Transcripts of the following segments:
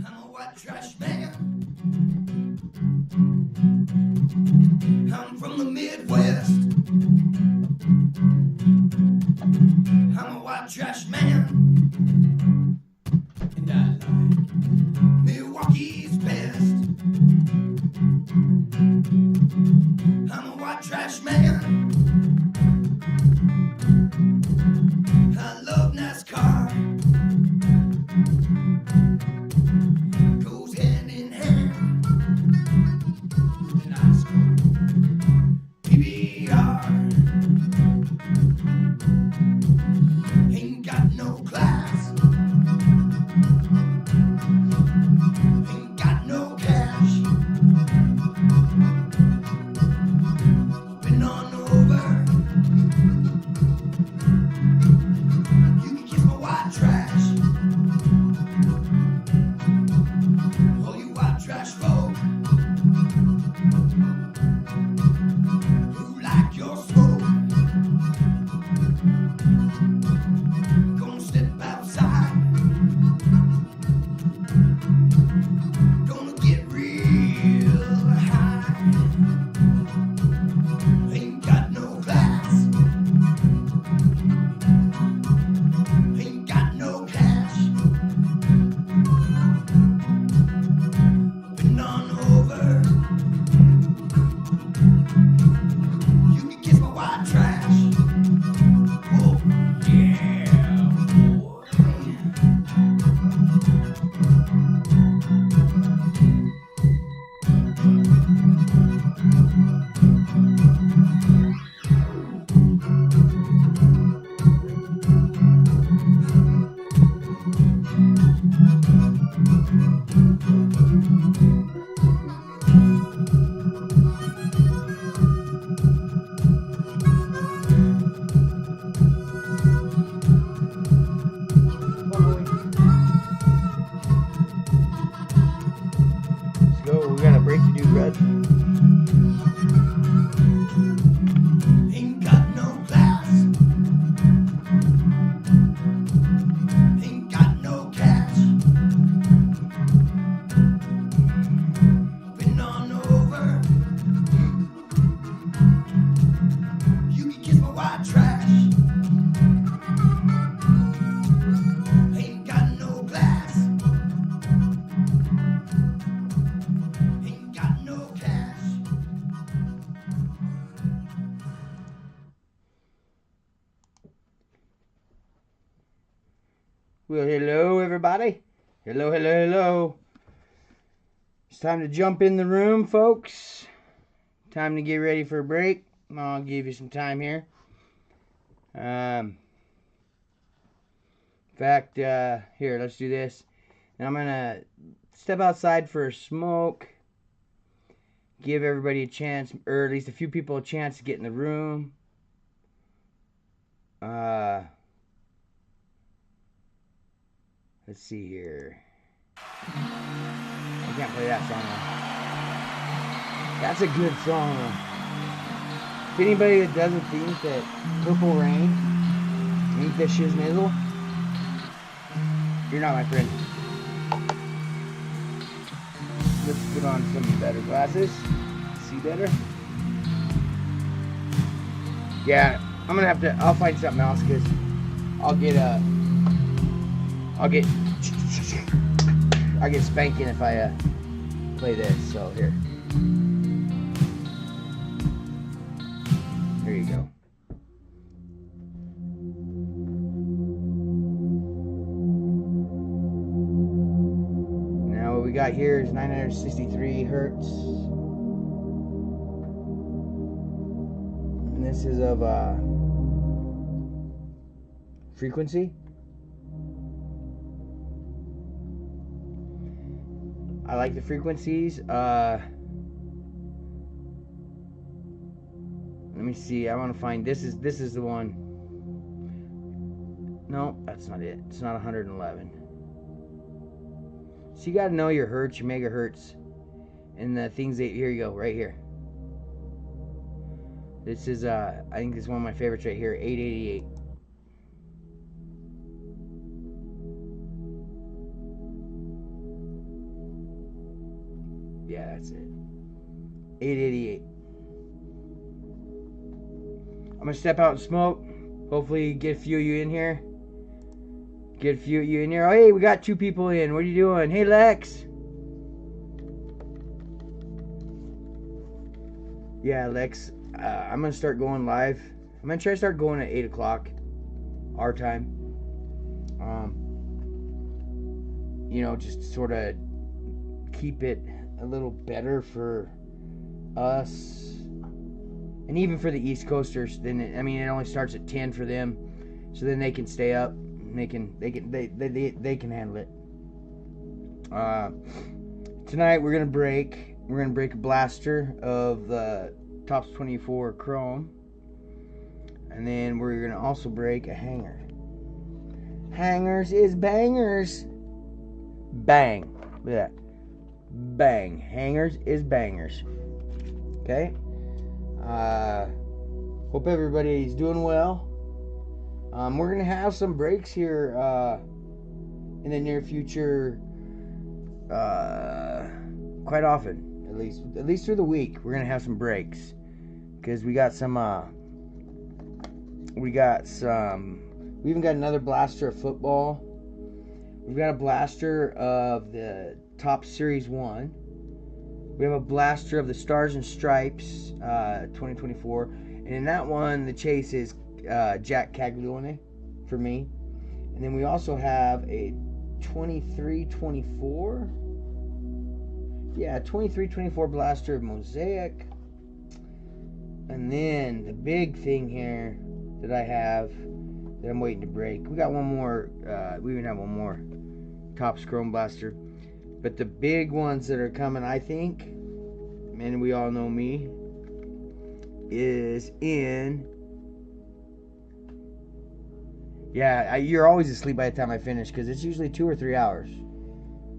I'm a white trash man. I'm from the Midwest. I'm a white trash man. And I like Milwaukee's best. I'm a white trash man. I love NASCAR. Goes hand in hand. And I score PBR. Ain't got no class. Ain't got no cash. Been on over. You can kiss my white trash. All you white trash folk who like your smoke. Gonna step outside. Gonna get real high. Ain't got no class. Ain't got no cash. Been on over. You can kiss my white trash. Oh, yeah, boy. Let's go. We got a break to do, Brad. Ain't got no class. Ain't got no cash. Been on over. You can kiss my white trash. Ain't got no class. Ain't got no cash. Well, hello, everybody. Hello, hello, hello. It's time to jump in the room, folks. Time to get ready for a break. I'll give you some time here. In fact, here, let's do this. And I'm going to step outside for a smoke. Give everybody a chance, or at least a few people a chance to get in the room. Let's see here. I can't play that song though. That's a good song though. If anybody that doesn't think that Purple Rain ain't the shiznittle, you're not my friend. Let's put on some better glasses. See better? Yeah, I'm gonna have to, I'll find something else because I'll get spanking if I play this. So here you go. Now what we got here is 963 hertz, and this is of frequency. I like the frequencies. Let me see. I want to find this is the one. No, that's not it. It's not 111. So you got to know your hertz, your megahertz, and the things that, here you go, right here. This is I think this is one of my favorites right here, 888. Yeah, that's it. 888. I'm gonna step out and smoke. Hopefully get a few of you in here. Get a few of you in here. Oh, hey, we got 2 people in. What are you doing? Hey, Lex. Yeah, Lex. I'm gonna start going live. I'm gonna try to start going at 8 o'clock our time. You know, just sort of keep it a little better for us, and even for the East Coasters. Then it only starts at 10 for them, so then they can stay up. And they can handle it. Tonight we're gonna break a blaster of the TOPPS 24 Chrome, and then we're gonna also break a hanger. Hangers is bangers. Bang. Look at that. Bang. Hangers is bangers. Okay. Hope everybody's doing well. We're gonna have some breaks here in the near future. Quite often, at least through the week, we're gonna have some breaks because we got some. We even got another blaster of football. We've got a blaster of the TOPPS Series 1. We have a blaster of the Stars and Stripes 2024. And in that one, the chase is Jack Caglione for me. And then we also have a 23-24. Yeah, 23-24 blaster of Mosaic. And then the big thing here that I have that I'm waiting to break. We got one more. We even have one more TOPPS Chrome blaster. But the big ones that are coming, I think, and we all know me, is in. Yeah, you're always asleep by the time I finish because it's usually 2 or 3 hours.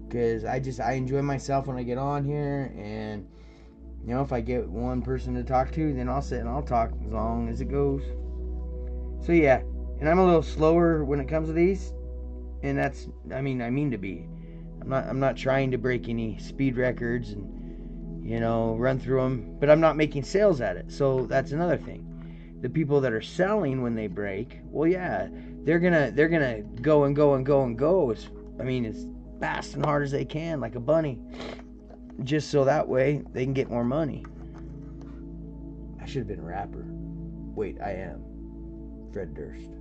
Because I enjoy myself when I get on here, and you know, if I get one person to talk to, then I'll sit and I'll talk as long as it goes. So yeah, and I'm a little slower when it comes to these, and that's I mean to be. I'm not trying to break any speed records and, you know, run through them, but I'm not making sales at it. So that's another thing. The people that are selling when they break, well, yeah, they're gonna go and go and go and go. As fast and hard as they can, like a bunny, just so that way they can get more money. I should have been a rapper. Wait, I am. Fred Durst.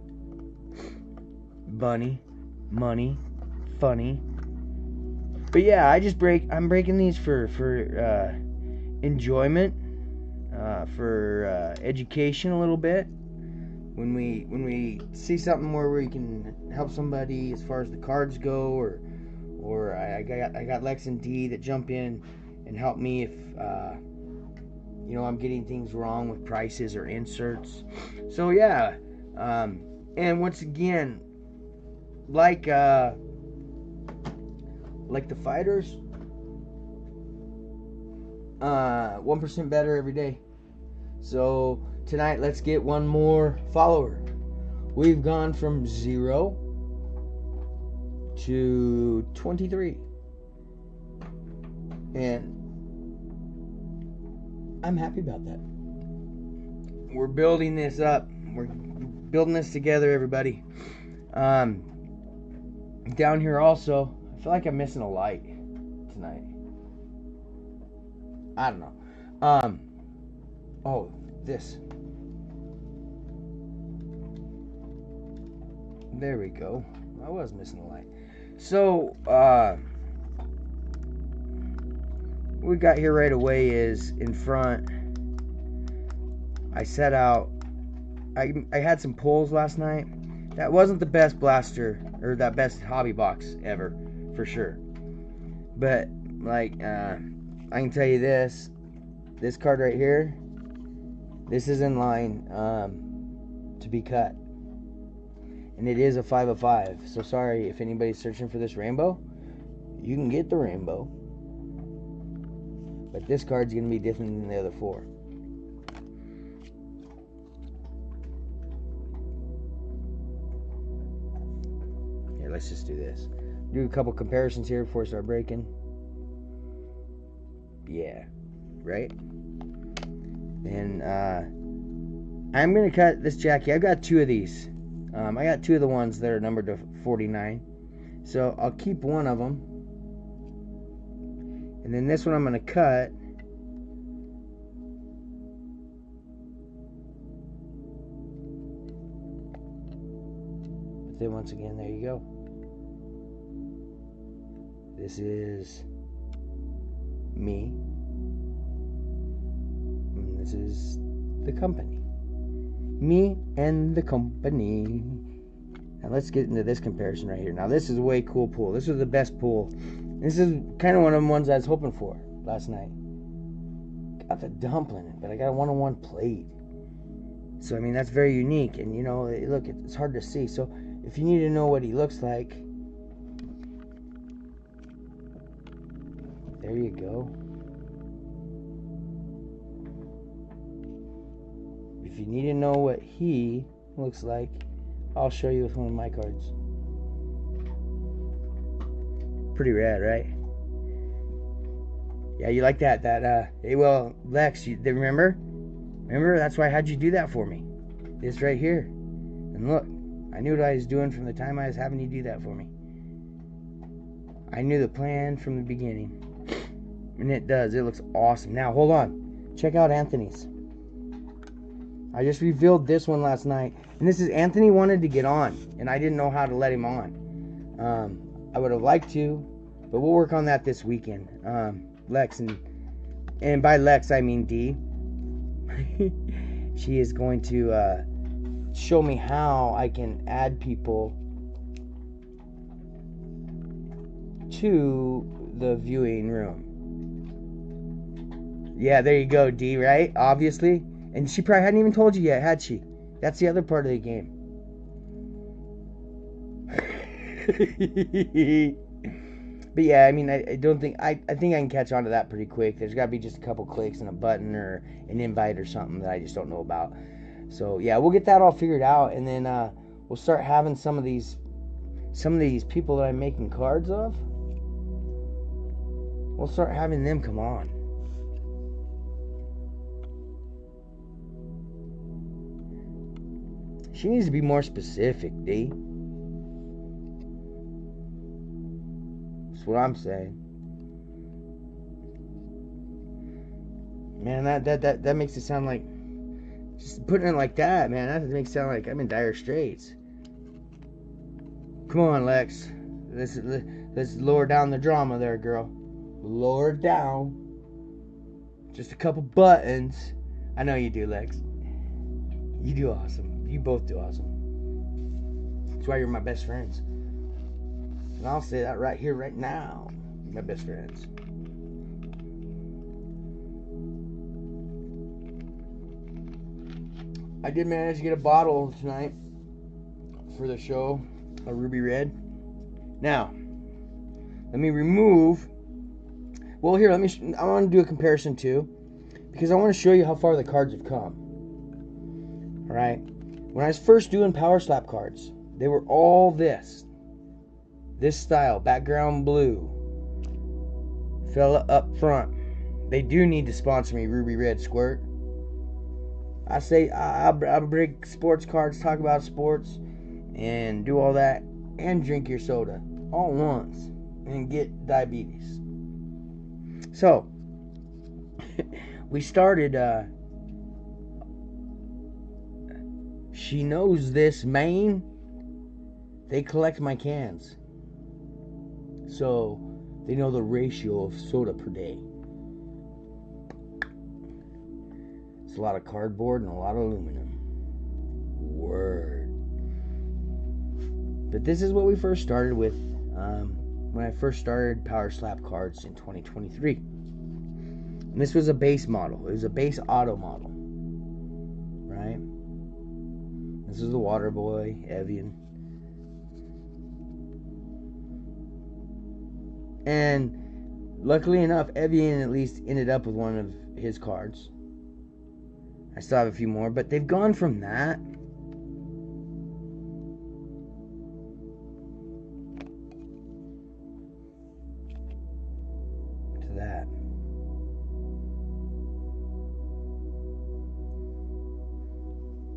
Bunny, money, funny. But yeah, I'm breaking these for enjoyment, for education a little bit. When we see something where we can help somebody as far as the cards go, or I got Lex and D that jump in and help me if you know, I'm getting things wrong with prices or inserts. So yeah, and once again, like the fighters, 1% better every day. So tonight, let's get one more follower. We've gone from 0 to 23, and I'm happy about that. We're building this up. We're building this together, everybody. Down here also, I feel like I'm missing a light tonight. I don't know. Oh, this. There we go. I was missing a light. So, what we got here right away is in front. I set out. I had some pulls last night. That wasn't the best blaster or that best hobby box ever, for sure. But like, I can tell you this card right here, this is in line to be cut, and it is a 5 of 5. So sorry if anybody's searching for this rainbow. You can get the rainbow, but this card's gonna be different than the other 4. Here, let's just do this. Do a couple comparisons here before I start breaking. Yeah, right? And I'm going to cut this Jackie. I've got 2 of these. I got 2 of the ones that are numbered to 49. So I'll keep one of them. And then this one I'm going to cut. But then once again, there you go. This is me. And this is the company. Me and the company. Now let's get into this comparison right here. Now this is a way cool pool. This is the best pool. This is kind of one of the ones I was hoping for last night. Got the dumpling, but I got a 1-on-1 plate. So I mean that's very unique. And you know, look, it's hard to see. So if you need to know what he looks like, there you go. If you need to know what he looks like, I'll show you with one of my cards. Pretty rad, right? Yeah, you like that? Hey, well, Lex, remember? Remember? That's why I had you do that for me. This right here. And look, I knew what I was doing from the time I was having you do that for me. I knew the plan from the beginning. And it does. It looks awesome. Now, hold on. Check out Anthony's. I just revealed this one last night. And this is Anthony wanted to get on. And I didn't know how to let him on. I would have liked to. But we'll work on that this weekend. Lex and by Lex I mean Dee. She is going to show me how I can add people to the viewing room. Yeah, there you go, Dee, right? Obviously. And she probably hadn't even told you yet, had she? That's the other part of the game. But yeah, I mean, I don't think I think I can catch on to that pretty quick. There's got to be just a couple clicks and a button or an invite or something that I just don't know about. So yeah, we'll get that all figured out, and then we'll start having some of these people that I'm making cards of. We'll start having them come on. She needs to be more specific, D. That's what I'm saying. Man, that makes it sound like, just putting it like that, man, that makes it sound like I'm in dire straits. Come on, Lex. Let's lower down the drama there, girl. Lower it down. Just a couple buttons. I know you do, Lex. You do awesome. You both do awesome. That's why you're my best friends. And I'll say that right here, right now. You're my best friends. I did manage to get a bottle tonight for the show, a ruby red. Now, let me remove. Well, here, I want to do a comparison too, because I want to show you how far the cards have come. All right. When I was first doing Power Slap cards, they were all this style, background blue, fella up front. They do need to sponsor me, Ruby Red Squirt. I say I'll break sports cards, talk about sports, and do all that, and drink your soda all at once, and get diabetes. So we started. She knows this, Maine. They collect my cans, so they know the ratio of soda per day. It's a lot of cardboard and a lot of aluminum. Word. But this is what we first started with when I first started Power Slap cards in 2023. And this was a base model. It was a base auto model. Right? This is the Water Boy, Evian. And luckily enough, Evian at least ended up with one of his cards. I still have a few more, but they've gone from that to that.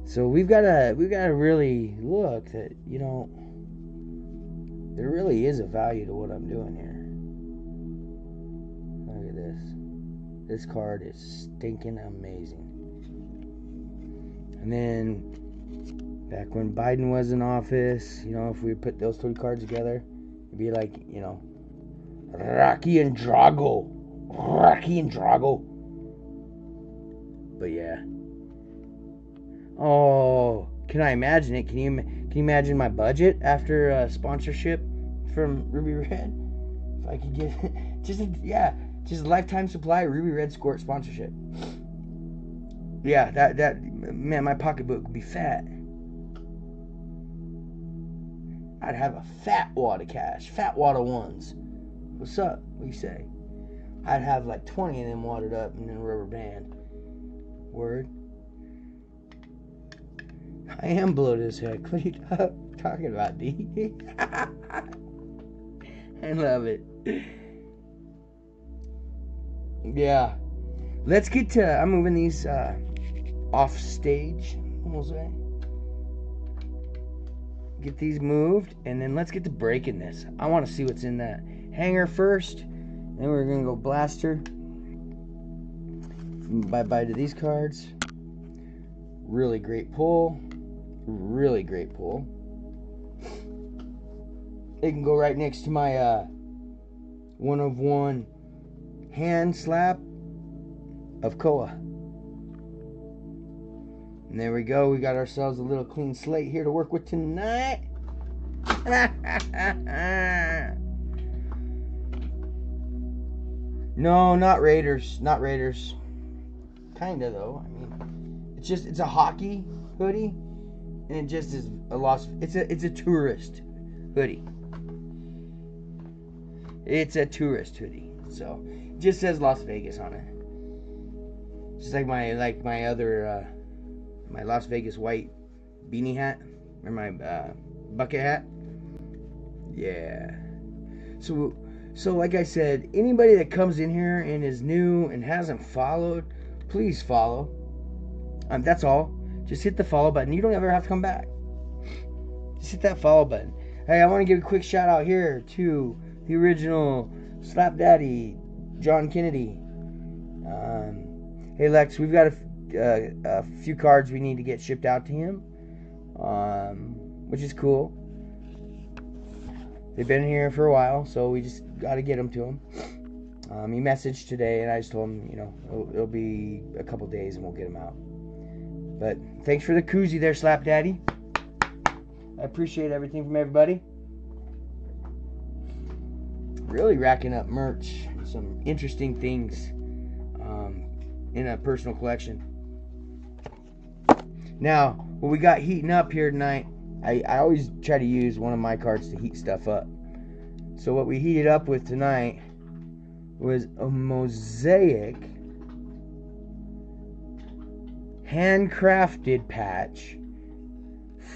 So we've gotta really look that, you know, there really is a value to what I'm doing here. Look at this. This card is stinking amazing. And then back when Biden was in office, you know, if we put those 3 cards together, it'd be like, you know, Rocky and Drago. Rocky and Drago. But yeah. Oh, can I imagine it? Can you imagine my budget after a sponsorship from Ruby Red? If I could get just a lifetime supply of Ruby Red Squirt sponsorship. Yeah, that man, my pocketbook would be fat. I'd have a fat wad of cash, fat wad of ones. What's up? What do you say? I'd have like 20 of them wadded up and then a rubber band. Word. I am bloated as heck. What are you talking about, D? I love it. Yeah. Let's get to... I'm moving these off stage, we'll say. Get these moved, and then let's get to breaking this. I want to see what's in that hanger first. Then we're going to go blaster. Bye-bye to these cards. Really great pull. Really great pull. It can go right next to my 1-of-1 hand slap of Koa. And there we go. We got ourselves a little clean slate here to work with tonight. No, not Raiders. Not Raiders. Kinda though. I mean, it's a hockey hoodie, and it just is it's a tourist hoodie. It's a tourist hoodie. So it just says Las Vegas on it. Just like my other my Las Vegas white beanie hat, or my bucket hat. Yeah. So like I said, anybody that comes in here and is new and hasn't followed, please follow. That's all. Just hit the follow button. You don't ever have to come back. Just hit that follow button. Hey, I want to give a quick shout out here to the original Slap Daddy, John Kennedy. Hey Lex, we've got a few cards we need to get shipped out to him, which is cool. They've been here for a while, so we just got to get them to him. He messaged today, and I just told him, you know, it'll be a couple days, and we'll get them out. But thanks for the koozie there, Slap Daddy. I appreciate everything from everybody. Really racking up merch, some interesting things in a personal collection. Now, what we got heating up here tonight, I always try to use one of my cards to heat stuff up. So what we heated up with tonight was a mosaic handcrafted patch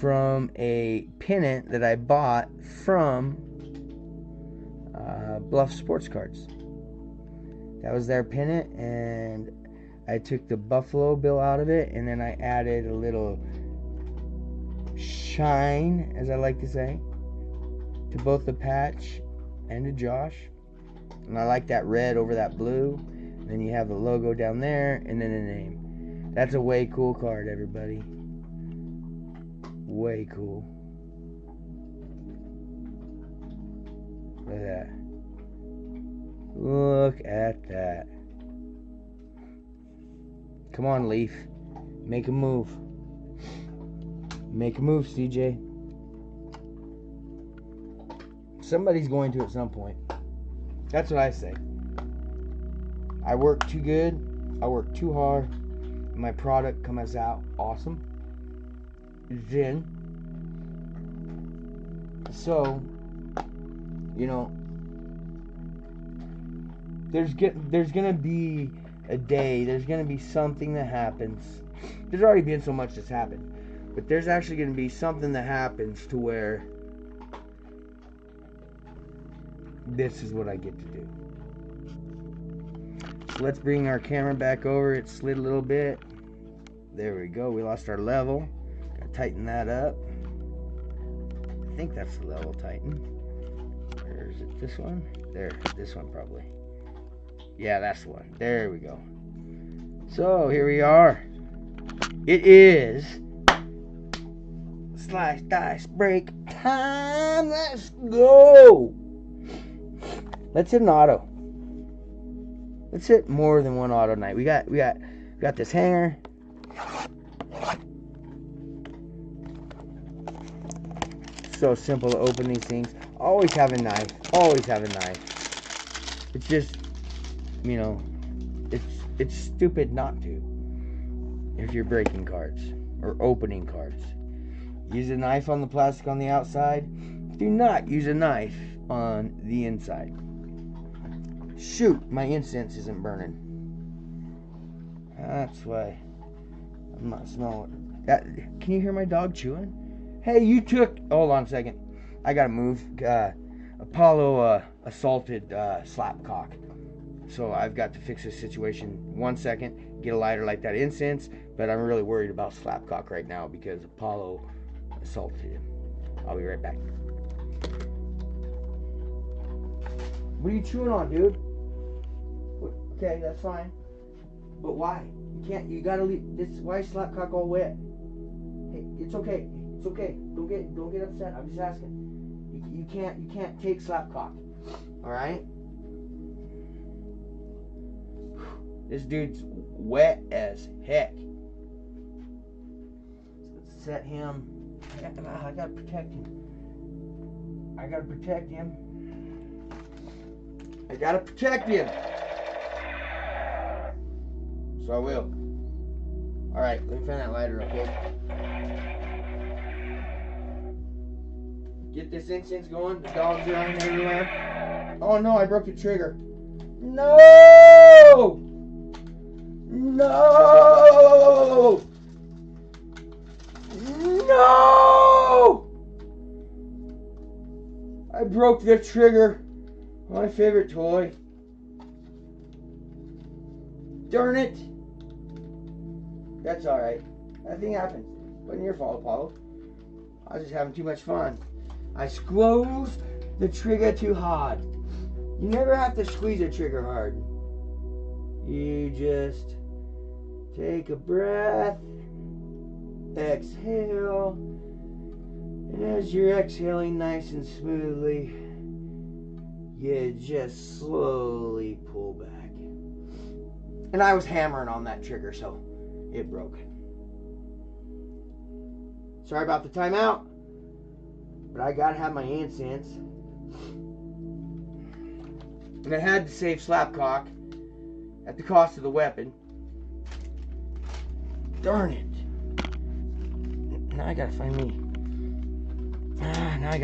from a pennant that I bought from Bluff Sports Cards. That was their pennant, and I took the buffalo bill out of it, and then I added a little shine, as I like to say, to both the patch and to Josh. And I like that red over that blue. And then you have the logo down there, and then the name. That's a way cool card, everybody. Way cool. Look at that. Look at that. Come on, Leaf. Make a move. Make a move, CJ. Somebody's going to at some point. That's what I say. I work too good. I work too hard. My product comes out awesome. Then, so, you know, there's gonna be a day. There's gonna be something that happens. There's already been so much that's happened, but there's actually gonna be something that happens to where this is what I get to do. So let's bring our camera back over. It slid a little bit. There we go. We lost our level. Tighten that up. I think that's the level tighten. Or is it this one? There, this one probably. Yeah, that's the one. There we go. So here we are. It is slice, dice, break time. Let's go. Let's hit an auto. Let's hit more than one auto night. We got this hanger. So simple to open these things. Always have a knife. Always have a knife. It's just, you know, it's stupid not to. If you're breaking cards or opening cards, use a knife on the plastic on the outside. Do not use a knife on the inside. Shoot, my incense isn't burning. That's why I'm not smelling that. Can you hear my dog chewing? Hey, you took. Hold on a second. I gotta move. Apollo assaulted Slapcock. So I've got to fix this situation. 1 second. Get a lighter, light that incense. But I'm really worried about Slapcock right now because Apollo assaulted him. I'll be right back. What are you chewing on, dude? Okay, that's fine. But why? You can't. You gotta leave. This. Why is Slapcock all wet? Hey, it's okay. It's okay. Don't get upset. I'm just asking. You can't take Slapcock. All right. This dude's wet as heck. Let's set him. I gotta protect him. I gotta protect him. I gotta protect him. So I will. Alright, let me find that lighter, okay? Get this incense going. The dogs are running everywhere. Oh no, I broke the trigger. No! No! No! I broke the trigger. My favorite toy. Darn it. That's alright. That thing happens. Wasn't your fault, Apollo. I was just having too much fun. I squeezed the trigger too hard. You never have to squeeze a trigger hard. You just take a breath, exhale, and as you're exhaling nice and smoothly, you just slowly pull back. And I was hammering on that trigger, so it broke. Sorry about the timeout, but I gotta have my incense. And I had to save Slapcock at the cost of the weapon. Darn it. Now I gotta find me. Now I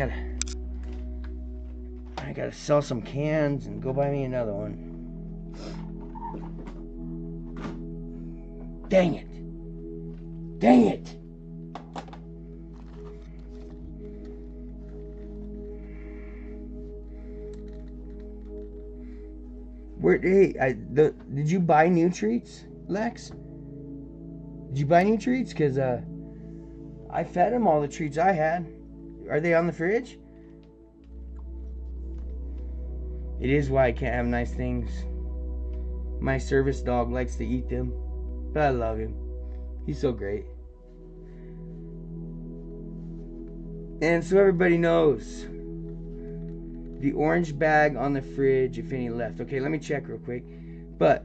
gotta sell some cans and go buy me another one. Dang it. Dang it. Did you buy new treats, Lex? Did you buy new treats? Because I fed him all the treats I had. Are they on the fridge? It is why I can't have nice things. My service dog likes to eat them. But I love him. He's so great. And so everybody knows. The orange bag on the fridge, if any left. Okay, let me check real quick. But,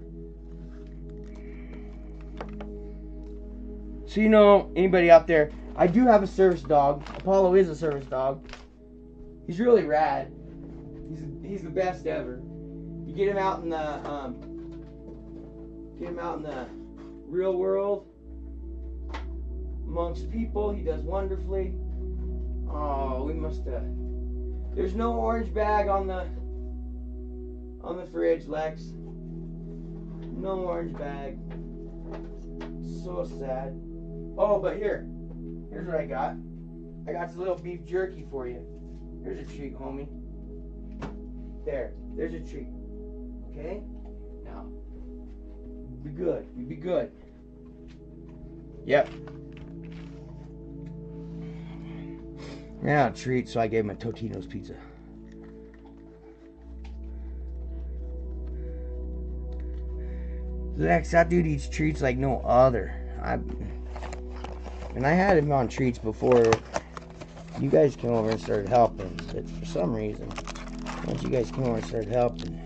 so you know, anybody out there, I do have a service dog. Apollo is a service dog. He's really rad. He's the best ever. You get him out in the real world amongst people, he does wonderfully. Oh, we must have. There's no orange bag on the fridge, Lex. No orange bag. So sad. Oh, but here's what I got. I got some little beef jerky for you. Here's a treat, homie. There's a treat. Okay? Now, be good. You be good. Yep. Ran out of treats, so I gave him a Totino's pizza. Lex, that dude eats treats like no other. And I had him on treats before you guys came over and started helping. But for some reason, once you guys came over and started helping,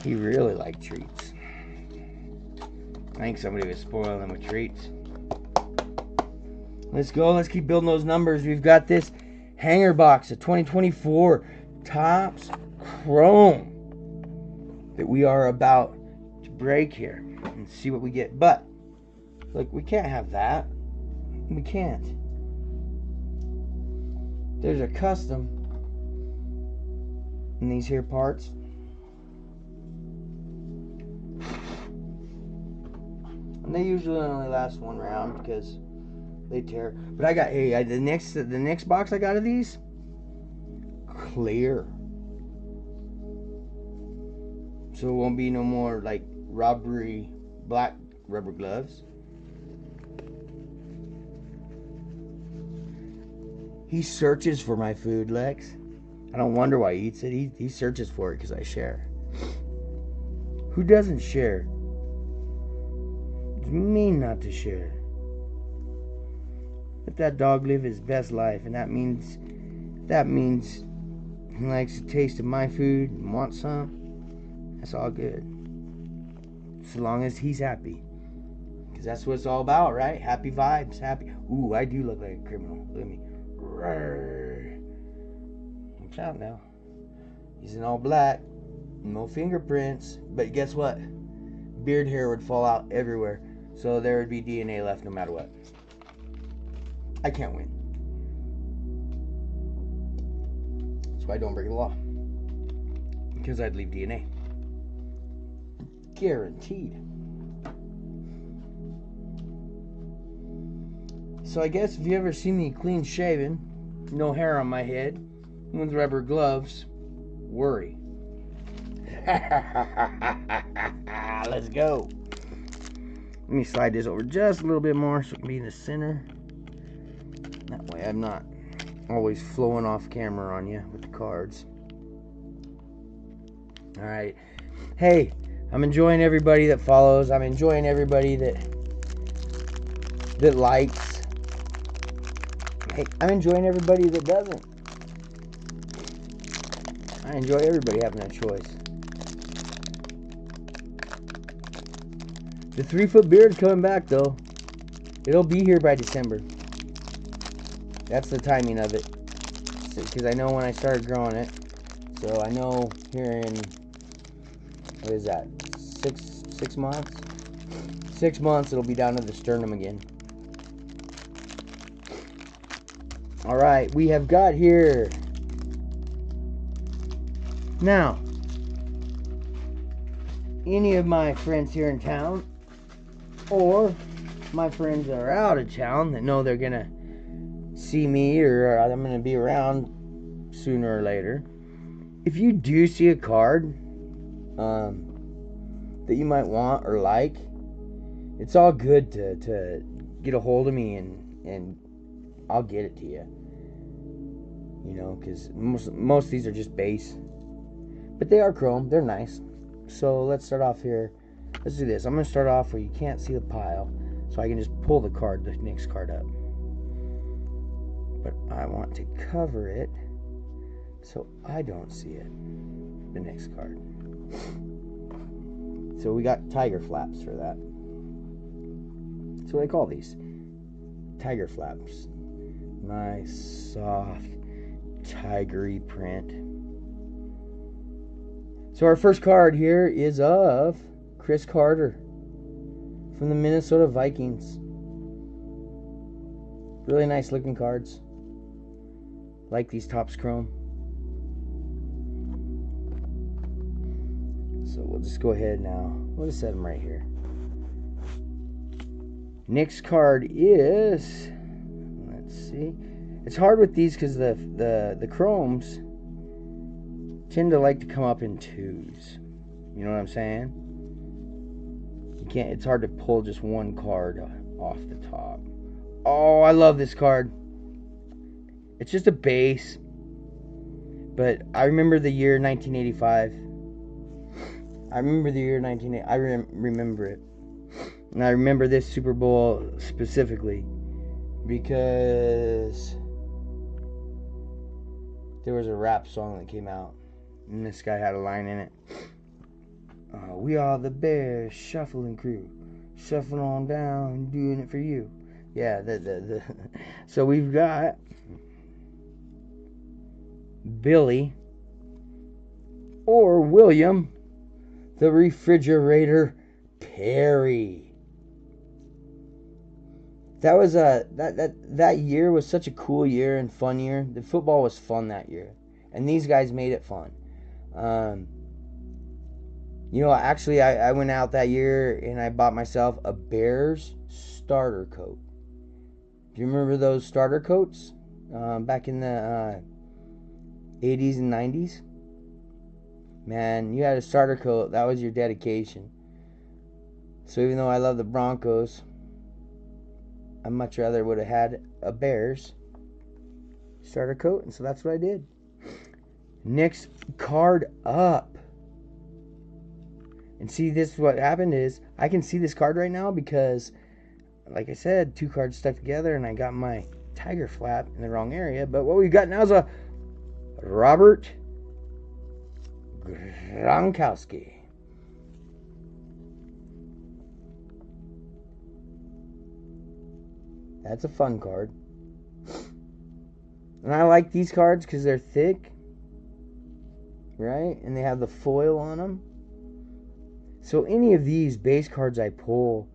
he really liked treats. I think somebody was spoiling him with treats. Let's go. Let's keep building those numbers. We've got this hanger box of 2024 TOPPS Chrome that we are about to break here and see what we get. But look, we can't have that. We can't. There's a custom in these here parts. And they usually only last one round because they tear. But I got the next box I got of these, clear. So it won't be no more like robbery black rubber gloves. He searches for my food, Lex. I don't wonder why he eats it. He searches for it because I share. Who doesn't share? It's mean not to share. Let that dog live his best life, and that means he likes the taste of my food and wants some. That's all good. So long as he's happy. Because that's what it's all about, right? Happy vibes, happy. Ooh, I do look like a criminal. Look at me. Watch out now. He's in all black. No fingerprints. But guess what? Beard hair would fall out everywhere. So there would be DNA left no matter what. I can't win. That's why I don't break the law. Because I'd leave DNA. Guaranteed. So I guess if you ever see me clean shaven, no hair on my head, with rubber gloves, worry. Let's go. Let me slide this over just a little bit more so it can be in the center. That way I'm not always flowing off camera on you with the cards. Alright. Hey, I'm enjoying everybody that follows. I'm enjoying everybody that likes. Hey, I'm enjoying everybody that doesn't. I enjoy everybody having a choice. The 3-foot beard's coming back though. It'll be here by December. That's the timing of it. Because I know when I started growing it. So I know here in, what is that, 6 months? 6 months it'll be down to the sternum again. Alright, we have got here. Now, any of my friends here in town, or my friends that are out of town that know they're gonna see me or I'm gonna be around sooner or later, if you do see a card that you might want or like, it's all good to get a hold of me and I'll get it to you. You know, because most of these are just base, but they are chrome. They're nice. So let's start off here. Let's do this. I'm gonna start off where you can't see the pile, so I can just pull the next card up. But I want to cover it so I don't see it. The next card. So we got tiger flaps for that. That's what I call these. Tiger flaps. Nice, soft, tigery print. So our first card here is of Chris Carter from the Minnesota Vikings. Really nice looking cards. Like these TOPPS Chrome. So we'll just go ahead now. We'll just set them right here. Next card is, let's see. It's hard with these because the chromes tend to like to come up in twos. You know what I'm saying? You can't. It's hard to pull just one card off the top. Oh, I love this card. It's just a base. But I remember the year 1985. I remember the year 1980. I remember it. And I remember this Super Bowl specifically because there was a rap song that came out. And this guy had a line in it. We are the Bears shuffling crew. Shuffling on down, doing it for you. Yeah, so we've got Billy or William the Refrigerator Perry. That was that year was such a cool year and fun year. The football was fun that year, and these guys made it fun. Actually, I went out that year and I bought myself a Bears starter coat. Do you remember those starter coats back in the 80s and 90s? Man, you had a starter coat. That was your dedication. So even though I love the Broncos, I much rather would have had a Bears starter coat, and so that's what I did. Next card up. And see, this what happened is I can see this card right now because, like I said, 2 cards stuck together, and I got my tiger flap in the wrong area. But what we've got now is a Robert Gronkowski. That's a fun card. And I like these cards because they're thick, right? And they have the foil on them. So any of these base cards I pull,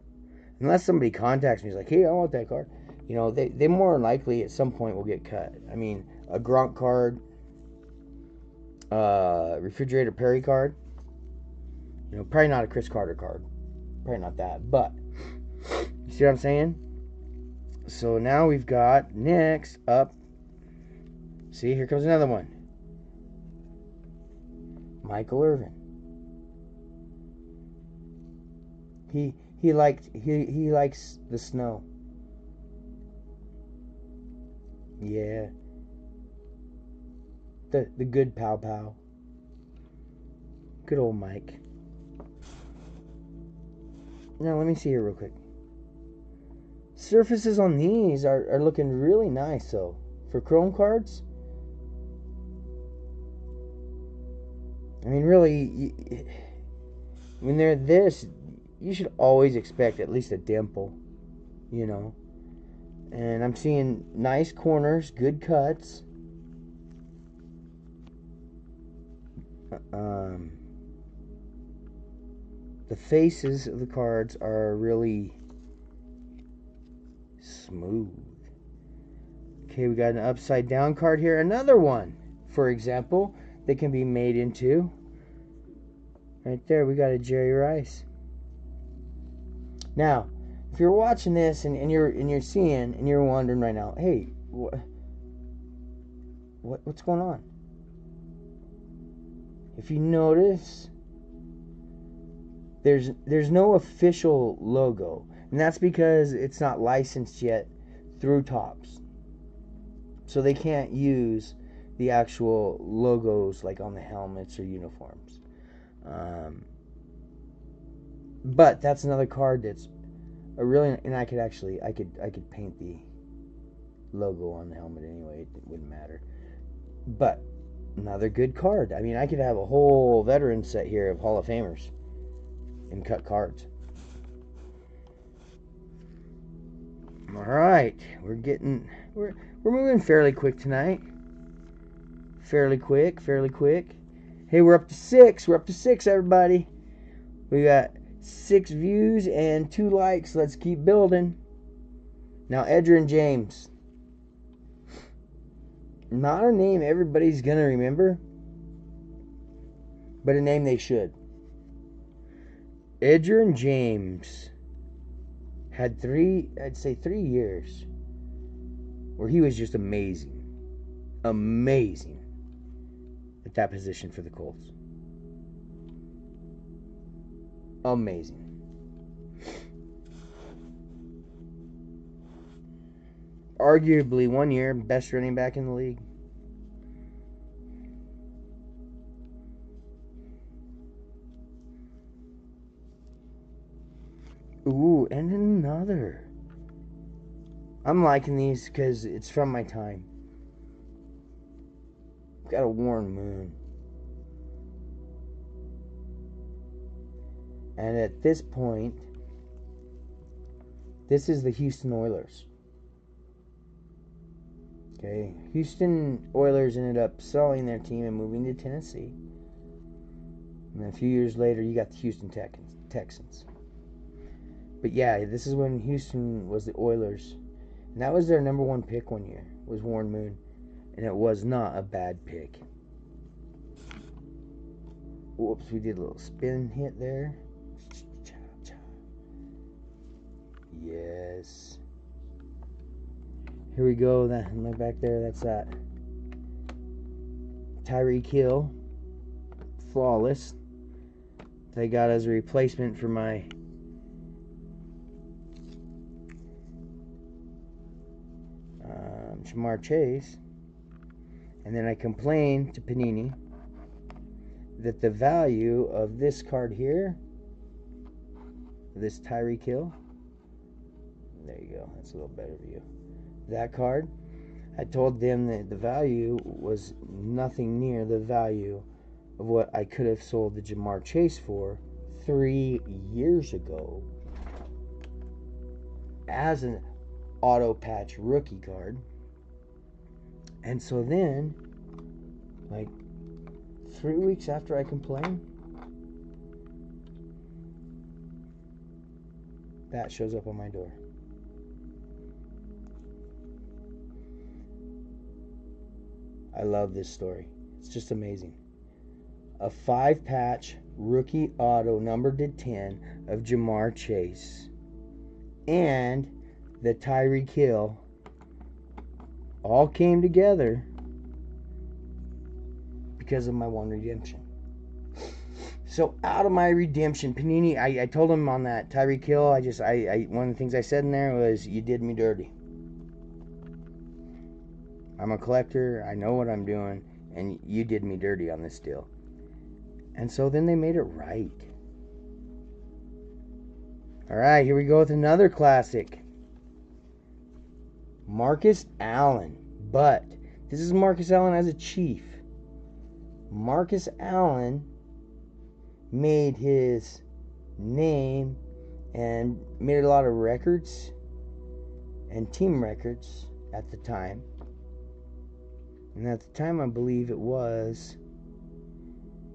unless somebody contacts me, is like, hey, I want that card. They more than likely at some point will get cut. I mean, a Gronk card, Refrigerator Perry card. Probably not a Chris Carter card. Probably not that. But, you see what I'm saying? So now we've got next up. See, here comes another one. Michael Irvin. He likes the snow. Yeah. The good pow pow. Good old Mike. Now let me see here real quick. Surfaces on these are looking really nice though. For chrome cards. I mean really, when they're this, you should always expect at least a dimple, And I'm seeing nice corners, good cuts. The faces of the cards are really smooth. Okay, we got an upside down card here. Another one, for example, that can be made into. Right there, we got a Jerry Rice. Now, if you're watching this and you're seeing and you're wondering right now, hey, what's going on? If you notice, there's no official logo, and that's because it's not licensed yet through TOPPS. So they can't use the actual logos like on the helmets or uniforms. But that's another card that's a really, and I could paint the logo on the helmet anyway. It wouldn't matter. But another good card. I mean, I could have a whole veteran set here of Hall of Famers and cut cards. All right, we're moving fairly quick tonight. Fairly quick. Hey, we're up to 6. We're up to 6, everybody. We got 6 views and 2 likes. Let's keep building. Now, Edgerrin James. Not a name everybody's going to remember, but a name they should. Edgerrin James had 3 years where he was just amazing. Amazing at that position for the Colts. Amazing. arguably one year best running back in the league. Ooh, and another. I'm liking these because it's from my time. Got a worn moon. And at this point, this is the Houston Oilers. Okay, Houston Oilers ended up selling their team and moving to Tennessee. And then a few years later, you got the Houston Texans. But yeah, this is when Houston was the Oilers. And that was their number one pick one year, was Warren Moon. And it was not a bad pick. Whoops, we did a little spin hit there. Yes. Here we go. That look back there. That's that. Tyreek Hill, flawless. They got as a replacement for my Jamar Chase. And then I complained to Panini that the value of this card here, this Tyreek Hill, there you go, that's a little better view. That card, I told them that the value was nothing near the value of what I could have sold the Jamar Chase for 3 years ago as an auto patch rookie card. And so then, like 3 weeks after I complained, that shows up on my door. I love this story. It's just amazing. A 5-patch rookie auto numbered to 10 of Jamar Chase and the Tyreek Hill all came together because of my one redemption. So out of my redemption, Panini, I told him on that Tyreek Hill, one of the things I said in there was, you did me dirty. I'm a collector, I know what I'm doing, and you did me dirty on this deal. And so then they made it right. Alright, here we go with another classic. Marcus Allen. But this is Marcus Allen as a Chief. Marcus Allen made his name and made a lot of records and team records at the time. And at the time, I believe it was,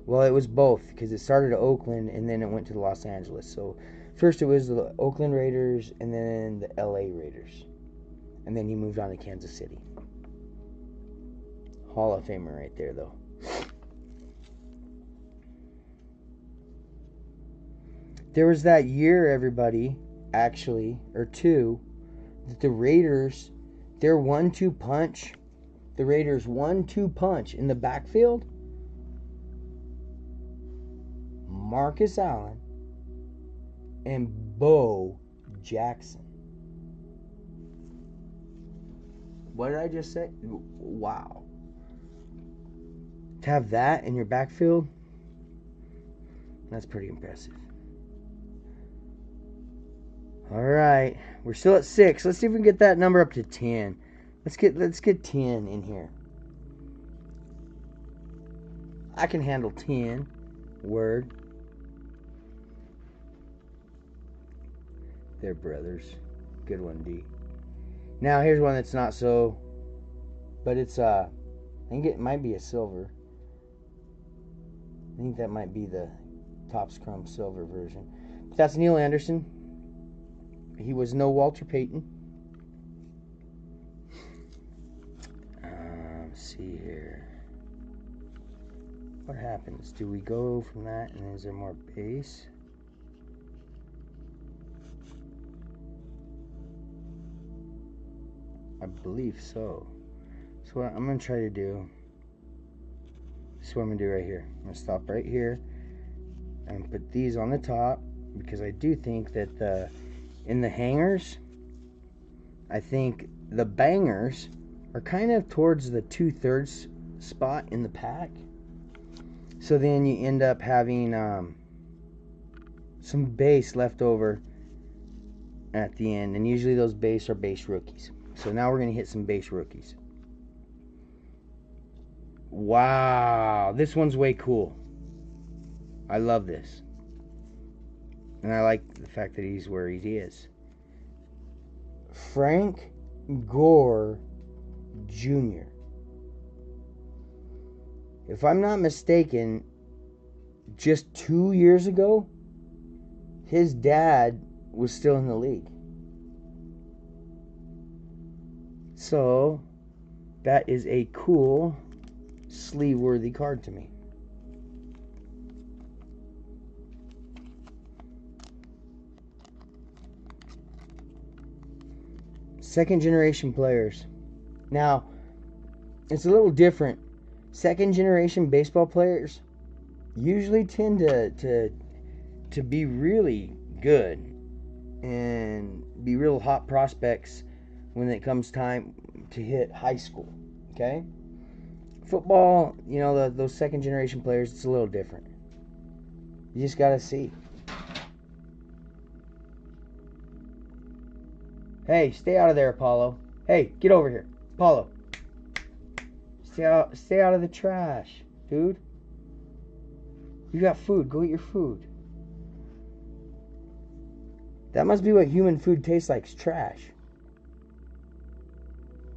well, it was both, because it started at Oakland and then it went to Los Angeles. So first it was the Oakland Raiders and then the LA Raiders. And then he moved on to Kansas City. Hall of Famer right there, though. There was that year, everybody, actually, or two, that the Raiders, their 1-2 punch, the Raiders' 1-2 punch in the backfield, Marcus Allen and Bo Jackson. What did I just say? Wow. To have that in your backfield, that's pretty impressive. All right, we're still at 6. Let's see if we can get that number up to 10. Let's get 10 in here. I can handle 10. Word. They're brothers. Good one, D. Now here's one that's not so, but it's I think it might be a silver. I think that might be the Topps Chrome silver version. But that's Neil Anderson. He was no Walter Payton. Let's see here. What happens? Do we go from that, and is there more base? I believe so. So what I'm going to try to do, this is what I'm going to do right here. I'm going to stop right here and put these on the top, because I do think that in the hangers, I think the bangers are kind of towards the 2/3 spot in the pack. So then you end up having some base left over at the end. And usually those base are base rookies. So now we're going to hit some base rookies. Wow, this one's way cool. I love this. And I like the fact that he's where he is. Frank Gore Jr. If I'm not mistaken, just 2 years ago, his dad was still in the league. So, that is a cool, sleeve-worthy card to me. Second generation players. Now, it's a little different. Second generation baseball players usually tend to be really good and be real hot prospects when it comes time to hit high school. Okay? Football, you know, those second generation players, it's a little different. You just gotta see. Hey, stay out of there, Apollo. Hey, get over here. Apollo. Stay out of the trash, dude. You got food. Go eat your food. That must be what human food tastes like, is trash.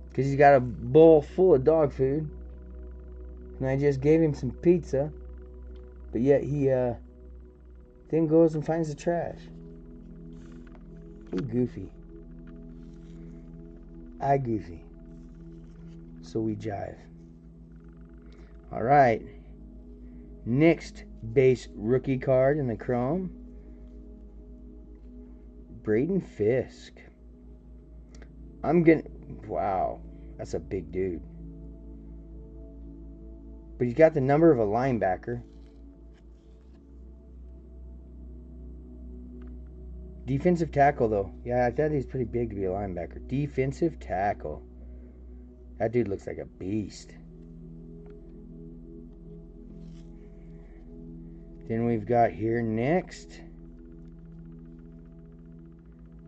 Because he's got a bowl full of dog food. And I just gave him some pizza. But yet he then goes and finds the trash. He's goofy. I goofy. So we jive. Alright. Next base rookie card in the chrome. Braden Fisk. Wow. That's a big dude. But he's got the number of a linebacker. Defensive tackle, though. Yeah, I thought he was pretty big to be a linebacker. Defensive tackle. That dude looks like a beast. Then we've got here next.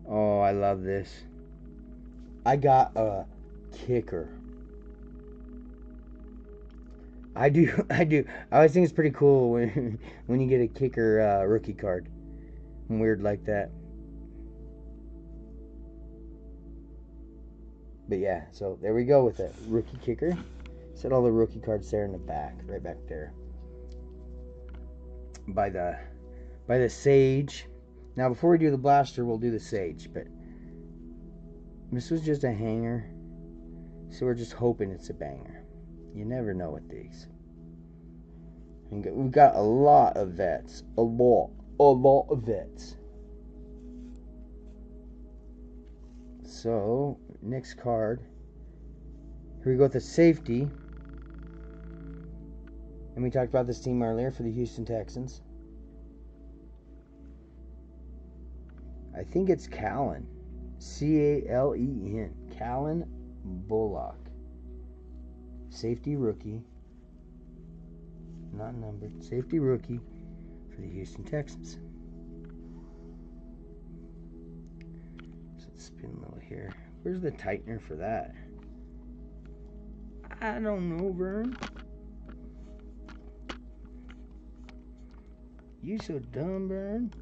Oh, I love this. I got a kicker. I do. I always think it's pretty cool when you get a kicker rookie card. Weird like that. But yeah, so there we go with that rookie kicker. Set all the rookie cards there in the back, right back there. By the sage. Now before we do the blaster, we'll do the sage, but this was just a hanger. So we're just hoping it's a banger. You never know with these. We've got a lot of vets. A lot of vets. So, next card. Here we go with the safety. And we talked about this team earlier for the Houston Texans. I think it's Callen. C-A-L-E-N. Callen Bullock. Safety rookie. Not numbered. Safety rookie for the Houston Texans. So let's spin a little here. Where's the tightener for that? I don't know, Vern. You so dumb, Vern.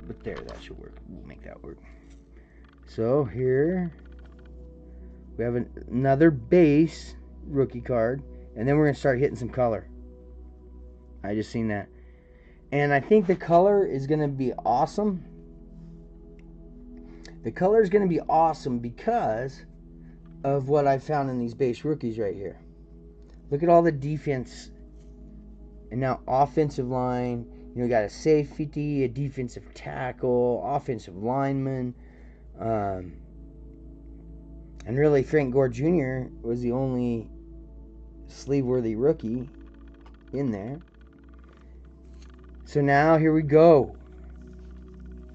But there, that should work. We'll make that work. So here we have another base rookie card, and then we're going to start hitting some color. I just seen that. And I think the color is going to be awesome. The color is going to be awesome because of what I found in these base rookies right here. Look at all the defense. And now offensive line. You know, we got a safety, a defensive tackle, offensive lineman. And really, Frank Gore Jr. was the only sleeve-worthy rookie in there. So now, here we go.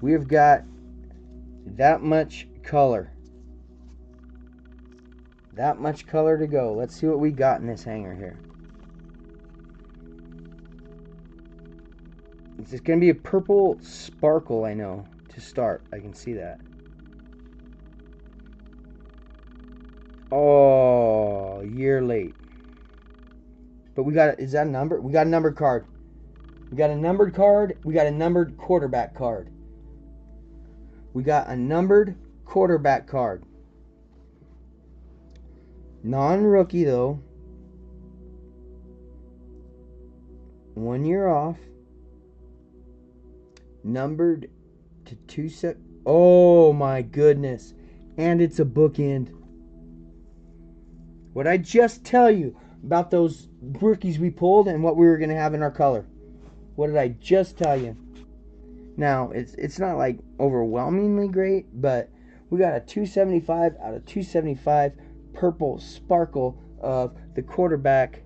We've got that much color. That much color to go. Let's see what we got in this hanger here. It's just going to be a purple sparkle, I know, to start. I can see that. Oh, year late. But we got, is that a number? We got a numbered card. We got a numbered card. We got a numbered quarterback card. We got a numbered quarterback card. Non-rookie, though. 1 year off. Numbered to 2 set. Oh, my goodness. And it's a bookend. What I just tell you about those rookies we pulled and what we were going to have in our color. What did I just tell you? Now, it's not like overwhelmingly great, but we got a 275 out of 275 purple sparkle of the quarterback,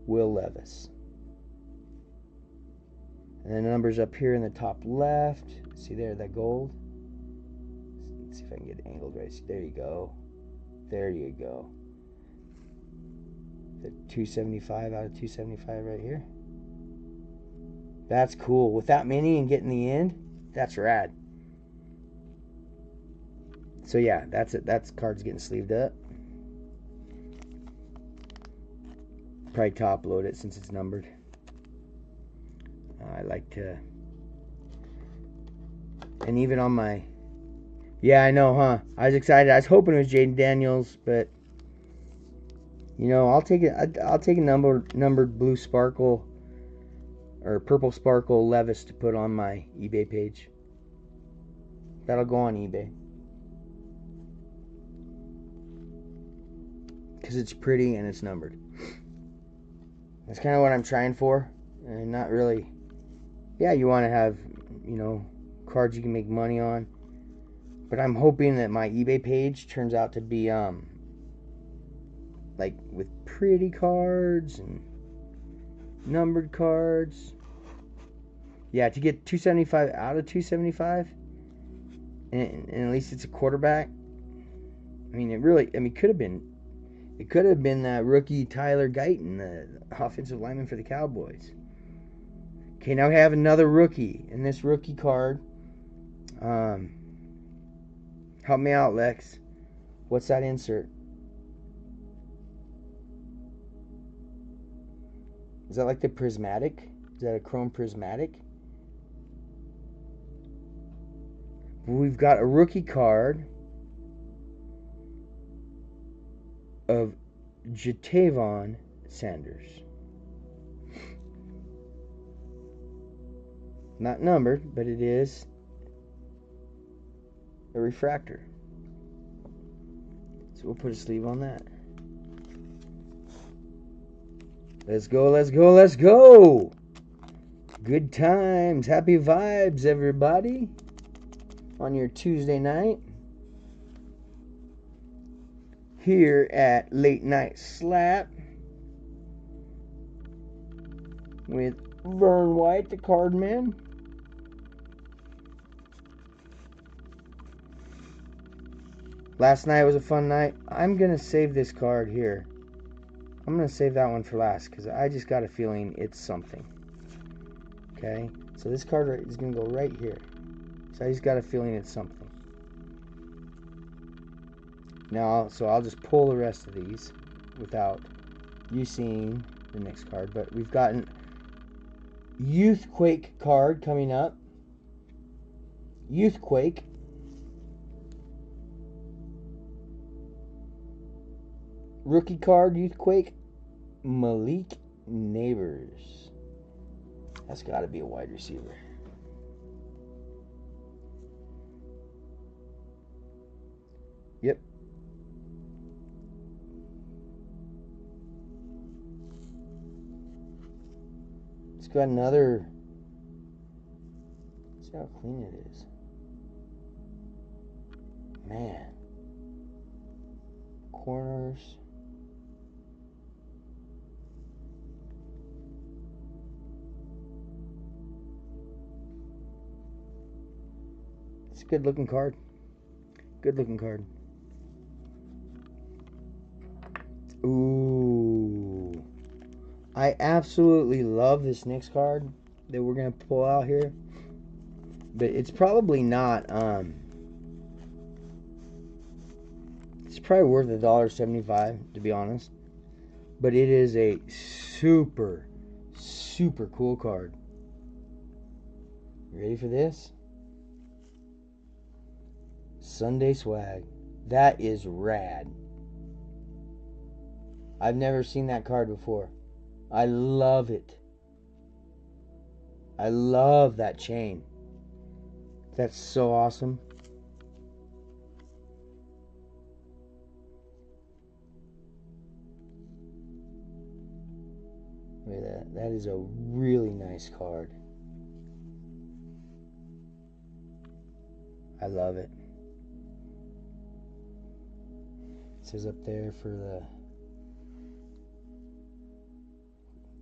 Will Levis. And the numbers up here in the top left. See there, that gold? Let's see if I can get it angled right. See, there you go. There you go. The 275 out of 275 right here. That's cool. With that many and getting the end, that's rad. So yeah, that's it. That's cards getting sleeved up. Probably top load it since it's numbered. I like to, and even on my, yeah, I know, huh? I was excited. I was hoping it was Jaden Daniels, but you know, I'll take it. I'll take a numbered blue sparkle or purple sparkle Levis to put on my eBay page. That'll go on eBay because it's pretty and it's numbered. That's kind of what I'm trying for, and not really. Yeah, you want to have, you know, cards you can make money on. But I'm hoping that my eBay page turns out to be, like, with pretty cards and numbered cards. Yeah, to get 275 out of 275, and at least it's a quarterback. I mean, it could have been that rookie Tyler Guyton, the offensive lineman for the Cowboys. Okay, now we have another rookie. And this rookie card, help me out, Lex. What's that insert? Is that like the prismatic? Is that a chrome prismatic? We've got a rookie card of Jatavon Sanders. Not numbered, but it is a refractor. So we'll put a sleeve on that. Let's go, let's go, let's go! Good times, happy vibes, everybody, on your Tuesday night here at Late Night Slap with Vern White, the CardMan. Last night was a fun night. I'm going to save this card here. I'm going to save that one for last because I just got a feeling it's something. Okay? So this card is going to go right here. So I just got a feeling it's something. Now, so I'll just pull the rest of these without you seeing the next card. But we've got an Youthquake card coming up. Youthquake. Rookie card, Youthquake, Malik Neighbors. That's got to be a wide receiver. Yep. It's got another. See how clean it is. Man. Corners. It's a good looking card. Good looking card. Ooh. I absolutely love this next card that we're going to pull out here. But it's probably not, it's probably worth $1.75, to be honest. But it is a super, super cool card. Ready for this? Sunday Swag. That is rad. I've never seen that card before. I love it. I love that chain. That's so awesome. Look at that. That is a really nice card. I love it. It says up there for the,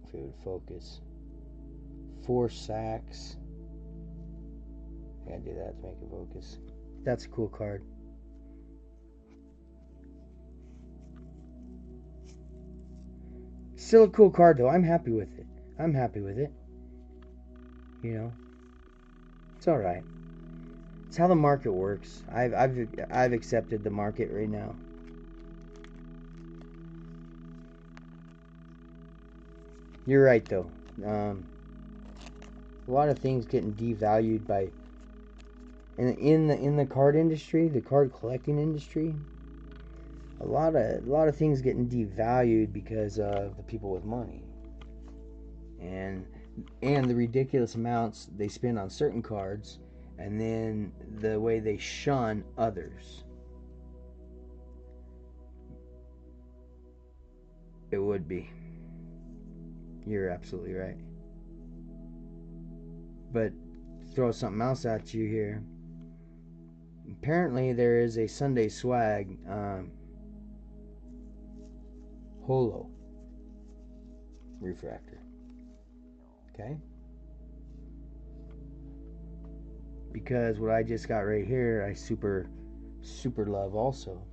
if it would focus, 4 sacks. I gotta do that to make it focus. That's a cool card. Still a cool card though. I'm happy with it. I'm happy with it. You know, it's all right. It's how the market works. I've accepted the market right now. You're right though. A lot of things getting devalued by, and in the card industry, the card collecting industry, a lot of things getting devalued because of the people with money and the ridiculous amounts they spend on certain cards, and then the way they shun others. It would be. You're absolutely right. But throw something else at you here. Apparently there is a Sunday Swag holo refractor. Okay? Because what I just got right here, I super love also.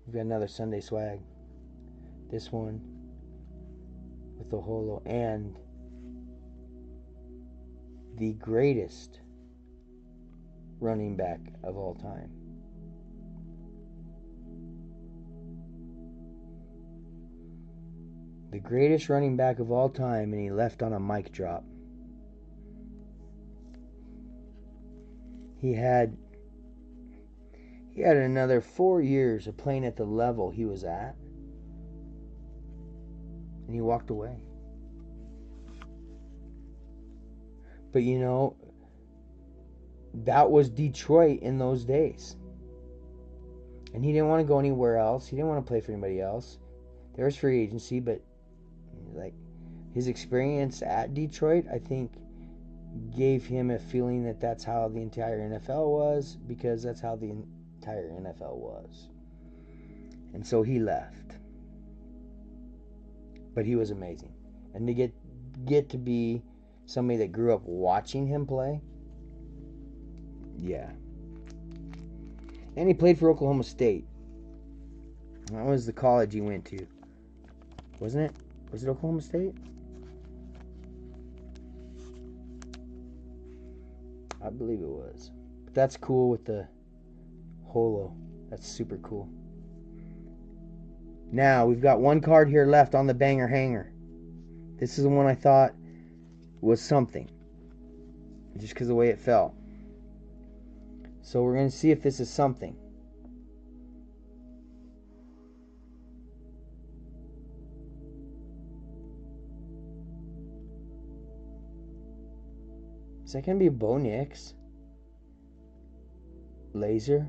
We've got another Sunday Swag. This one with the holo, and the greatest running back of all time. The greatest running back of all time, and he left on a mic drop. He had another 4 years of playing at the level he was at, and he walked away. But you know, that was Detroit in those days. And he didn't want to go anywhere else. He didn't want to play for anybody else. There was free agency, but like his experience at Detroit, I think, gave him a feeling that that's how the entire NFL was, because that's how the entire NFL was. And so he left. But he was amazing. And to get to be somebody that grew up watching him play, yeah. And he played for Oklahoma State. That was the college he went to. Wasn't it? Was it Oklahoma State? I believe it was. But that's cool with the holo. That's super cool. Now, we've got one card here left on the banger hanger. This is the one I thought was something, just because of the way it fell. So we're going to see if this is something. Is that going to be a Bo Nix laser?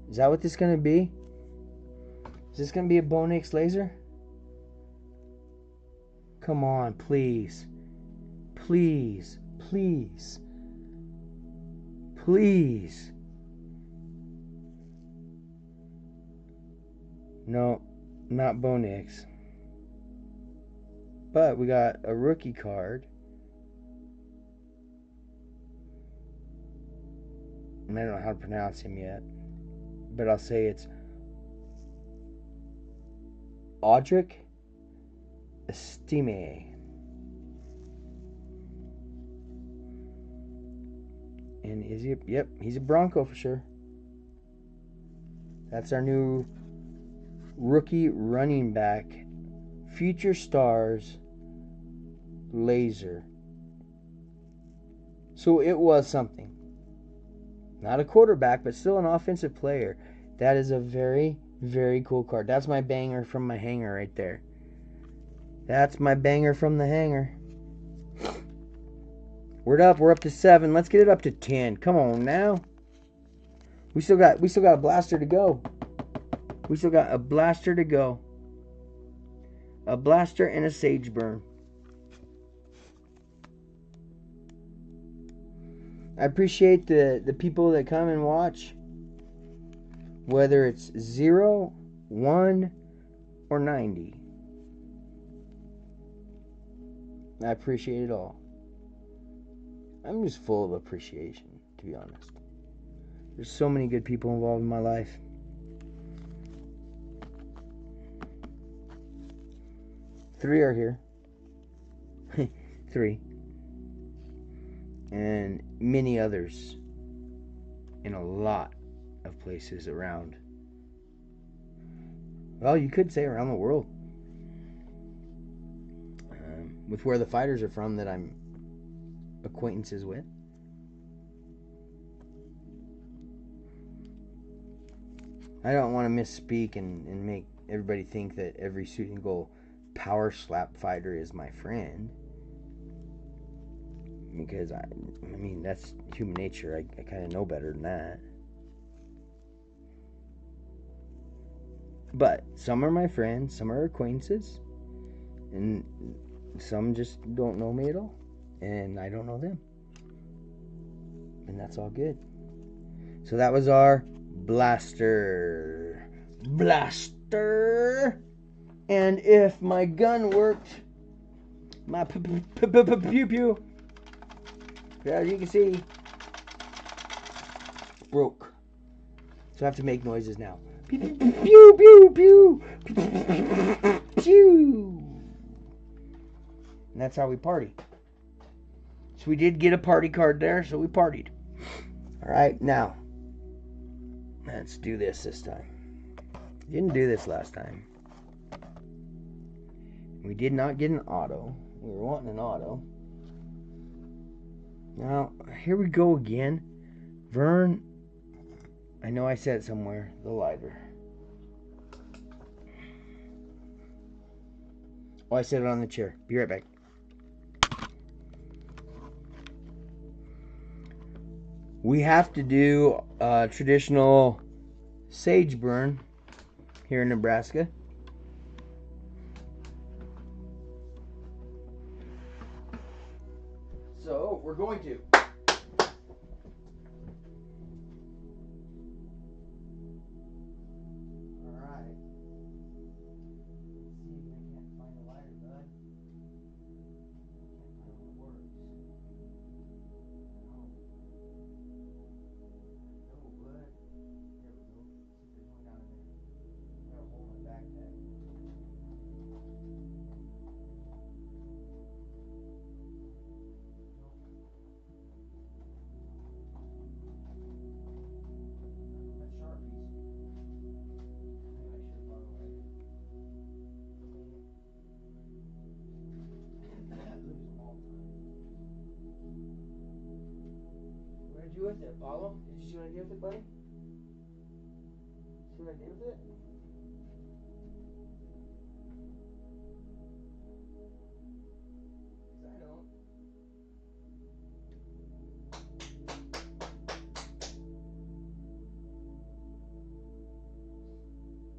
Is that what this is going to be? Is this going to be a Bo Nix laser? Come on, please. Please. Please. Please. No, not Bo Nix. But we got a rookie card. and I don't know how to pronounce him yet, but I'll say it's Audric Estime. And is he? Yep, he's a Bronco for sure. That's our new rookie running back, Future Stars Laser. So it was something. Not a quarterback, but still an offensive player. That is a very, very cool card. That's my banger from my hanger right there. That's my banger from the hanger. We're up to 7. Let's get it up to 10. Come on now. We still got a blaster to go. We still got a blaster to go. A blaster and a sage burn. I appreciate the people that come and watch. Whether it's 0, 1, or 90. I appreciate it all. I'm just full of appreciation, to be honest. There's so many good people involved in my life. Three are here. 3. And many others in a lot of places around. Well, you could say around the world. With where the fighters are from that I'm acquaintances with. I don't want to misspeak and make everybody think that every Shooting Goal power slap fighter is my friend. Because, I mean, that's human nature. I kind of know better than that. But some are my friends, some are acquaintances, and some just don't know me at all. And I don't know them. And that's all good. So that was our blaster. Blaster. And if my gun worked, my pew-pew, as you can see, broke. So I have to make noises now. Pew, pew, pew, pew, pew. And that's how we party. So we did get a party card there, so we partied. Alright, now, let's do this time. Didn't do this last time. We did not get an auto. We were wanting an auto. Now, here we go again. Vern, I know I said it somewhere, the lighter. Oh, I said it on the chair. Be right back. We have to do a traditional sage burn here in Nebraska. So, we're going to. Alright. Let's see if I can't find a lighter, bud. Can't find what works. No. No, bud. There we go. See if there's one down in there. I got a hole in my backpack. What did you do with it, Apollo? Did you see what I did with it, buddy? See what I did with it? I don't.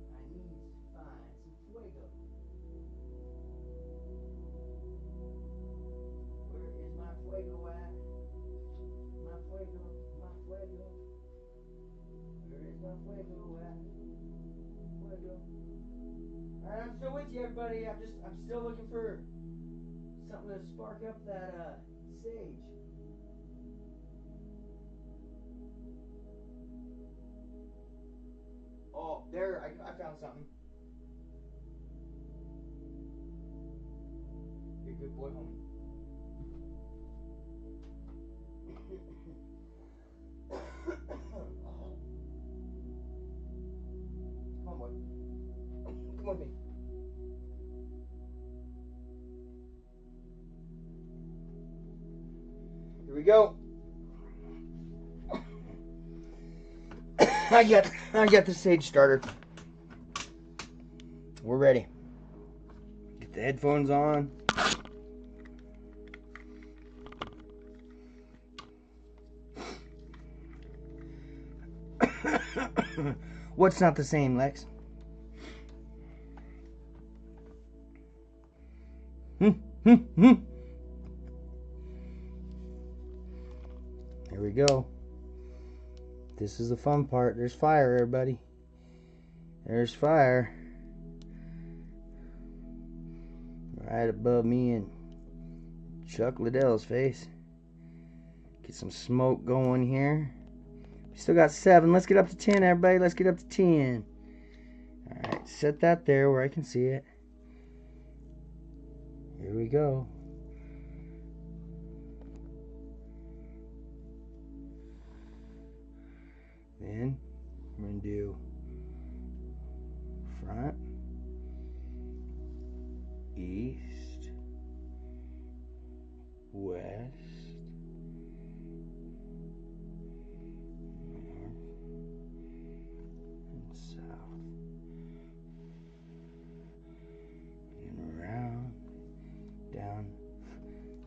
I need to find some fuego. Where is my fuego at? My fuego, my fuego. Where is my fuego at? Fuego. Alright, I'm still with you, everybody. I'm still looking for something to spark up that sage. Oh, there, I found something. You're a good boy, homie. Come on, boy. Come with me. Here we go. I got the sage starter. We're ready. Get the headphones on. What's not the same, Lex? Here we go. This is the fun part. There's fire, everybody. There's fire. Right above me and Chuck Liddell's face. Get some smoke going here. We still got 7. Let's get up to 10, everybody. Let's get up to 10. Alright, set that there where I can see it. Here we go. Then we're going to do front, east, west, north, and south, and around, down,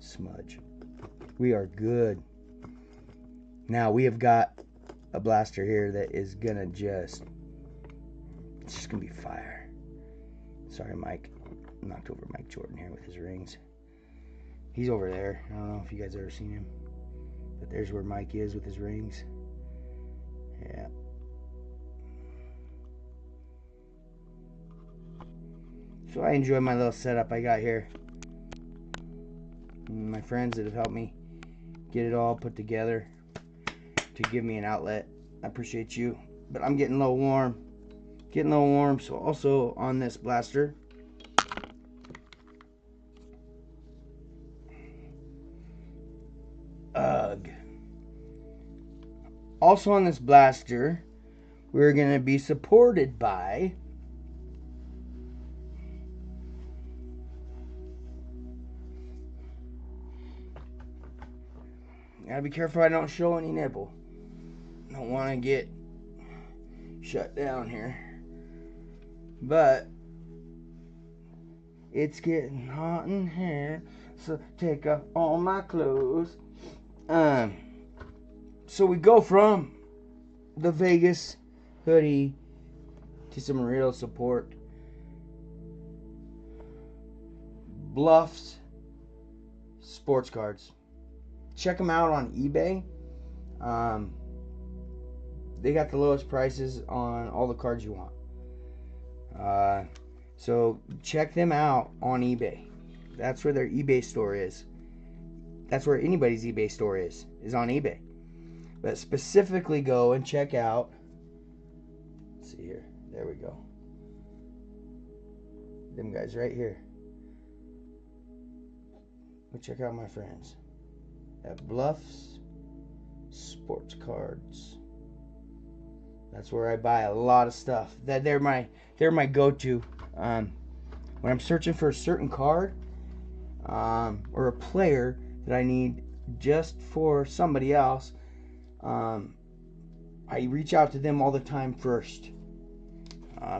smudge. We are good. Now we have got a blaster here that is gonna it's just gonna be fire. Sorry, Mike. Knocked over Mike Jordan here with his rings. He's over there. I don't know if you guys ever seen him, but there's where Mike is with his rings. Yeah. So I enjoy my little setup I got here. And my friends that have helped me get it all put together to give me an outlet. I appreciate you. But I'm getting a little warm. Getting a little warm. So also on this blaster, ugh. Also on this blaster, we're going to be supported by gotta be careful I don't show any nipple. Don't want to get shut down here. But it's getting hot in here, so take off all my clothes. So we go from the Vegas hoodie to some real support. Bluffs sports cards. Check them out on eBay. They got the lowest prices on all the cards you want. So check them out on eBay. That's where their eBay store is. That's where anybody's eBay store is on eBay. But specifically go and check out, let's see here, there we go. Them guys right here. Go check out my friends at Bluffs Sports Cards. That's where I buy a lot of stuff. They're my go-to. When I'm searching for a certain card or a player that I need just for somebody else, I reach out to them all the time first.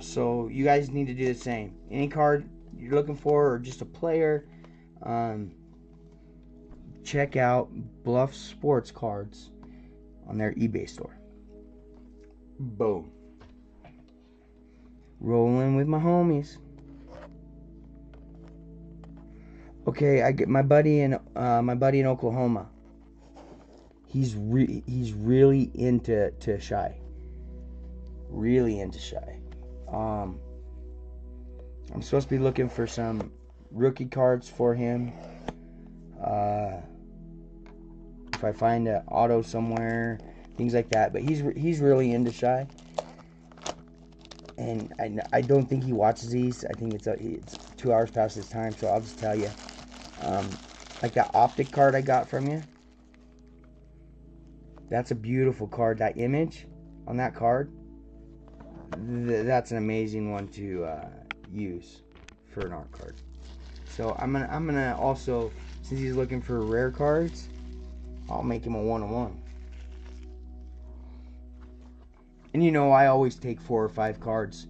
So you guys need to do the same. Any card you're looking for or just a player, check out Bluff Sports Cards on their eBay store. Boom. Rolling with my homies. Okay, I get my buddy in Oklahoma. He's really into Shy. Really into Shy. I'm supposed to be looking for some rookie cards for him. If I find an auto somewhere, things like that. But he's really into Shy. And I don't think he watches these. I think it's 2 hours past his time, so I'll just tell you. Like that optic card I got from you. That's a beautiful card. That image on that card, that's an amazing one to use for an art card. So I'm gonna also, since he's looking for rare cards, I'll make him a 1-of-1. And you know, I always take 4 or 5 cards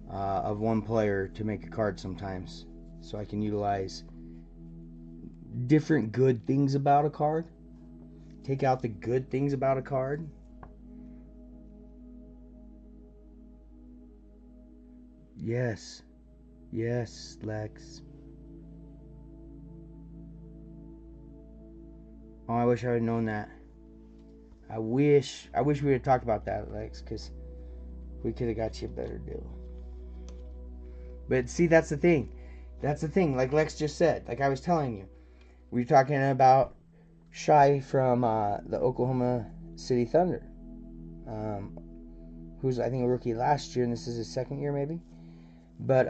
of one player to make a card sometimes, so I can utilize different good things about a card. Take out the good things about a card. Yes. Yes, Lex. Oh, I wish I had known that. I wish we would have talked about that, Lex, because we could have got you a better deal. But see, that's the thing. That's the thing. Like Lex just said, like I was telling you, we were talking about Shy from the Oklahoma City Thunder, who's I think a rookie last year, and this is his second year maybe. But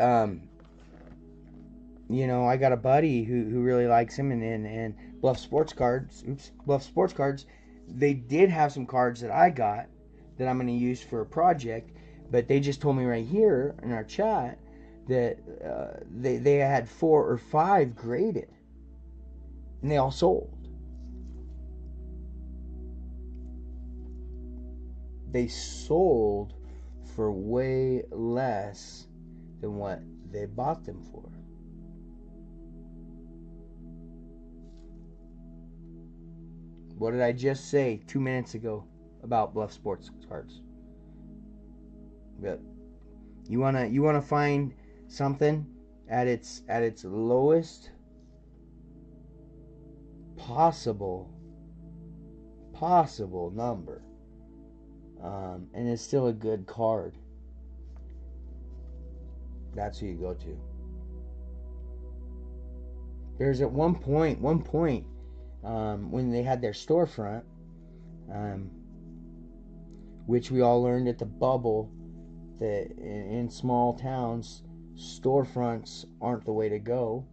you know, I got a buddy who really likes him, and Bluff Sports Cards. Bluff Sports Cards. They did have some cards that I got that I'm going to use for a project, but they just told me right here in our chat that they had 4 or 5 graded, and they all sold. They sold for way less than what they bought them for. What did I just say 2 minutes ago about Bluff Sports Cards? But you wanna find something at its lowest possible number, and it's still a good card. That's who you go to. There's at one point. When they had their storefront, which we all learned at the bubble, that in small towns, storefronts aren't the way to go.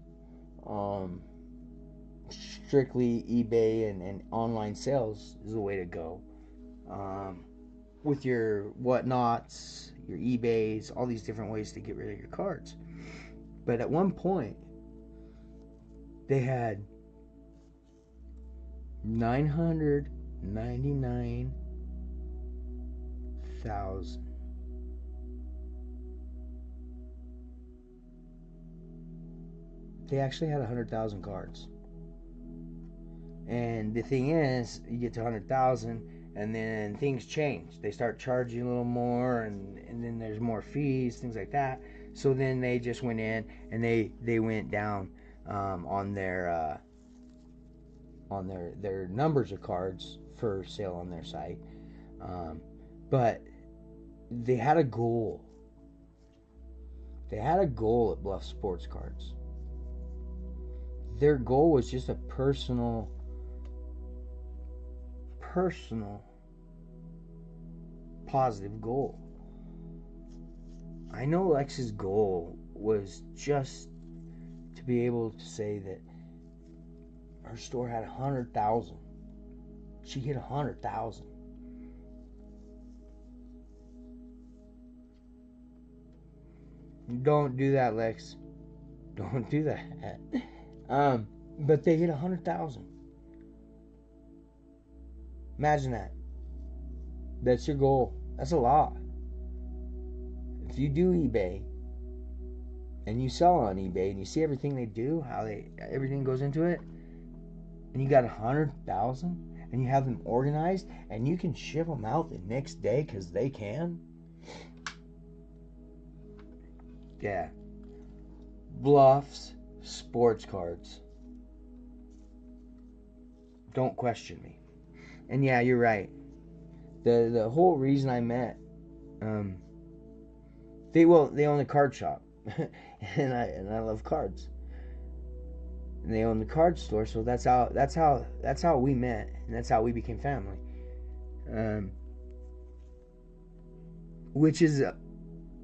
Strictly eBay and online sales is the way to go. With your whatnots, your eBays, all these different ways to get rid of your cards. But at one point, they had 999,000. They actually had 100,000 cards. And the thing is, you get to 100,000, and then things change. They start charging a little more, and then there's more fees, things like that. So then they just went in and they went down on their numbers of cards for sale on their site. But they had a goal. They had a goal at Bluff Sports Cards. Their goal was just a personal positive goal. I know Lex's goal was just to be able to say that her store had 100,000. She hit 100,000. Don't do that, Lex. Don't do that. But they hit 100,000. Imagine that. That's your goal. That's a lot. If you do eBay and you sell on eBay and you see everything they do, how everything goes into it, and you got 100,000 and you have them organized and you can ship them out the next day because they can. Yeah. Bluff's Sports Cards. Don't question me. And yeah, you're right. The whole reason I met, they own a card shop, and I love cards. And they own the card store, so that's how we met, and that's how we became family. Which is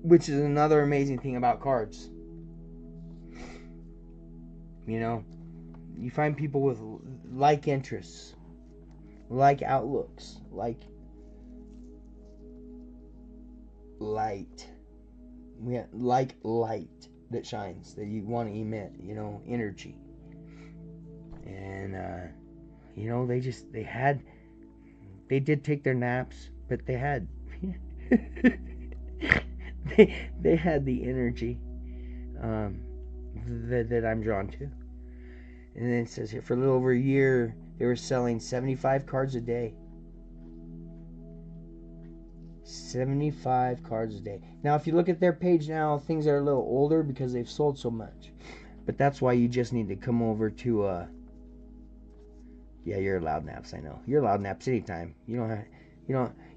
which is another amazing thing about cards. You know, you find people with like interests, like outlooks, like light. Like light that shines, that you want to emit, you know, energy. And, you know, they did take their naps, but they had, they had the energy that I'm drawn to. And then it says here, for a little over a year, they were selling 75 cards a day. 75 cards a day. Now, if you look at their page now, things are a little older because they've sold so much. But that's why you just need to come over to, yeah, you're allowed naps, I know. You're allowed naps anytime. You don't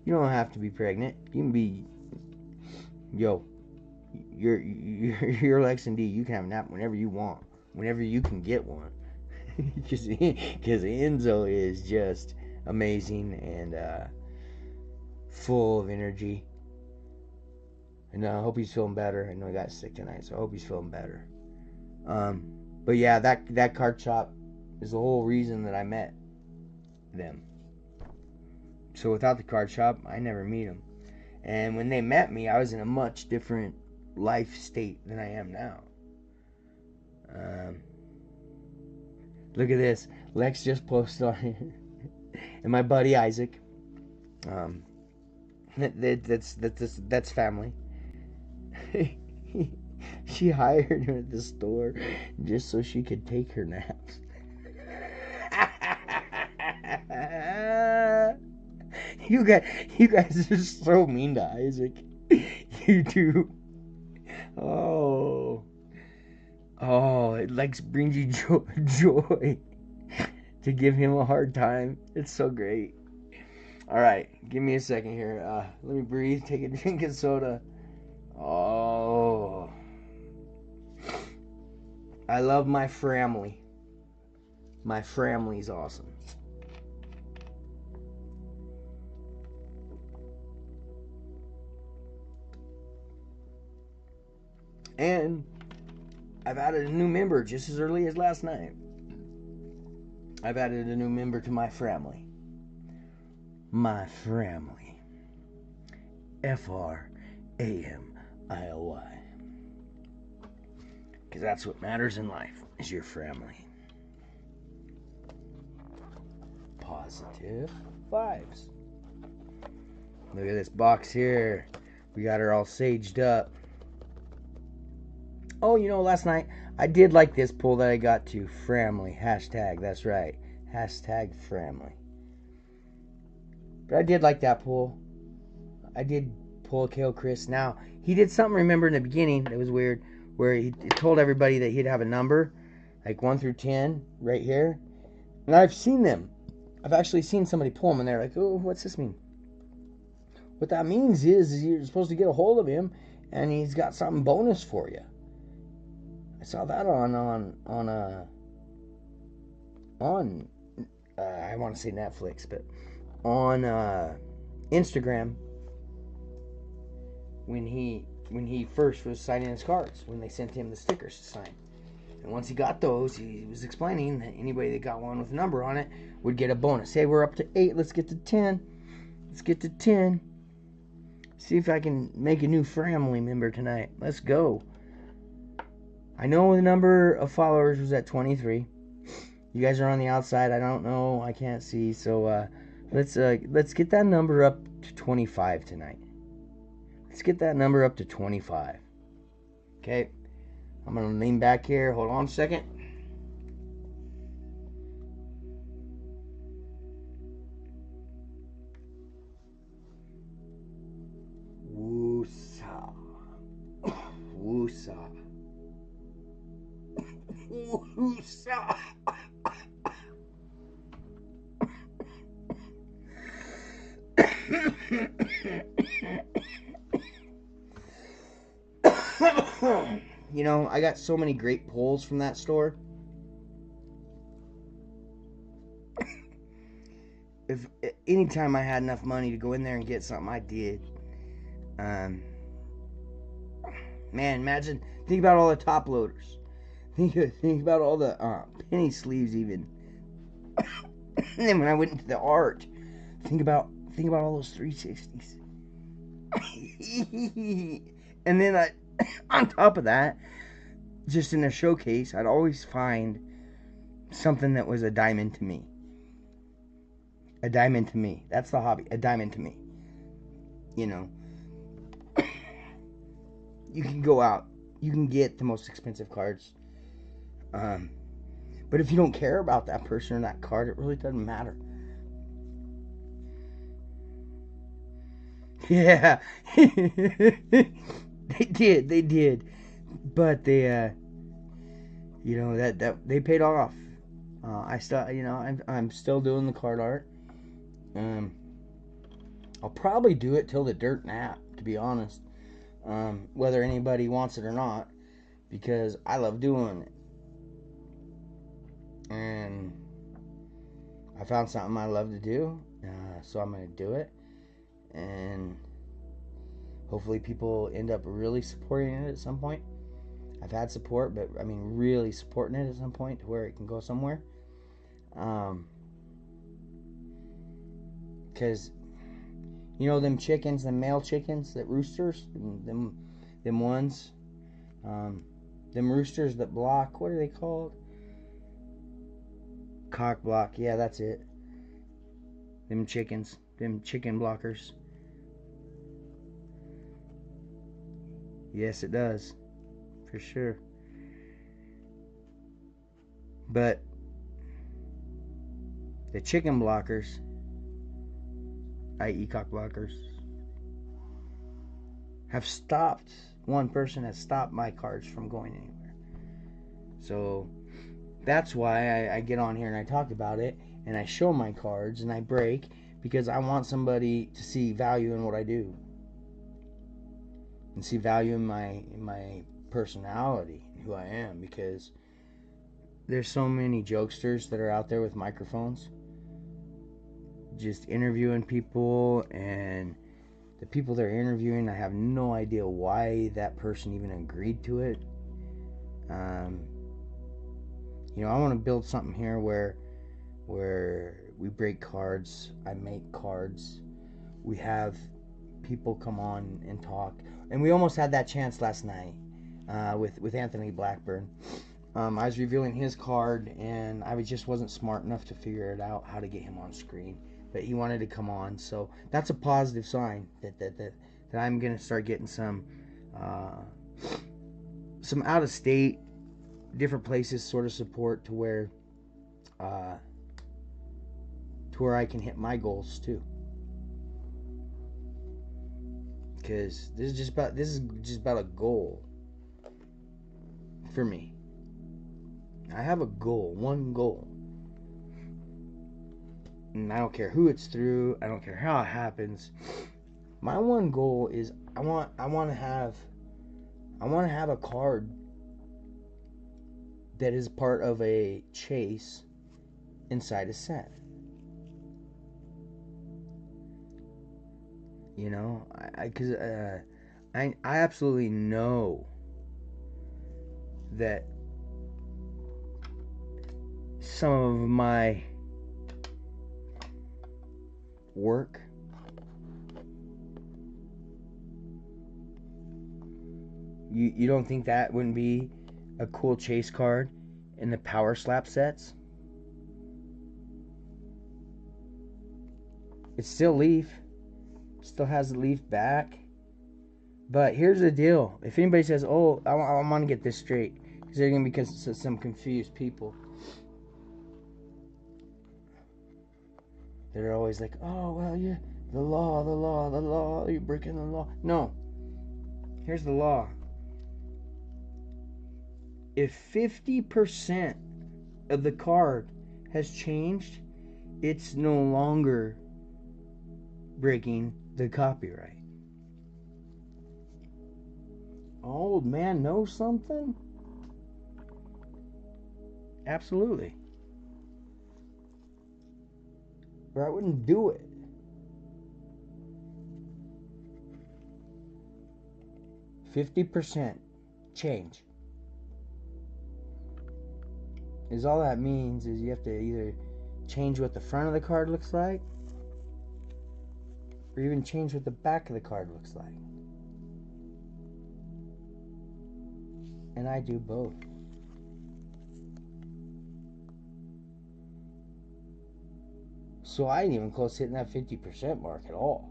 have to be pregnant. You can be, yo, you're Lex and D. You can have a nap whenever you want, whenever you can get one. Because Enzo is just amazing and full of energy. And I hope he's feeling better. I know he got sick tonight, so I hope he's feeling better. But yeah, that card shop is the whole reason that I met them. So without the card shop, I never meet them. And when they met me, I was in a much different life state than I am now. Look at this. Lex just posted on it. And my buddy Isaac. That's family. She hired him at the store just so she could take her naps. You guys are so mean to Isaac. You do. Oh, it like brings you joy to give him a hard time. It's so great. All right, give me a second here. Let me breathe. Take a drink of soda. Oh, I love my family. My family's awesome. And I've added a new member just as early as last night. I've added a new member to my family. My family. FRAMILY. Because that's what matters in life, is your family. Positive vibes. Look at this box here. We got her all saged up. Oh, you know, last night I did like this pull that I got to. Family. Hashtag. That's right. Hashtag family. But I did like that pull. I did pull a KO Chris. Now, he did something, remember, in the beginning that was weird, where he told everybody that he'd have a number, like 1 through 10, right here. And I've seen them. I've actually seen somebody pull them, and they're like, oh, what's this mean? What that means is you're supposed to get a hold of him, and he's got something bonus for you. I saw that on I want to say Netflix, but on Instagram when he first was signing his cards, when they sent him the stickers to sign. And once he got those, he was explaining that anybody that got one with a number on it would get a bonus. Hey, we're up to 8. Let's get to 10. Let's get to 10. See if I can make a new family member tonight. Let's go. I know the number of followers was at 23. You guys are on the outside. I don't know. I can't see. So let's get that number up to 25 tonight. Let's get that number up to 25. Okay. I'm going to lean back here. Hold on a second. Woosa. Woosa. Woosa. You know, I got so many great pulls from that store. If anytime I had enough money to go in there and get something, I did. Man, imagine, think about all the top loaders. Think about all the penny sleeves even. And then when I went into the art, think about all those 360s. And then on top of that, just in a showcase, I'd always find something that was a diamond to me. A diamond to me. That's the hobby. A diamond to me. You know, you can go out, you can get the most expensive cards. But if you don't care about that person or that card, it really doesn't matter. Yeah. They did. But they, you know, that they paid off. I still, you know, I'm still doing the card art. I'll probably do it till the dirt nap, to be honest. Whether anybody wants it or not, because I love doing it. And I found something I love to do, so I'm going to do it. And hopefully people end up really supporting it at some point. I've had support, but I mean really supporting it at some point to where it can go somewhere. Because you know them chickens, them male chickens, that roosters, them ones, them roosters that block. What are they called? Cock block. Yeah, that's it. Them chickens, them chicken blockers. Yes, it does, for sure. But the chicken blockers, i.e. cock blockers, have stopped. One person has stopped my cards from going anywhere. So that's why I get on here and I talk about it and I show my cards and I break, because I want somebody to see value in what I do and see value in my personality and who I am, because there's so many jokesters that are out there with microphones just interviewing people, and the people they're interviewing, I have no idea why that person even agreed to it. You know, I want to build something here where we break cards, I make cards, we have people come on and talk, and we almost had that chance last night with Anthony Blackburn. I was reviewing his card, and I just wasn't smart enough to figure it out how to get him on screen. But he wanted to come on, so that's a positive sign that I'm gonna start getting some out of state, different places sort of support to where I can hit my goals too. Because this is just about a goal for me. I have a goal, one goal. And I don't care who it's through, I don't care how it happens. My one goal is I want to have a card that is part of a chase inside a set. You know, because I absolutely know that some of my work you don't think that wouldn't be a cool chase card in the Power Slap sets? It's still leaf, still has the leaf back, but here's the deal. If anybody says, oh, I want to get this straight, because they're going to be some confused people that are always like, oh, well, you're the law, you're breaking the law. No, here's the law. If 50% of the card has changed, it's no longer breaking the copyright. Old man knows something? Absolutely. Or I wouldn't do it. 50% change. Is all that means is you have to either change what the front of the card looks like, or even change what the back of the card looks like. And I do both. So I ain't even close to hitting that 50% mark at all.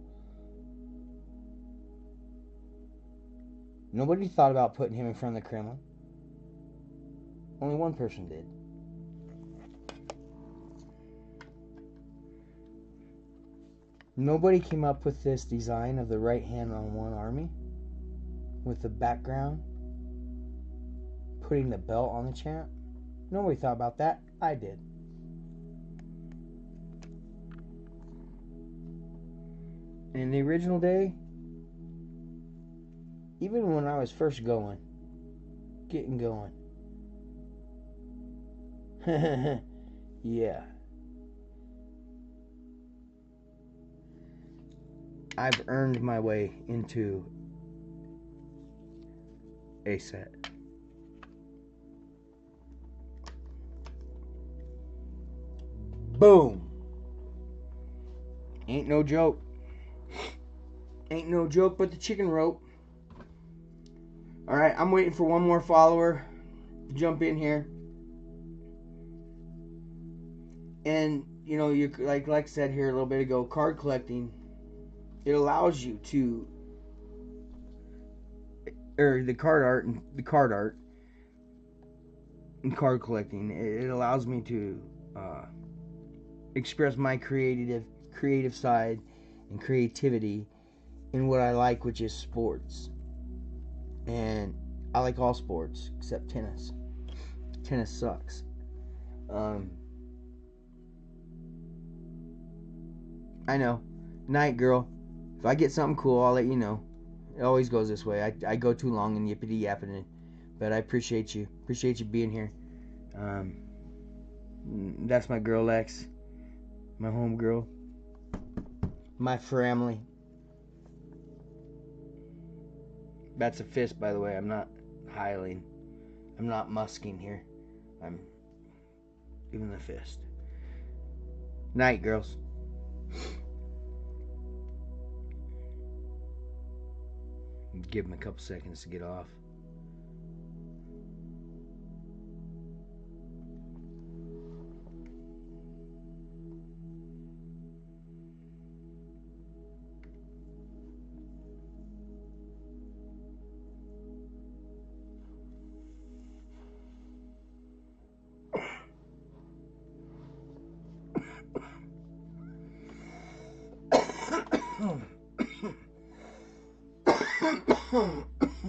Nobody thought about putting him in front of the Kremlin. Only one person did. Nobody came up with this design of the right hand on one army with the background putting the belt on the champ. Nobody thought about that. I did. In the original day, even when I was first getting going, yeah, I've earned my way into a set. Boom. Ain't no joke. Ain't no joke but the chicken rope. Alright, I'm waiting for one more follower to jump in here. And, you know, you like I said here a little bit ago, card collecting, it allows you to, or the card art and card collecting, it allows me to express my creative side and creativity in what I like, which is sports. And I like all sports except tennis. Tennis sucks. I know. Night, girl. If I get something cool, I'll let you know. It always goes this way. I go too long and yippity yapping, but I appreciate you. Appreciate you being here. That's my girl Lex, my home girl, my family. That's a fist, by the way. I'm not hiling. I'm not musking here. I'm giving the fist. Night, girls. Give them a couple seconds to get off.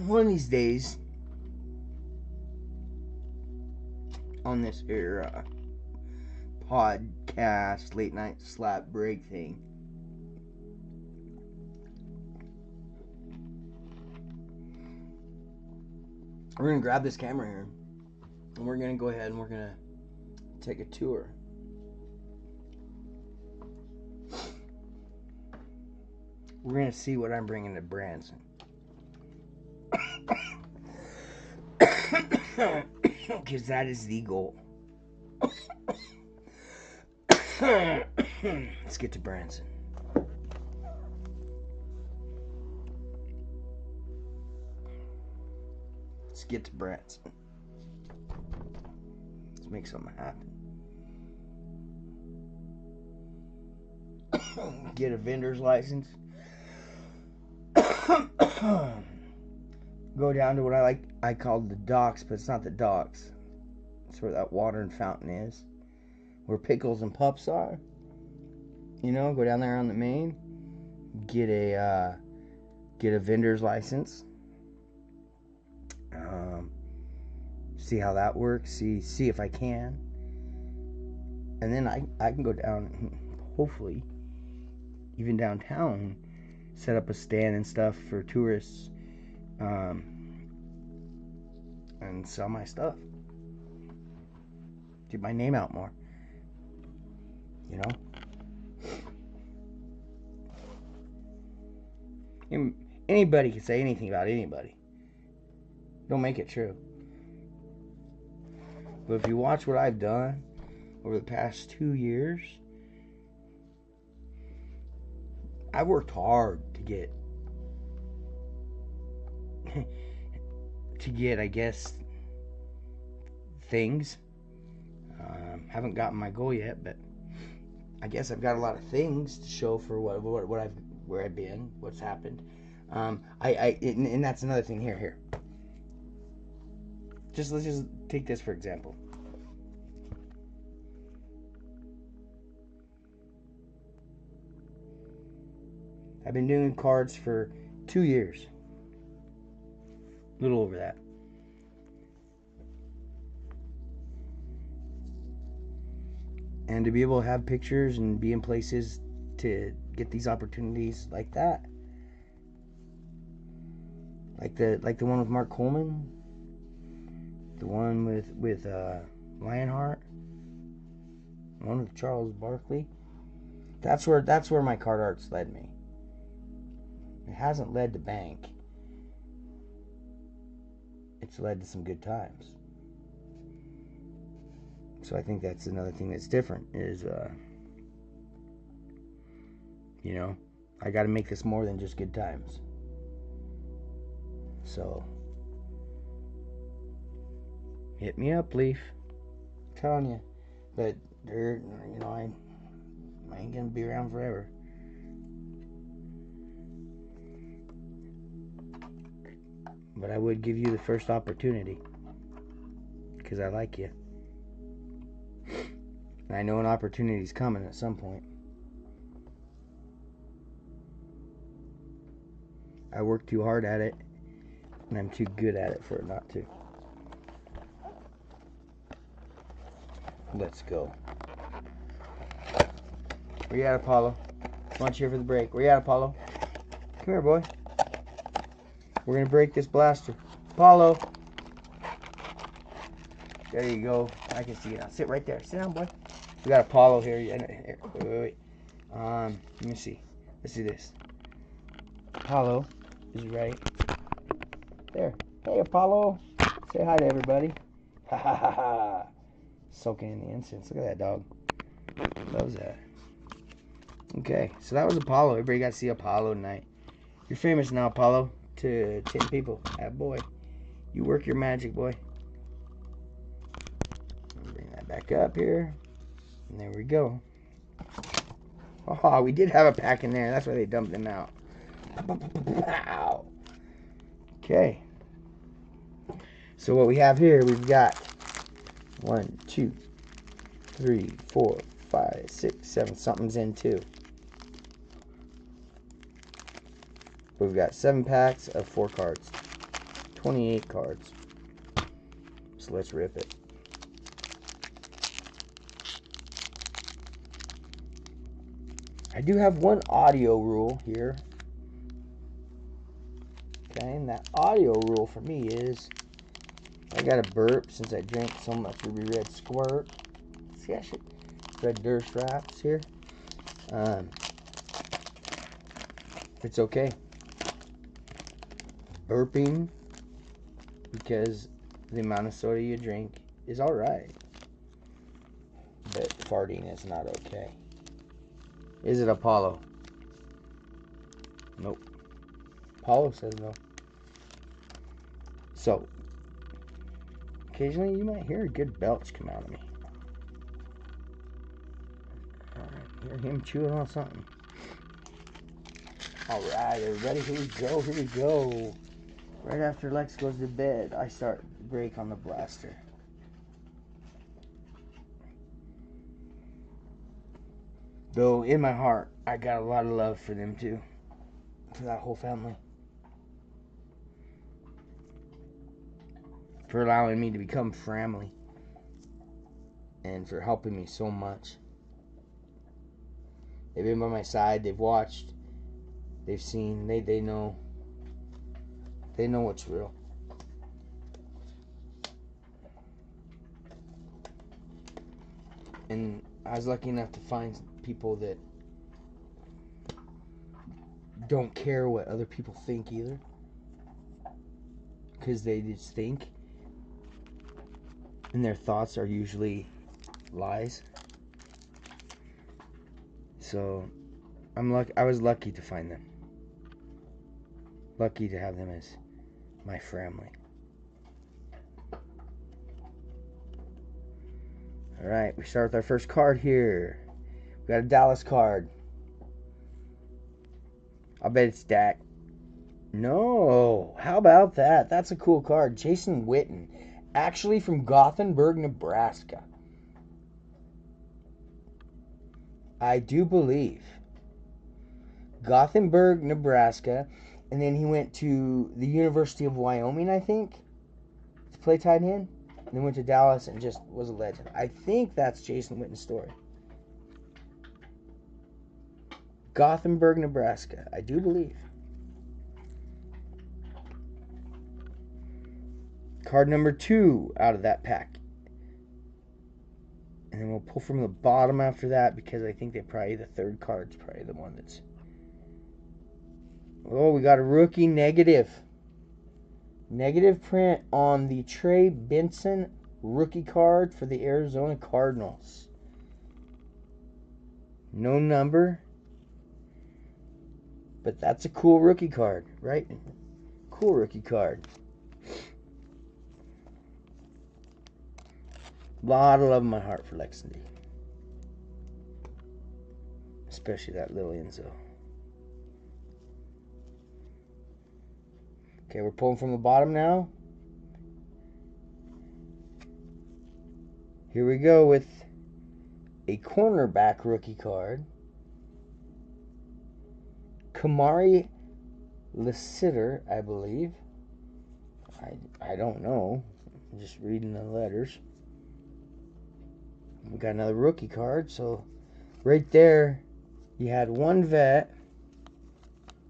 One of these days, on this here podcast, late night slap break thing, we're gonna grab this camera here, and we're gonna go ahead and we're gonna take a tour. We're gonna see what I'm bringing to Branson. Because that is the goal. Let's get to Branson. Let's get to Branson. Let's make something happen. Get a vendor's license. Go down to what I call the docks, but it's not the docks. It's where that water and fountain is, where Pickles and Pups are. You know, go down there on the main, get a vendor's license. See how that works. See if I can, and then I can go down, hopefully, even downtown, set up a stand and stuff for tourists. And sell my stuff. Get my name out more. You know? Anybody can say anything about anybody. don't make it true. But if you watch what I've done over the past 2 years, I worked hard to get I guess, things. Haven't gotten my goal yet, but I guess I've got a lot of things to show for where I've been, what's happened. And that's another thing here. Let's just take this for example. I've been doing cards for 2 years. A little over that. And to be able to have pictures and be in places to get these opportunities like that. Like the one with Mark Coleman. The one with Lionheart. The one with Charles Barkley. That's where my card art's led me. It hasn't led to bank. It's led to some good times. So I think that's another thing that's different is, I got to make this more than just good times. So, hit me up, Leaf. I'm telling you. But, I ain't going to be around forever. But I would give you the first opportunity. Because I like you. And I know an opportunity's coming at some point. I work too hard at it, and I'm too good at it for it not to. Let's go. Where you at, Apollo? Come on, cheer for the break. Where you at, Apollo? Come here, boy. We're going to break this blaster. Apollo. There you go. I can see it now. Sit right there. Sit down, boy. We got Apollo here. Here. Wait. Let me see. Let's do this. Apollo is right there. Hey, Apollo. Say hi to everybody. Ha ha ha ha. Soaking in the incense. Look at that dog. Loves that. Okay, so that was Apollo. Everybody got to see Apollo tonight. You're famous now, Apollo. To 10 people. Ah, boy. You work your magic, boy. Bring that back up here. And there we go. Oh, we did have a pack in there. That's why they dumped them out. Wow. Okay. So what we have here, we've got 1, 2, 3, 4, 5, 6, 7. Something's in too. We've got 7 packs of 4 cards. 28 cards. So let's rip it. I do have one audio rule here. Okay, and that audio rule for me is I got a burp since I drank so much Ruby Red Squirt. See, I should Red Durst Wraps here. It's okay. Burping because the amount of soda you drink is alright. But farting is not okay. Is it Apollo? Nope. Apollo says no. So, occasionally you might hear a good belch come out of me. Alright, hear him chewing on something. Alright, everybody, here we go, here we go. Right after Lex goes to bed, I start the break on the blaster. Though, in my heart, I got a lot of love for them too. For that whole family. For allowing me to become family. And for helping me so much. They've been by my side, they've watched, they've seen, they know. They know what's real. And I was lucky enough to find people that don't care what other people think either. because they just think, and their thoughts are usually lies. So I was lucky to find them. Lucky to have them as my family. Alright, we start with our first card here. We got a Dallas card. I'll bet it's Dak. No, how about that? That's a cool card. Jason Witten, actually from Gothenburg, Nebraska. I do believe. Gothenburg, Nebraska, and then he went to the University of Wyoming, I think, to play tight end. And then went to Dallas and just was a legend. I think that's Jason Witten's story. Gothenburg, Nebraska. I do believe. Card number 2 out of that pack. And then we'll pull from the bottom after that because I think the third card's probably the one that's... Oh, we got a rookie negative. Negative print on the Trey Benson rookie card for the Arizona Cardinals. No number. But that's a cool rookie card, right? Cool rookie card. Lot of love in my heart for Lexington. Especially that little Enzo. Okay, we're pulling from the bottom now. Here we go with a cornerback rookie card. Kamari Lassiter, I believe. I don't know. I'm just reading the letters. We got another rookie card, so right there you had one vet.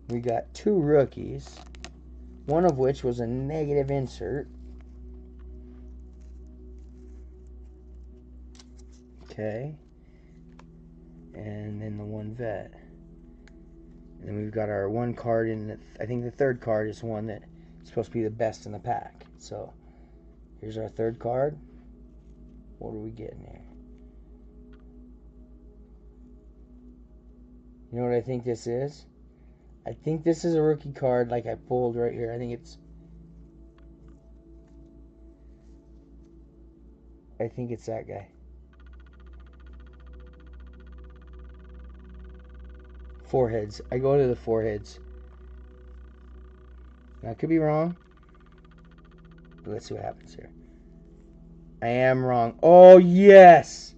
We got 2 rookies, one of which was a negative insert. Okay. And then the one vet. And then we've got our one card in I think the third card is one that is supposed to be the best in the pack. So here's our third card. What are we getting here? You know what I think this is? I think this is a rookie card like I pulled right here. I think it's that guy. Foreheads. I go to the foreheads. Now, I could be wrong. But let's see what happens here. I am wrong. Oh, yes!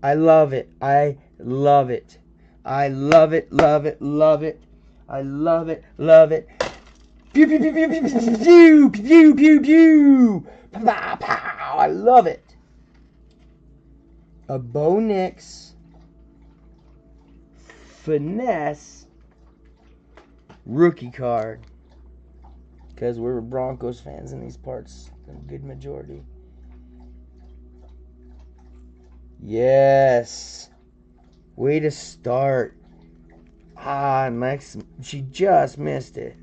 I love it. I love it. I love it, love it, love it. I love it, love it. Pew, pew, pew, pew, pew, pew, pew, pew, pew. Pow, pow. I love it. A Bo Nix finesse rookie card. Because we're Broncos fans in these parts. A good majority. Yes. Way to start. Ah, Max, she just missed it.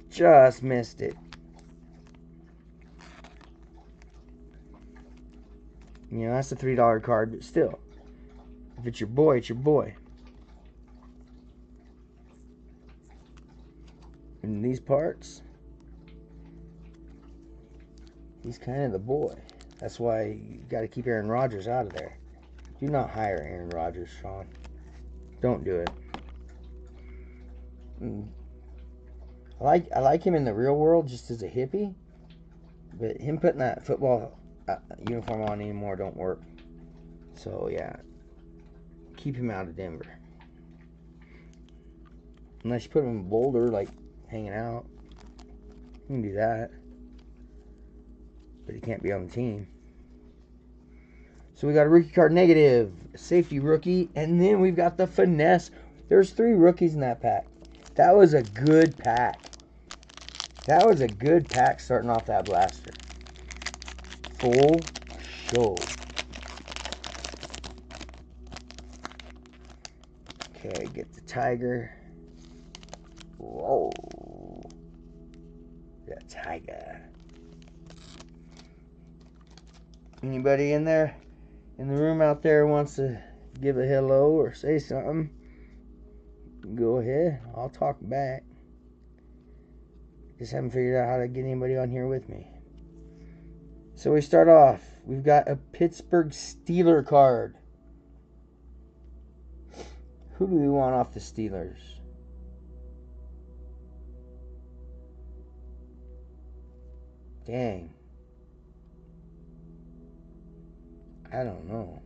Just missed it. You know, that's a $3 card, but still. If it's your boy, it's your boy. In these parts, he's kind of the boy. That's why you got to keep Aaron Rodgers out of there. Do not hire Aaron Rodgers, Sean. Don't do it. I like him in the real world just as a hippie, but him putting that football uniform on anymore don't work. So yeah, keep him out of Denver. Unless you put him in Boulder, like hanging out, you can do that. But he can't be on the team. So we got a rookie card negative, safety rookie, and then we've got the finesse. There's 3 rookies in that pack. That was a good pack. That was a good pack starting off that blaster. Full show. Okay, get the tiger. Whoa. The tiger. Anybody in there, in the room out there, wants to give a hello or say something? Go ahead. I'll talk back. Just haven't figured out how to get anybody on here with me. So we start off. We've got a Pittsburgh Steeler card. Who do we want off the Steelers? Dang. I don't know.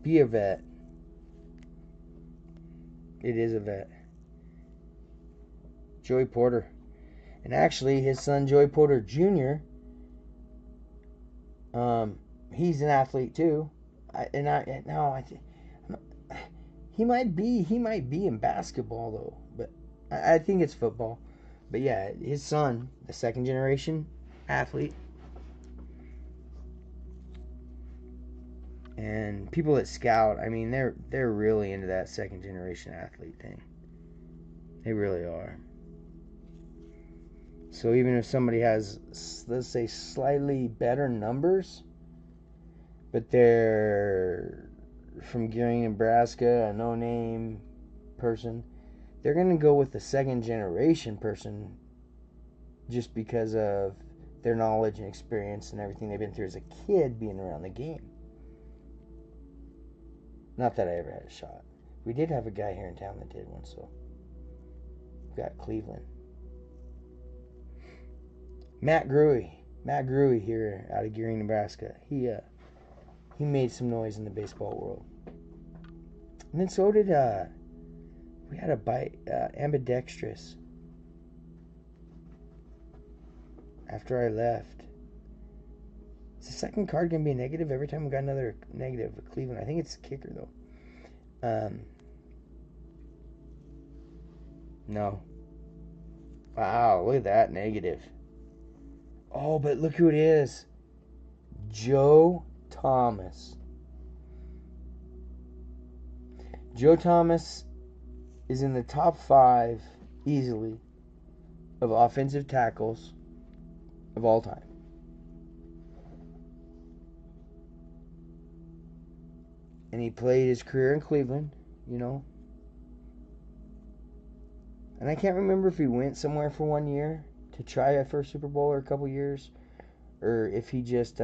Be a vet. It is a vet. Joey Porter. And actually, his son, Joey Porter Jr., he's an athlete too. He might be in basketball though, but I think it's football. But yeah, his son, the second generation athlete. And people that scout, I mean, they're really into that second generation athlete thing. They really are. So even if somebody has, let's say, slightly better numbers, but they're from Gearing, Nebraska, a no-name person, they're going to go with the second generation person just because of their knowledge and experience and everything they've been through as a kid being around the game. Not that I ever had a shot. We did have a guy here in town that did one, so we've got Cleveland. Matt Gruey here out of Gearing, Nebraska. He made some noise in the baseball world. And then so did we had a ambidextrous after I left. Is the second card gonna be a negative every time we got another negative with Cleveland? I think it's the kicker though. No. Wow, look at that negative. Oh, but look who it is. Joe Thomas. Joe Thomas is in the top 5 easily of offensive tackles of all time. And he played his career in Cleveland, you know. And I can't remember if he went somewhere for 1 year to try a first Super Bowl or a couple years, or if he just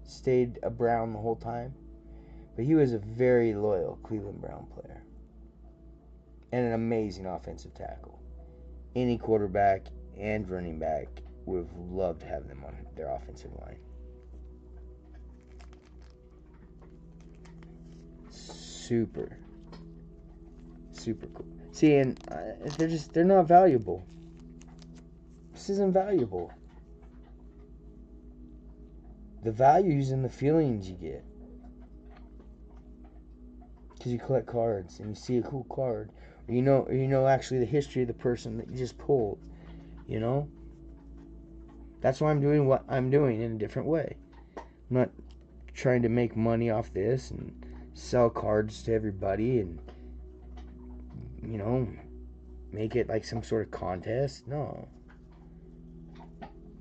stayed a Brown the whole time. But he was a very loyal Cleveland Brown player. And an amazing offensive tackle. Any quarterback and running back would have loved to have them on their offensive line. Super cool. See, and they're not valuable. This isn't valuable. The value is in the feelings you get. Because you collect cards and you see a cool card. Or you know actually the history of the person that you just pulled. You know? That's why I'm doing what I'm doing in a different way. I'm not trying to make money off this and sell cards to everybody and, you know, make it like some sort of contest. No.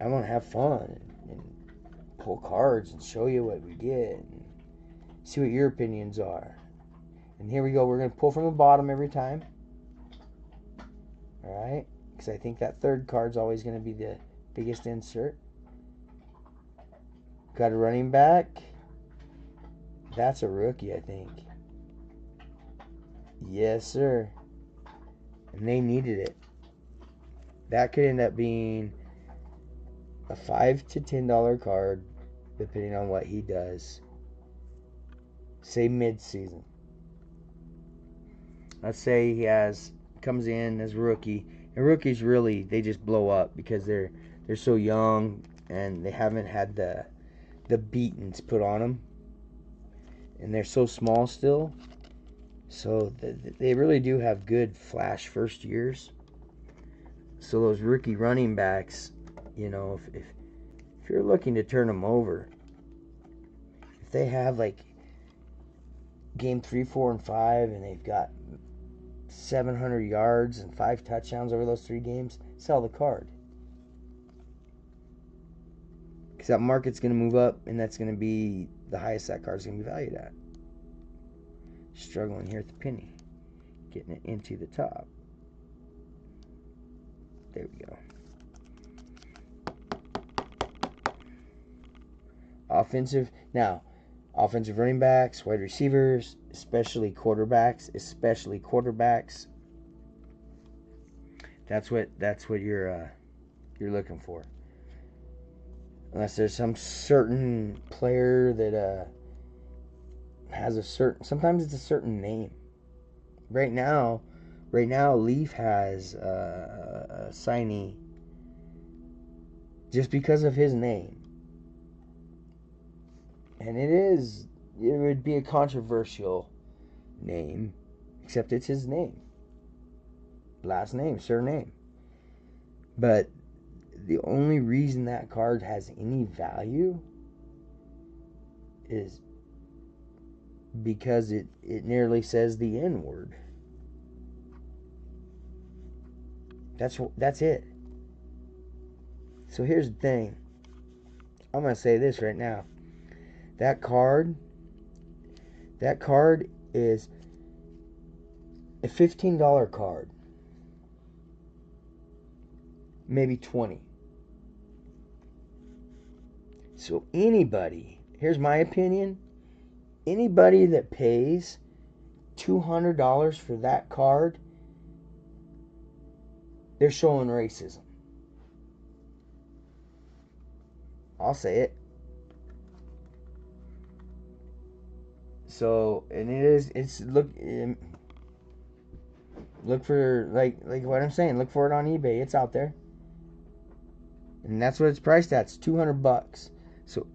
I want to have fun and pull cards and show you what we get and see what your opinions are. And here we go. We're going to pull from the bottom every time. Alright? Because I think that third card's always going to be the biggest insert. Got a running back. That's a rookie, I think. Yes, sir. And they needed it. That could end up being a $5 to $10 card, depending on what he does. Say mid-season. Let's say he comes in as a rookie. And rookies really, they just blow up because they're so young and they haven't had the beatings put on them. And they're so small still. So they really do have good flash first years. So those rookie running backs, you know, if you're looking to turn them over, if they have like game 3, 4, and 5 and they've got 700 yards and 5 touchdowns over those 3 games, sell the card. Because that market's going to move up, and that's going to be the highest that card's going to be valued at. Struggling here at the penny. Getting it into the top. There we go. Offensive running backs, wide receivers, especially quarterbacks. That's what you're looking for. Unless there's some certain player that has a certain, sometimes it's a certain name. Right now, Leaf has a signee just because of his name. And it would be a controversial name, except it's his name. Last name, surname. But the only reason that card has any value is because it nearly says the N word. That's it. So here's the thing. I'm going to say this right now. That card is a $15 card. Maybe 20. So anybody, here's my opinion, anybody that pays $200 for that card, they're showing racism. I'll say it. So, and look for, like what I'm saying, look for it on eBay. It's out there. And that's what it's priced at. It's $200. So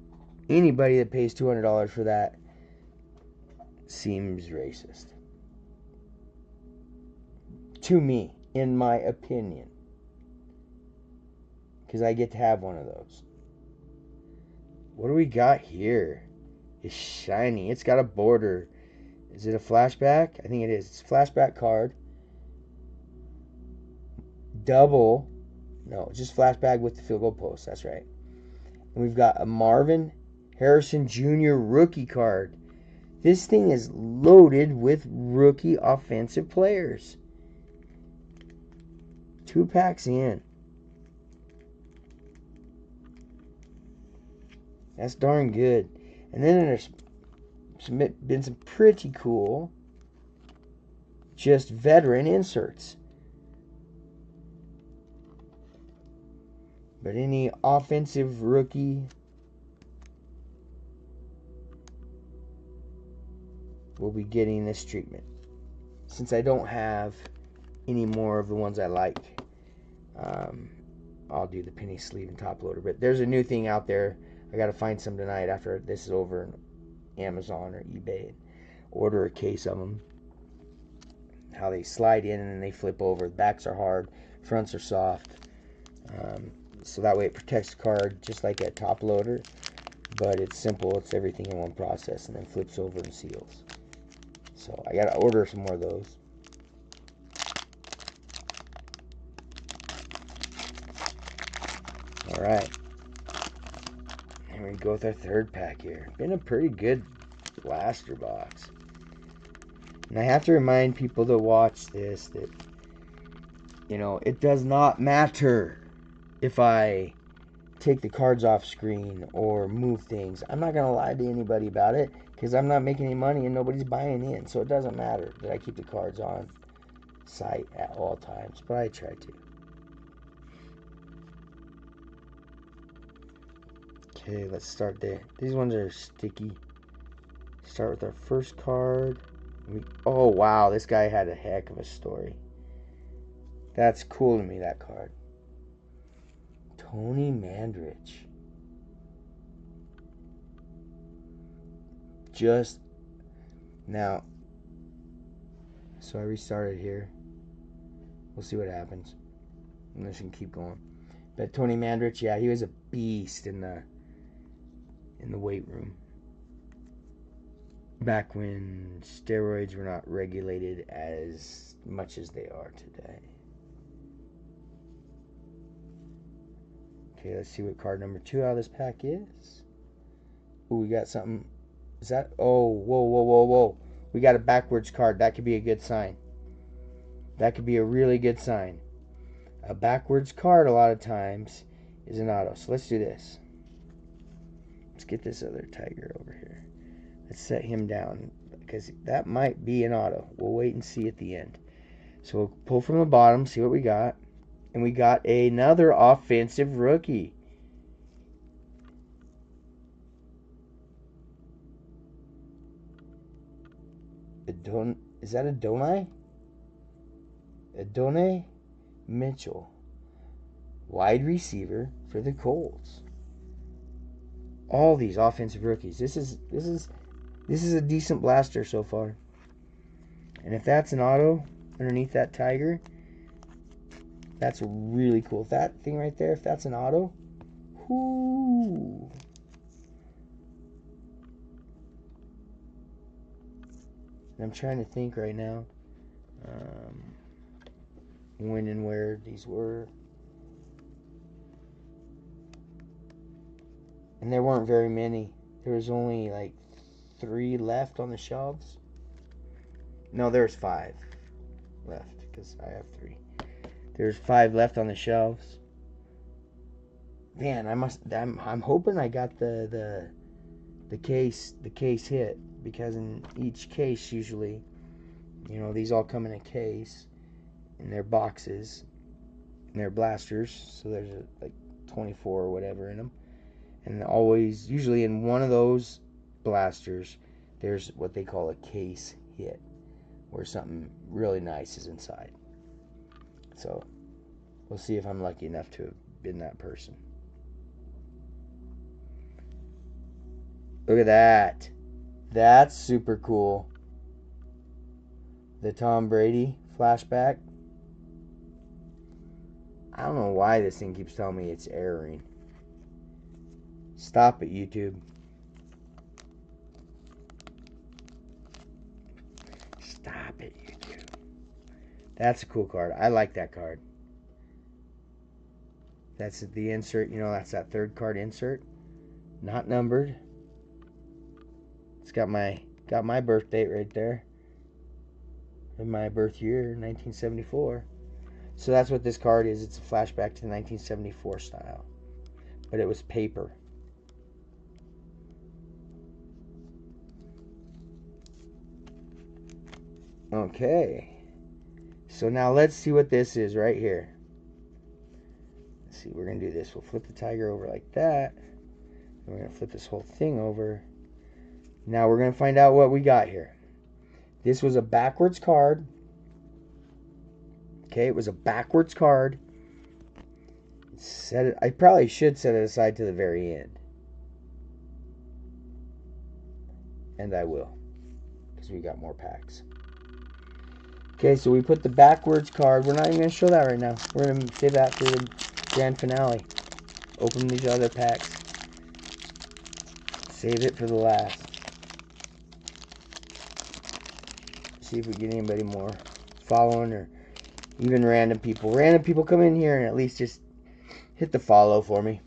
anybody that pays $200 for that seems racist. To me, in my opinion. Because I get to have one of those. What do we got here? It's shiny. It's got a border. Is it a flashback? I think it is. It's a flashback card. Double. No, just flashback with the field goal post. That's right. And we've got a Marvin Harrison Jr. rookie card. This thing is loaded with rookie offensive players. 2 packs in. That's darn good. And then there's been some pretty cool just veteran inserts. But any offensive rookie will be getting this treatment. Since I don't have any more of the ones I like, I'll do the penny sleeve and top loader. But there's a new thing out there. I got to find some tonight after this is over on Amazon or eBay. Order a case of them. How they slide in and then they flip over. The backs are hard. Fronts are soft. So that way it protects the card just like a top loader. But it's simple. It's everything in one process. And then flips over and seals. So I got to order some more of those. Alright. Here we go with our third pack here. Been a pretty good blaster box. And I have to remind people that watch this that, you know, it does not matter if I take the cards off screen or move things. I'm not going to lie to anybody about it because I'm not making any money and nobody's buying in. So it doesn't matter that I keep the cards on site at all times. But I try to. Okay, let's start there. These ones are sticky. Start with our first card. Oh, wow. This guy had a heck of a story. That's cool to me, that card. Tony Mandrich. Just now. So I restarted here. We'll see what happens. I'm just going to keep going. But Tony Mandrich, yeah, he was a beast in the weight room. back when steroids were not regulated as much as they are today. Okay, let's see what card number 2 out of this pack is. Ooh, we got something. Is that? Oh, whoa, whoa, whoa, whoa. We got a backwards card. That could be a good sign. That could be a really good sign. A backwards card a lot of times is an auto. So let's do this. Let's get this other tiger over here. Let's set him down because that might be an auto. We'll wait and see at the end. So we'll pull from the bottom, see what we got. And we got another offensive rookie. Is that Adonai? Adonai Mitchell, wide receiver for the Colts. All these offensive rookies. This is a decent blaster so far. And if that's an auto underneath that tiger, that's really cool. That thing right there, if that's an auto, whoo. I'm trying to think right now when and where these were. And there weren't very many. There was only like 3 left on the shelves. No, there's 5 left because I have 3. There's 5 left on the shelves. Man, I'm hoping I got the case hit, because in each case usually, you know, these all come in a case in their boxes and they're blasters, so there's like 24 or whatever in them, and always usually in one of those blasters there's what they call a case hit, where something really nice is inside. So we'll see if I'm lucky enough to have been that person. Look at that. That's super cool. The Tom Brady flashback. I don't know why this thing keeps telling me it's erroring. Stop it, YouTube. Stop it, YouTube. That's a cool card. I like that card. That's the insert. You know, that's that 3rd card insert. Not numbered. It's got my birth date right there. And my birth year, 1974. So that's what this card is. It's a flashback to the 1974 style. But it was paper. Okay. So now let's see what this is right here. Let's see, we're going to do this. We'll flip the tiger over like that. And we're going to flip this whole thing over. Now we're going to find out what we got here. This was a backwards card. Okay, it was a backwards card. I probably should set it aside to the very end. And I will, because we got more packs. Okay, so we put the backwards card. We're not even going to show that right now. We're going to save that for the grand finale. Open these other packs. Save it for the last. See if we get anybody more following, or even random people. Random people come in here and at least just hit the follow for me.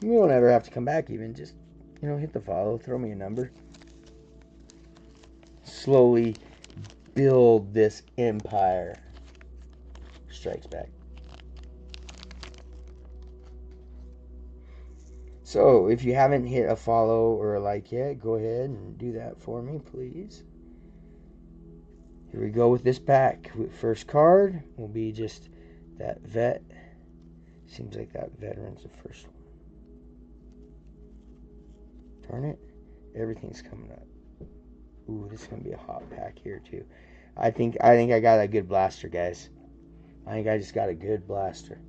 You won't ever have to come back even. Just, you know, hit the follow. Throw me a number. Slowly build this empire. Strikes back. So, if you haven't hit a follow or a like yet, go ahead and do that for me, please. Here we go with this pack. First card will be just that vet. Seems like that veteran's the first one. Darn it. Everything's coming up. Ooh, this is going to be a hot pack here too. I think I got a good blaster, guys. I think I just got a good blaster.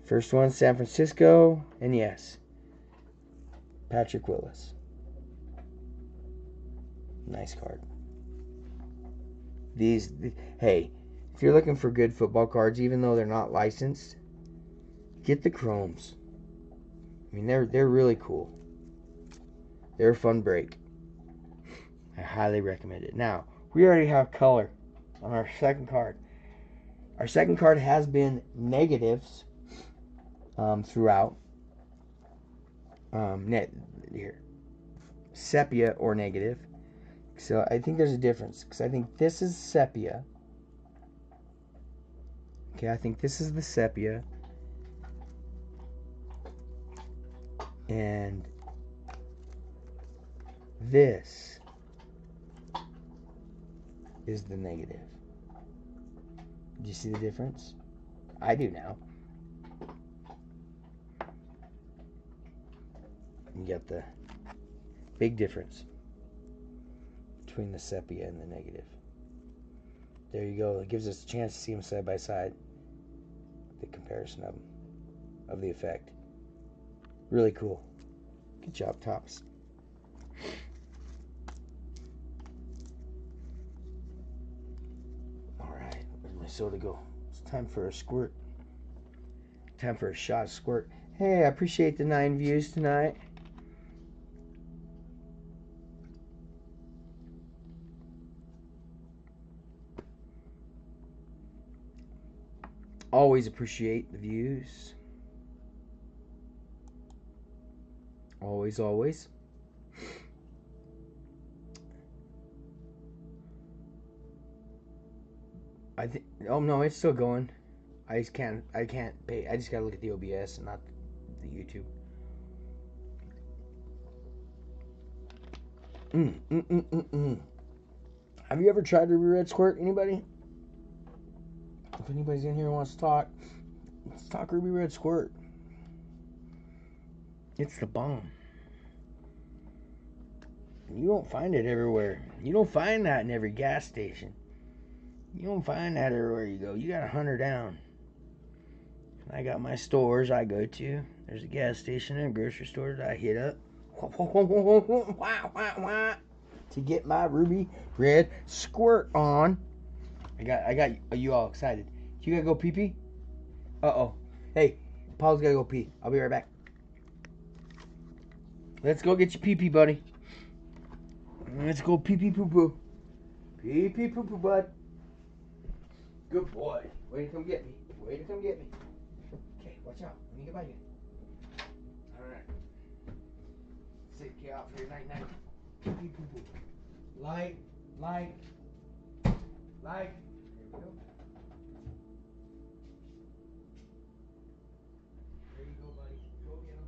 First one, San Francisco. And yes, Patrick Willis. Nice card. Hey, if you're looking for good football cards, even though they're not licensed, get the chromes. I mean, they're really cool. They're a fun break. I highly recommend it. Now, we already have color on our second card. Our second card has been negatives throughout. Here, sepia or negative. So I think there's a difference because I think this is sepia. Okay, I think this is the sepia. And this is the negative. Do you see the difference? I do now. You got the big difference between the sepia and the negative. There you go. It gives us a chance to see them side by side. The comparison of them, of the effect. Really cool. Good job, Tops. Alright, where'd my soda go? It's time for a squirt. Time for a shot of squirt. Hey, I appreciate the 9 views tonight. Always appreciate the views. Always, always. I think. Oh no, it's still going. I can't pay. I just gotta look at the OBS and not the YouTube. Have you ever tried Ruby Red Squirt? Anybody? If anybody's in here and wants to talk, let's talk Ruby Red Squirt. It's the bomb. You don't find it everywhere. You don't find that in every gas station. You don't find that everywhere you go. You gotta hunt her down. I got my stores I go to. There's a gas station and a grocery store that I hit up to get my Ruby Red Squirt on. I got you all excited. You gotta go pee pee? Uh-oh. Hey, Paul's gotta go pee. I'll be right back. Let's go get your pee pee, buddy. Let's go pee pee poo poo. Pee pee poo poo, bud. Good boy. Way to come get me. Way to come get me. Okay, watch out. Let me get by you. Alright. Sit you out for your night night. Pee pee poo poo. Light. There we go. There you go, buddy. Go get him.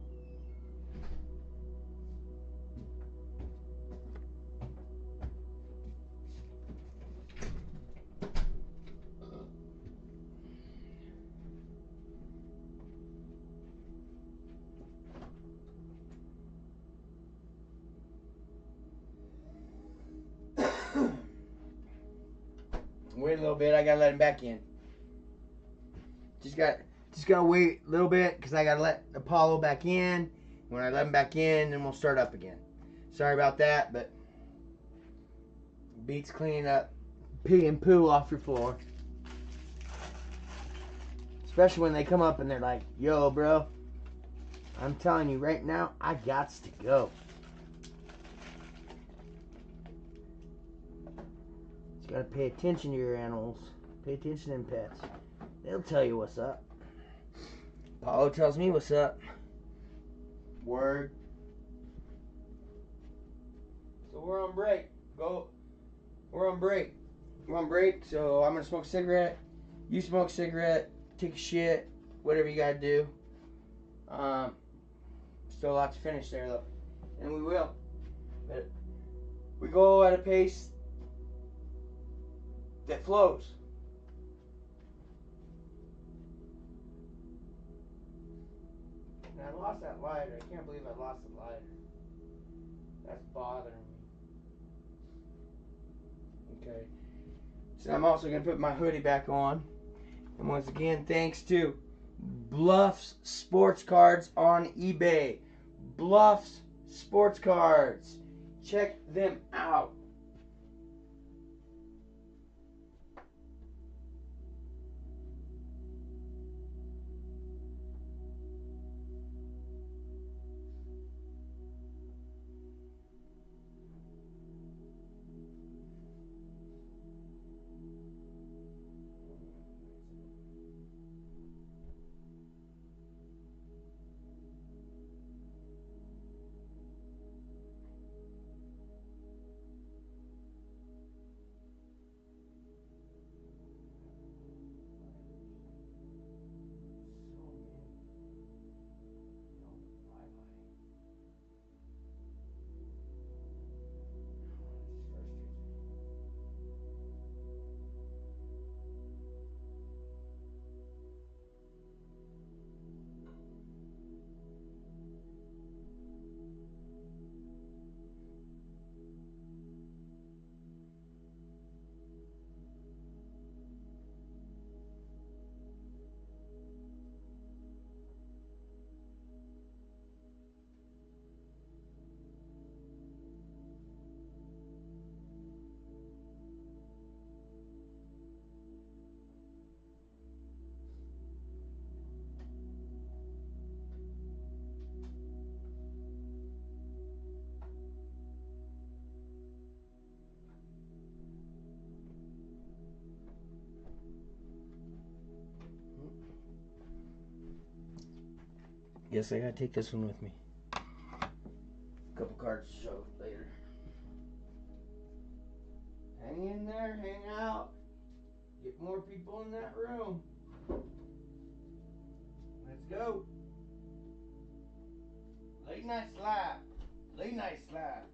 Wait a little bit. I gotta let him back in. Just gotta wait a little bit because I gotta let Apollo back in. When I let him back in, then we'll start up again. Sorry about that, but beats cleaning up pee and poo off your floor. Especially when they come up and they're like, "Yo, bro, I'm telling you right now, I gots to go." You gotta pay attention to your animals. Pay attention to them pets. They'll tell you what's up. Apollo tells me what's up. Word. So we're on break. We're on break. We're on break, so I'm gonna smoke a cigarette. You smoke a cigarette, take a shit, whatever you gotta do. Still a lot to finish there though. And we will. But we go at a pace that flows. And I lost that lighter. I can't believe I lost the lighter. That's bothering me. Okay. So I'm also going to put my hoodie back on. And once again, thanks to Bluffs Sports Cards on eBay. Bluffs Sports Cards. Check them out. Guess I gotta take this one with me. A couple cards to show later. Hang in there, hang out. Get more people in that room. Let's go. Late night slap. Late night slap.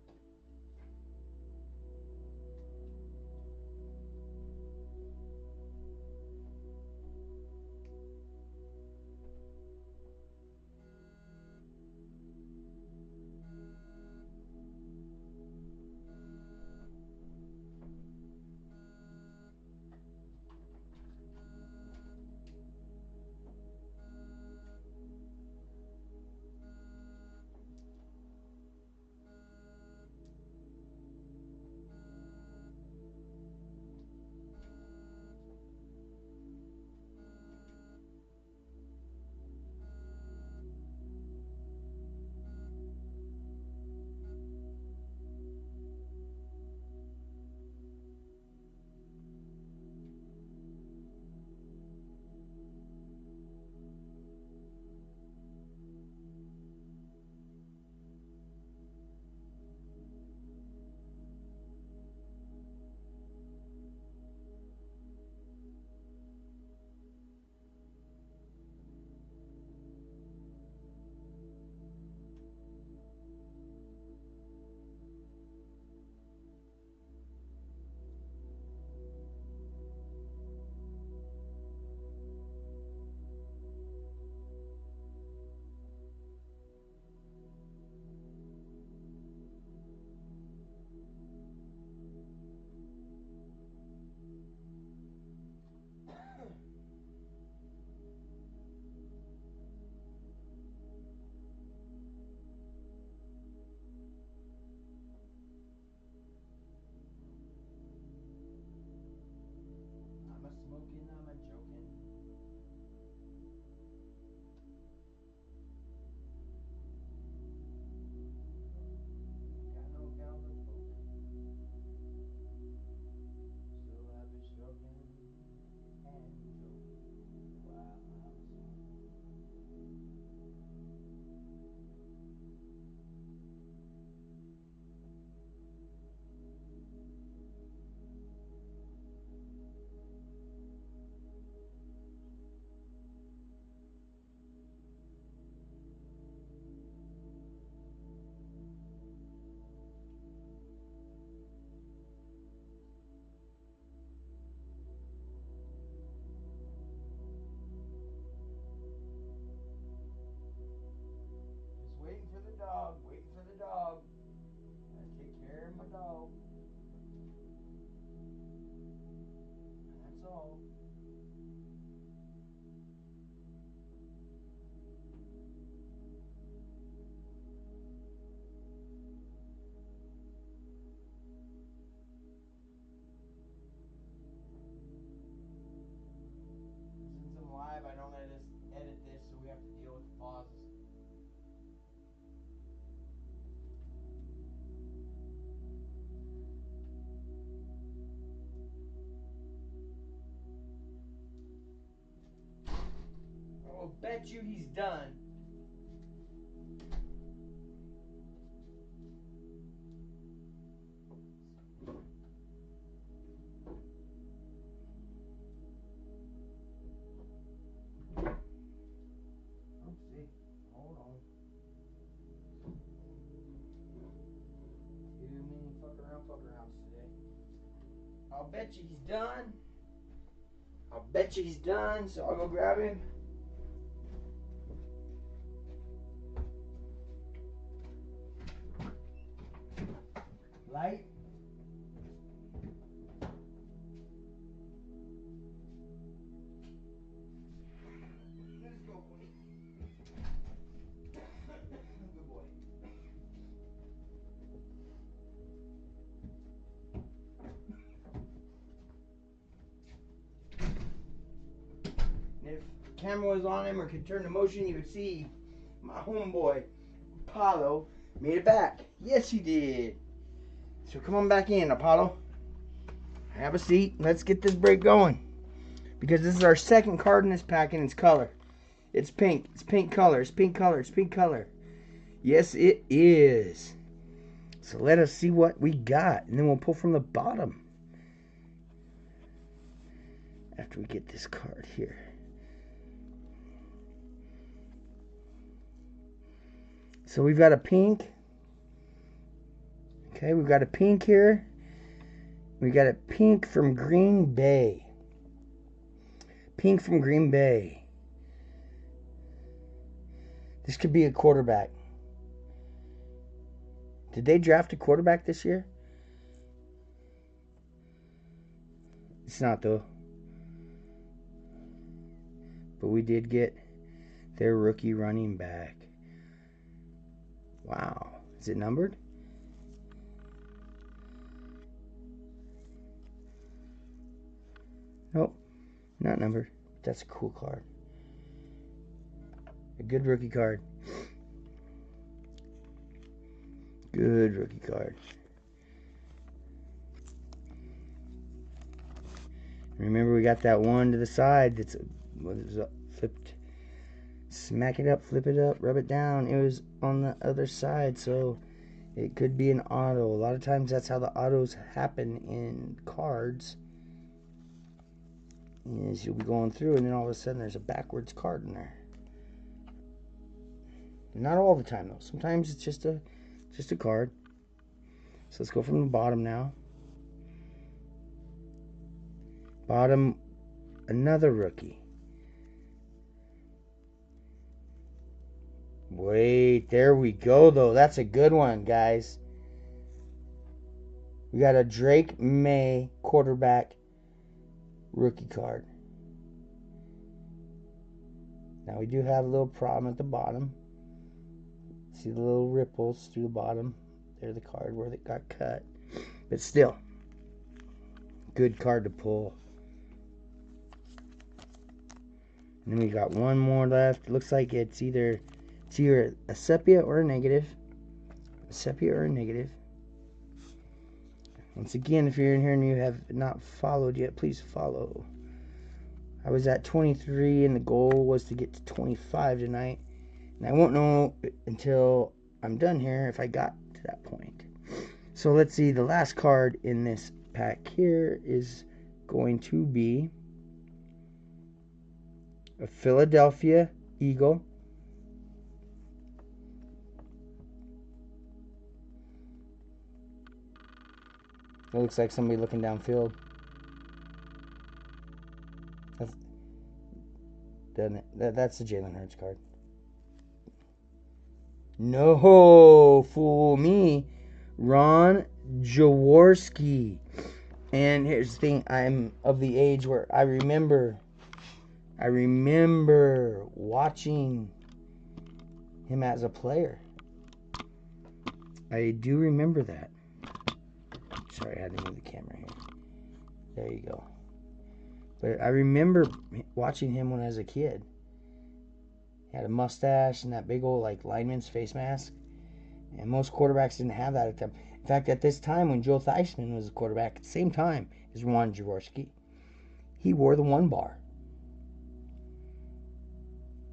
I'm a smoking, I'm a joking. Got no gal to poke. Still have it stroking and joke while I'm smoking. Just waiting for the dog, waiting for the dog. Gotta take care of my dog. And that's all. Since I'm live, I don't edit this, so we have to deal with the pauses. I'll bet you he's done. Oopsie. Hold on. Too many fuck arounds today. I'll bet you he's done. I'll bet you he's done, so I'll go grab him. Light. Let's go, buddy. Good boy. And if the camera was on him or could turn to motion, you would see my homeboy, Apollo, made it back. Yes, he did. So come on back in, Apollo. Have a seat. Let's get this break going. Because this is our second card in this pack in its color. It's pink. It's pink color. It's pink color. It's pink color. Yes, it is. So let us see what we got. And then we'll pull from the bottom. After we get this card here. So we've got a pink. Okay, we've got a pink here. We got a pink from Green Bay. Pink from Green Bay. This could be a quarterback. Did they draft a quarterback this year? It's not though. But we did get their rookie running back. Wow. Is it numbered? Nope. Not numbered. That's a cool card. A good rookie card. Good rookie card. Remember, we got that one to the side that's flipped. Smack it up, flip it up, rub it down. It was on the other side, so it could be an auto. A lot of times that's how the autos happen in cards. Is you'll be going through, and then all of a sudden there's a backwards card in there. Not all the time though. Sometimes it's just a card. So let's go from the bottom now. Bottom, another rookie. Wait, there we go though. That's a good one, guys. We got a Drake May quarterback rookie card. Now we do have a little problem at the bottom. See the little ripples through the bottom. There's the card where it got cut. But still, good card to pull. And then we got one more left. It looks like it's either a sepia or a negative. A sepia or a negative. Once again, if you're in here and you have not followed yet, please follow. I was at 23 and the goal was to get to 25 tonight. And I won't know until I'm done here if I got to that point. So let's see, the last card in this pack here is going to be a Philadelphia Eagle. It looks like somebody looking downfield. Doesn't it? That's the Jalen Hurts card. No, fool me. Ron Jaworski. And here's the thing, I'm of the age where I remember watching him as a player. I do remember that. Sorry, I had to move the camera here. There you go. But I remember watching him when I was a kid. He had a mustache and that big old like lineman's face mask. And most quarterbacks didn't have that at the time. In fact, at this time when Joe Theismann was a quarterback, at the same time as Ron Jaworski, he wore the 1 bar.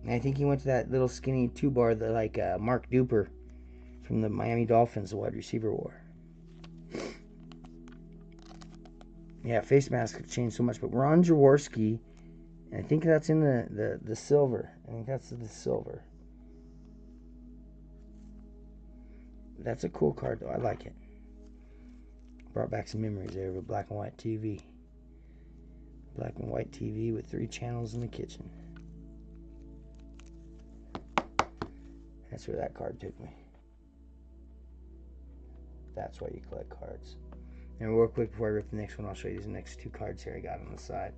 And I think he went to that little skinny 2 bar that like Mark Duper from the Miami Dolphins, the wide receiver, wore. Yeah, face masks have changed so much, but Ron Jaworski, and I think that's in the silver. I think that's the silver. That's a cool card though. I like it. Brought back some memories there of a black and white TV. Black and white TV with 3 channels in the kitchen. That's where that card took me. That's why you collect cards. And real quick before I rip the next one, I'll show you these next 2 cards here I got on the side.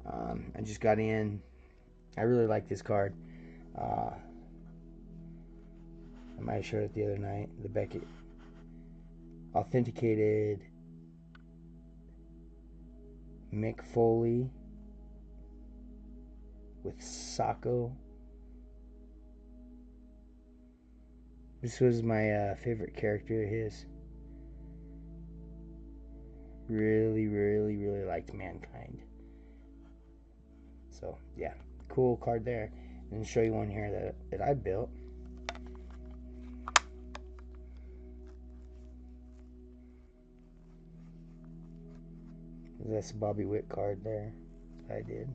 I just got in. I really like this card. I might have showed it the other night. The Beckett authenticated Mick Foley with Sacco. This was my favorite character of his. Really liked Mankind. So, yeah, cool card there. and show you one here that I built. That's Bobby Witt card there. I did.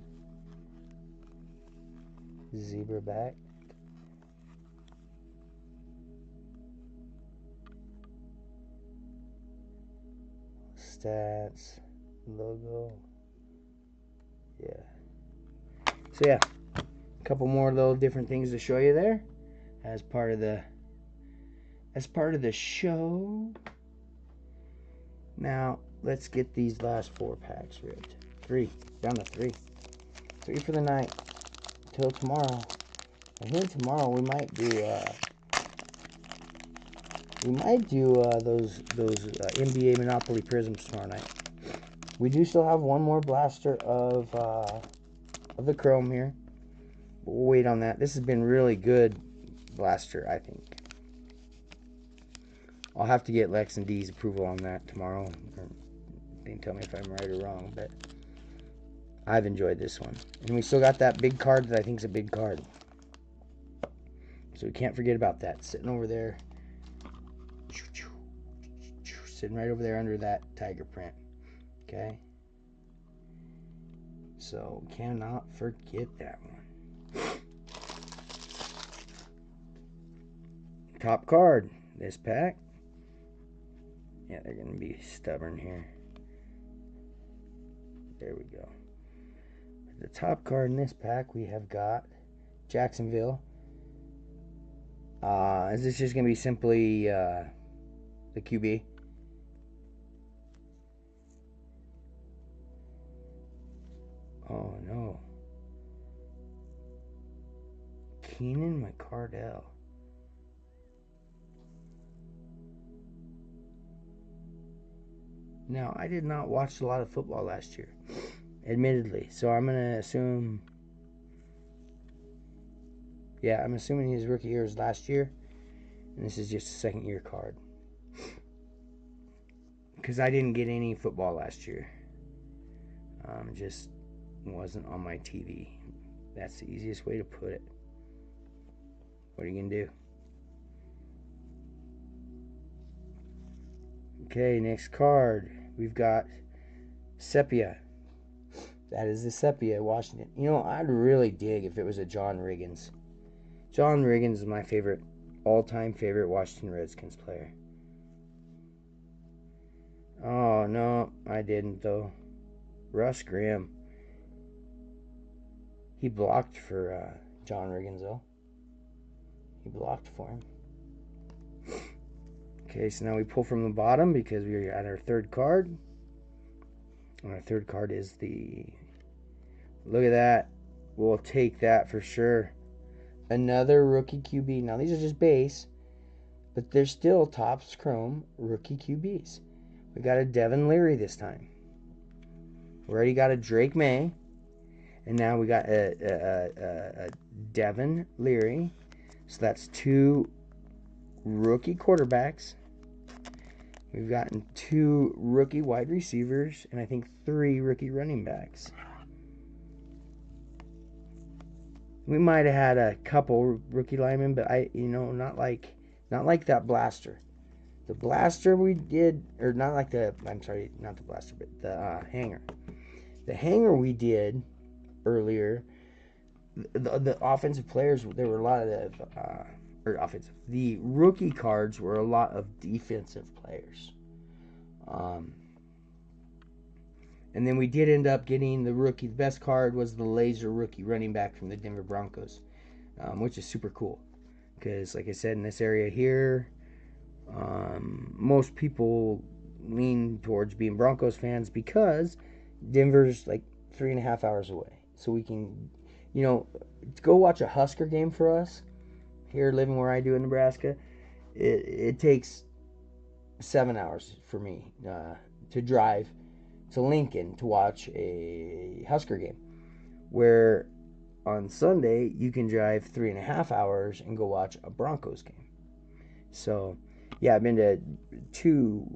Zebra back. Stats. Logo. Yeah. So yeah, a couple more little different things to show you there as part of the show. Now let's get these last 4 packs ripped. 3 down to 3. 3 for the night till tomorrow. I think tomorrow we might do those NBA Monopoly Prisms tomorrow night. We do still have one more blaster of the chrome here. But we'll wait on that. This has been really good blaster, I think. I'll have to get Lex and D's approval on that tomorrow. They can tell me if I'm right or wrong, but I've enjoyed this one. And we still got that big card that I think is a big card. So we can't forget about that. Sitting over there. Sitting right over there under that tiger print. Okay? So cannot forget that one. Top card. This pack. Yeah, they're going to be stubborn here. There we go. The top card in this pack, we have got Jacksonville. Is this just going to be simply the QB? Oh, no. Keenan McCardell. Now, I did not watch a lot of football last year, admittedly. So I'm going to assume... Yeah, I'm assuming his rookie year was last year. And this is just a second year card. Because I didn't get any football last year. Just wasn't on my TV. That's the easiest way to put it. What are you going to do? Okay, next card. We've got Sepia. That is the Sepia, Washington. You know, I'd really dig if it was a John Riggins. John Riggins is my favorite, all-time favorite Washington Redskins player. Oh, no, I didn't, though. Russ Grimm. He blocked for John Riggins, though. He blocked for him. Okay, so now we pull from the bottom because we're at our third card. And our third card is the... Look at that. We'll take that for sure. Another rookie QB. Now, these are just base, but they're still TOPPS Chrome rookie QBs. We got a Devin Leary this time. We already got a Drake May. And now we got a Devin Leary. So that's 2 rookie quarterbacks. We've gotten 2 rookie wide receivers. And I think 3 rookie running backs. We might have had a couple rookie linemen, but not like that blaster. The blaster we did, or not like the, I'm sorry, not the blaster, but the hanger. The hanger we did earlier, the offensive players, there were a lot of, the rookie cards were a lot of defensive players. And then we did end up getting the rookie. The best card was the laser rookie running back from the Denver Broncos, which is super cool. Because, like I said, in this area here, most people lean towards being Broncos fans because Denver's like 3.5 hours away. So we can, go watch a Husker game for us here living where I do in Nebraska. It takes 7 hours for me to drive to Lincoln to watch a Husker game, where on Sunday you can drive 3.5 hours and go watch a Broncos game. So yeah, I've been to 2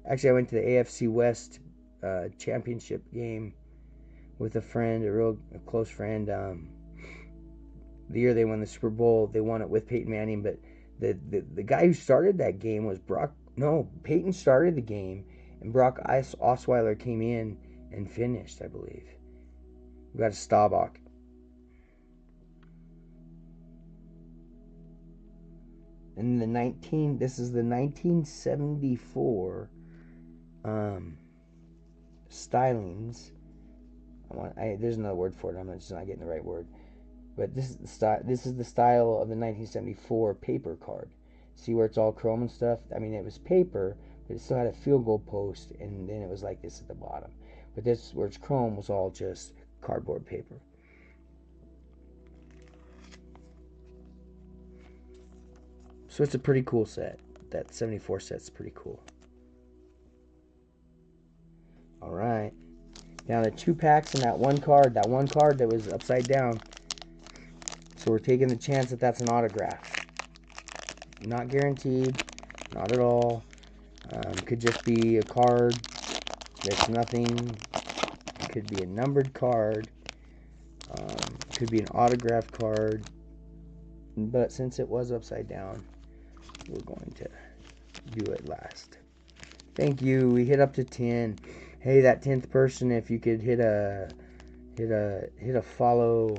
actually I went to the AFC West championship game with a friend, a close friend. The year they won the Super Bowl, they won it with Peyton Manning, but the guy who started that game was Peyton started the game, and Brock Osweiler came in and finished, I believe. We got a Staubach. And this is the 1974 stylings. There's another word for it. I'm just not getting the right word. But this is the style of the 1974 paper card. See where it's all chrome and stuff? I mean, it was paper, but it still had a field goal post, and then it was like this at the bottom. But this, where it's chrome, was all just cardboard paper. So it's a pretty cool set. That 74 set's pretty cool. Alright. Now the 2 packs and that one card that was upside down. So we're taking the chance that that's an autograph. Not guaranteed. Not at all. Could just be a card that's nothing. Could be a numbered card. Could be an autograph card. But since it was upside down, we're going to do it last. Thank you. We hit up to 10. Hey, that 10th person, if you could hit a follow,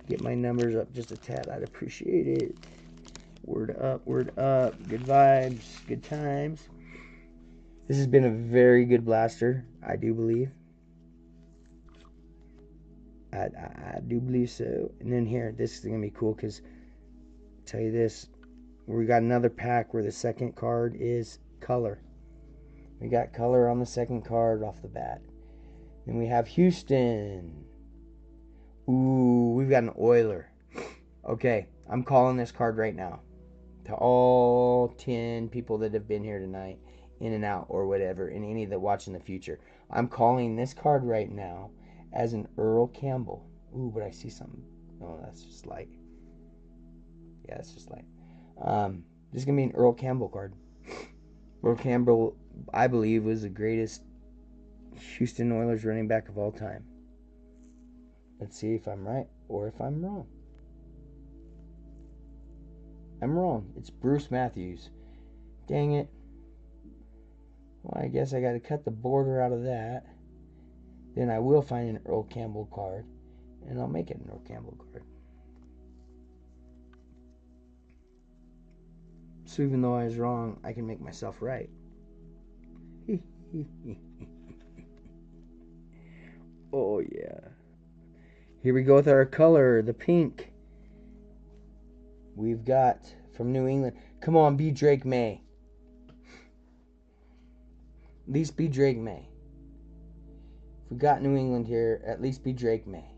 get my numbers up just a tad, I'd appreciate it. Word up, word up. Good vibes, good times. This has been a very good blaster, I do believe. I do believe so. And then here, this is gonna be cool because I'll tell you this, we got another pack where the second card is color. We got color on the second card off the bat. Then we have Houston. Ooh, we've got an Oiler. Okay, I'm calling this card right now. To all 10 people that have been here tonight, in and out or whatever, and any that watch in the future. I'm calling this card right now as an Earl Campbell. Ooh, but I see something. Oh, that's just light. Yeah, that's just light. This is going to be an Earl Campbell card. Earl Campbell, I believe, was the greatest Houston Oilers running back of all time. Let's see if I'm right or if I'm wrong. I'm wrong. It's Bruce Matthews. Dang it. Well, I guess I got to cut the border out of that. Then I will find an Earl Campbell card, and I'll make it an Earl Campbell card. So even though I was wrong, I can make myself right. Oh, yeah. Here we go with our color, the pink. We've got from New England. Come on, be Drake May. At least be Drake May. If we got New England here, at least be Drake May.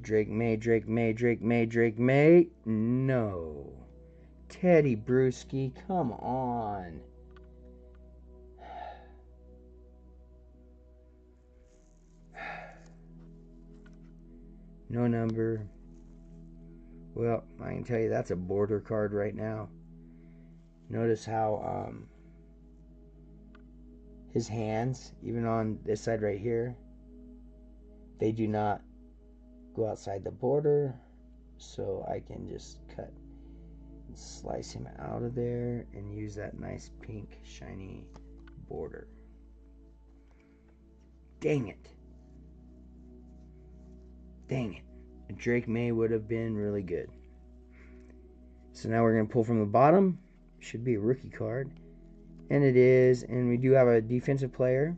Drake May, Drake May, Drake May, Drake May. No. Teddy Bruschi, come on. No number. Well, I can tell you that's a border card right now. Notice how his hands, even on this side right here, they do not go outside the border. So I can just cut and slice him out of there and use that nice pink shiny border. Dang it. Dang it. Drake May would have been really good. So now we're going to pull from the bottom. Should be a rookie card. And it is. And we do have a defensive player.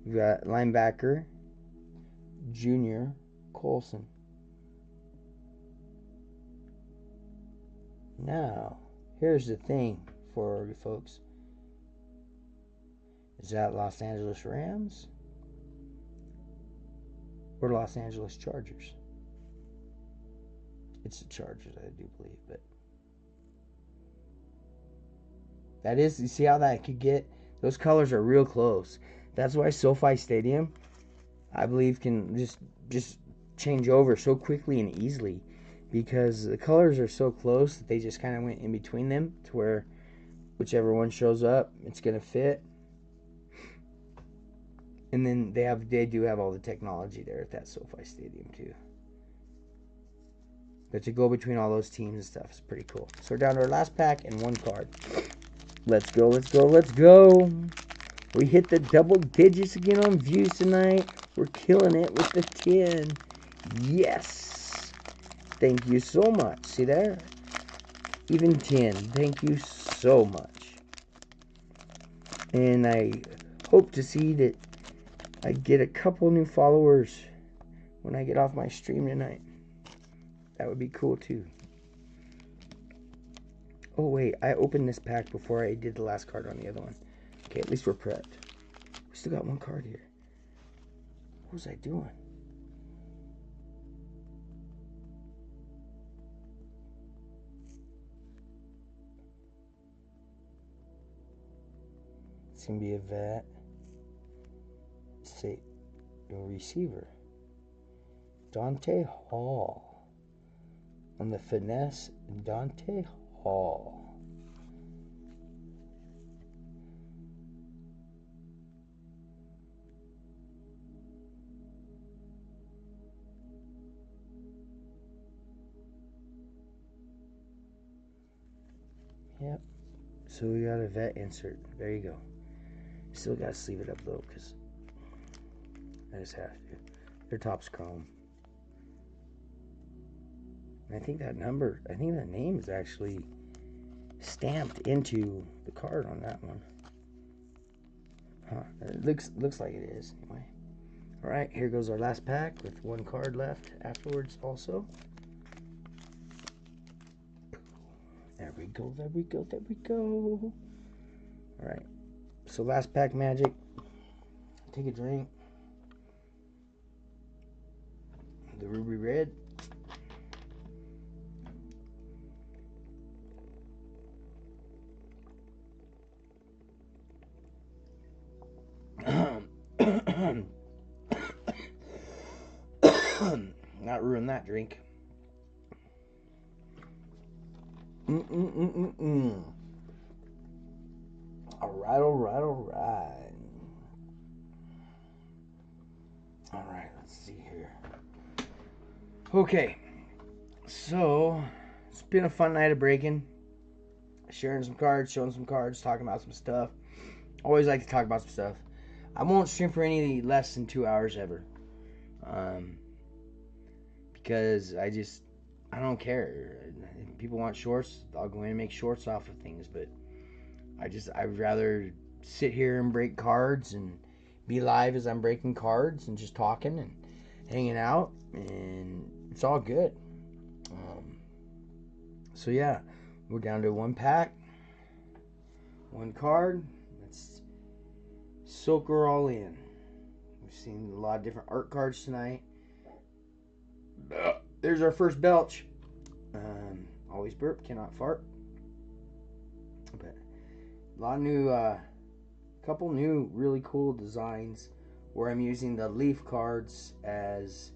We've got linebacker Junior Colson. Now, here's the thing for you folks. Is that Los Angeles Rams or Los Angeles Chargers? It's the Chargers, I do believe, but that is, you see how that could get, those colors are real close. That's why SoFi Stadium, I believe, can just change over so quickly and easily, because the colors are so close that they just kind of went in between them to where whichever one shows up, it's going to fit. And then they do have all the technology there at that SoFi Stadium too. But to go between all those teams and stuff is pretty cool. So we're down to our last pack and one card. Let's go, let's go, let's go. We hit the double digits again on views tonight. We're killing it with the 10. Yes. Thank you so much. See there? Even 10. Thank you so much. And I hope to see that I get a couple new followers when I get off my stream tonight. That would be cool too. Oh wait, I opened this pack before I did the last card on the other one. Okay, at least we're prepped. We still got one card here. What was I doing? It's gonna be a vet. Say, a receiver. Dante Hall. On the finesse, Dante Hall. Yep. So we got a vet insert. There you go. Still got to sleeve it up though, because I just have to. They're TOPPS chrome. And I think that name is actually stamped into the card on that one. Huh. It looks like it is anyway. Alright, here goes our last pack with one card left afterwards also. There we go, there we go, there we go. Alright. So last pack magic. Take a drink. The ruby red. Not ruin that drink. Alright, alright, alright. Alright, let's see here. Okay, so it's been a fun night of breaking. Sharing some cards, showing some cards, talking about some stuff. Always like to talk about some stuff. I won't stream for any less than 2 hours ever. Because I don't care. If people want shorts, I'll go in and make shorts off of things, but I'd rather sit here and break cards and be live as I'm breaking cards and just talking and hanging out, and it's all good. So yeah, we're down to one pack, one card. Let's soak her all in. We've seen a lot of different art cards tonight. There's our first belch. Always burp, cannot fart. But a lot of new, couple new really cool designs where I'm using the leaf cards as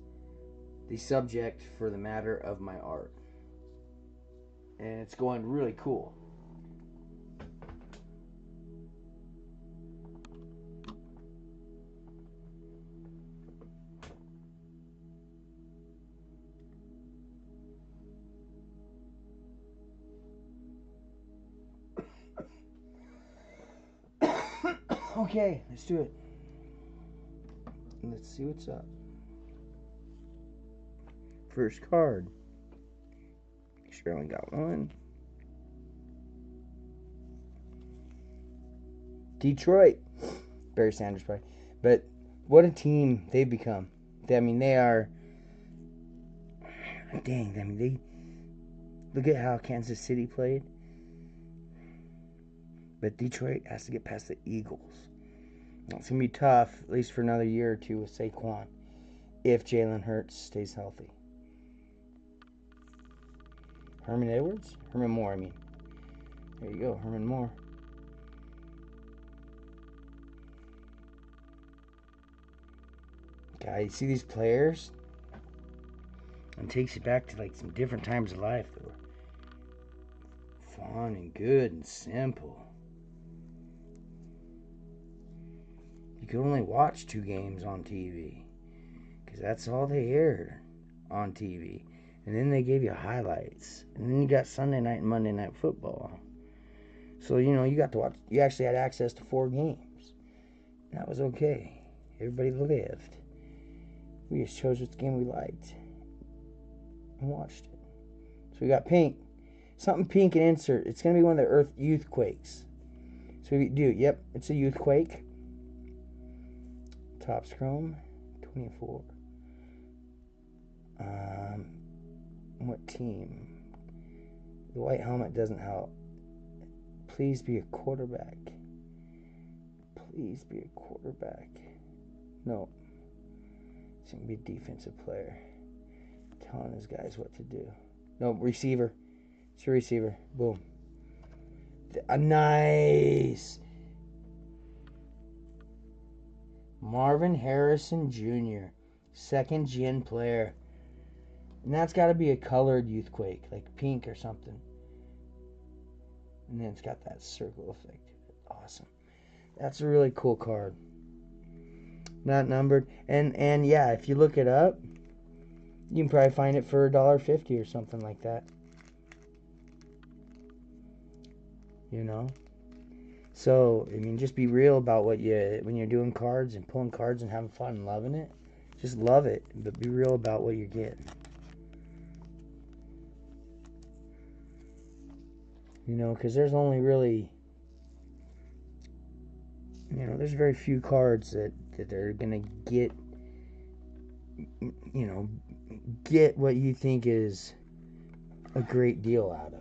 the subject for the matter of my art. And it's going really cool. Okay, let's do it. Let's see what's up. First card. Make sure I only got one. Detroit. Barry Sanders probably. But what a team they've become. They are... Dang, they... Look at how Kansas City played. But Detroit has to get past the Eagles. It's going to be tough, at least for another year or two with Saquon, if Jalen Hurts stays healthy. Herman Edwards? Herman Moore, I mean. There you go, Herman Moore. God, you see these players? It takes you back to like some different times of life that were fun and good and simple. you could only watch 2 games on TV because that's all they aired on TV. And then they gave you highlights. And then you got Sunday night and Monday night football. So, you got to watch. You actually had access to 4 games. And that was okay. Everybody lived. We just chose which game we liked and watched it. So we got pink. Something pink and insert. It's going to be one of the Earth Youth Quakes. So we do. Yep, it's a Youth Quake. Topps Chrome 24. What team? The white helmet doesn't help. Please be a quarterback. Please be a quarterback. No. It's going to be a defensive player. Telling his guys what to do. No, receiver. It's a receiver. Boom. Nice. Marvin Harrison Jr. 2nd gen player. And that's got to be a colored Youthquake, like pink or something. And then it's got that circle effect. Awesome. That's a really cool card. Not numbered. And yeah, if you look it up, you can probably find it for $1.50 or something like that. So, just be real about when you're doing cards and pulling cards and having fun and loving it. Just love it, but be real about what you're getting. Because there's only really, there's very few cards that are going to get what you think is a great deal out of them.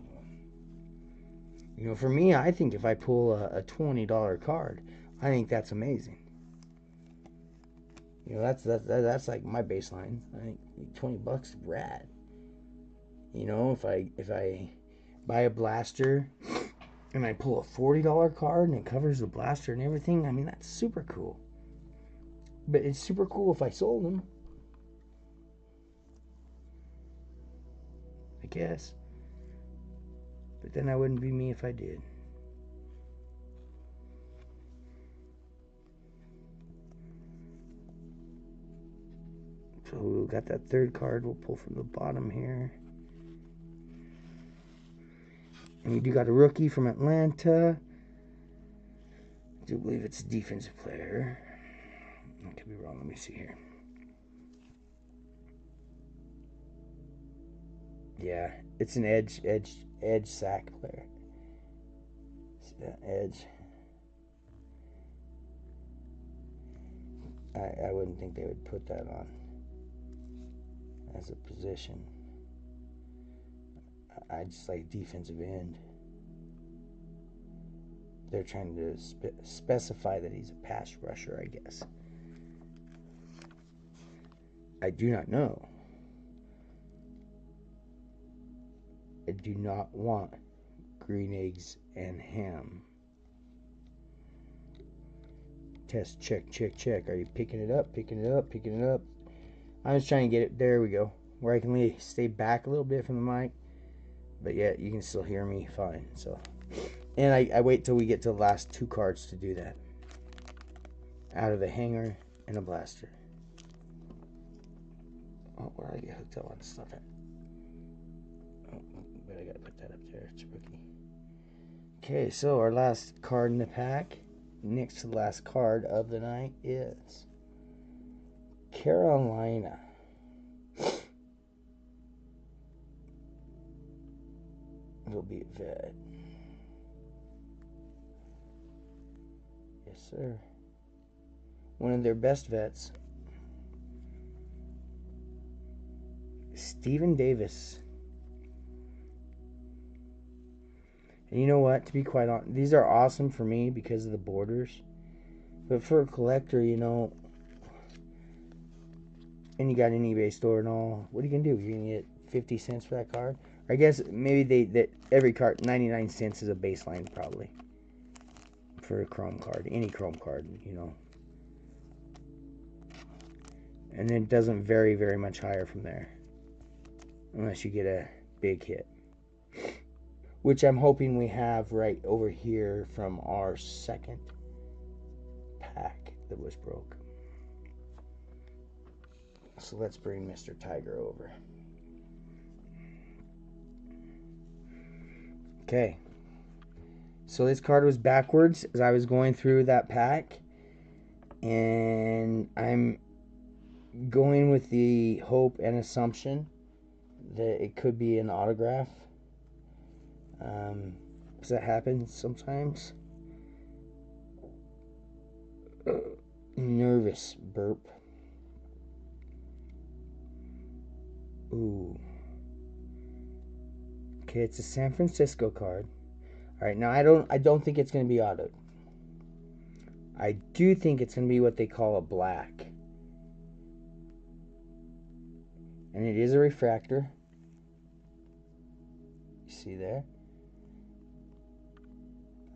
For me, I think if I pull a $20 card, I think that's amazing. That's like my baseline. I think $20 is rad. If I buy a blaster and I pull a $40 card and it covers the blaster and everything, that's super cool. But it's super cool if I sold them, I guess. But then I wouldn't be me if I did. So we've got that 3rd card. We'll pull from the bottom here. And we do got a rookie from Atlanta. I do believe it's a defensive player. I could be wrong. Let me see here. Yeah, it's an edge sack player. See that edge? I wouldn't think they would put that on as a position. I just like defensive end. They're trying to specify that he's a pass rusher, I guess. I do not know. I do not want green eggs and ham. Test, check. Are you picking it up? Picking it up. I'm just trying to get it. There we go. Where I can stay back a little bit from the mic. But yeah, you can still hear me fine. So, and I wait till we get to the last 2 cards to do that. Out of the hanger and a blaster. Oh, where did I get hooked up on stuff at? Oh, but I gotta put that up there. It's a rookie. Okay, so our last card in the pack, next to the last card of the night, is Carolina. It'll be a vet. Yes, sir. One of their best vets. Steven Davis. And you know what? To be quite honest, these are awesome for me because of the borders. But for a collector, and you got an eBay store and all, what are you going to do? You're going to get 50 cents for that card? I guess maybe that every card, 99 cents is a baseline probably for a chrome card, any chrome card, and then it doesn't vary very much higher from there unless you get a big hit, which I'm hoping we have right over here from our second pack, that was broke. So let's bring Mr. Tiger over. Okay. So this card was backwards as I was going through that pack. And I'm going with the hope and assumption that it could be an autograph. Because that happens sometimes. Nervous burp. Ooh. Okay, it's a San Francisco card. All right, now I don't think it's going to be autoed. I do think it's going to be what they call a black. And it is a refractor. You see there?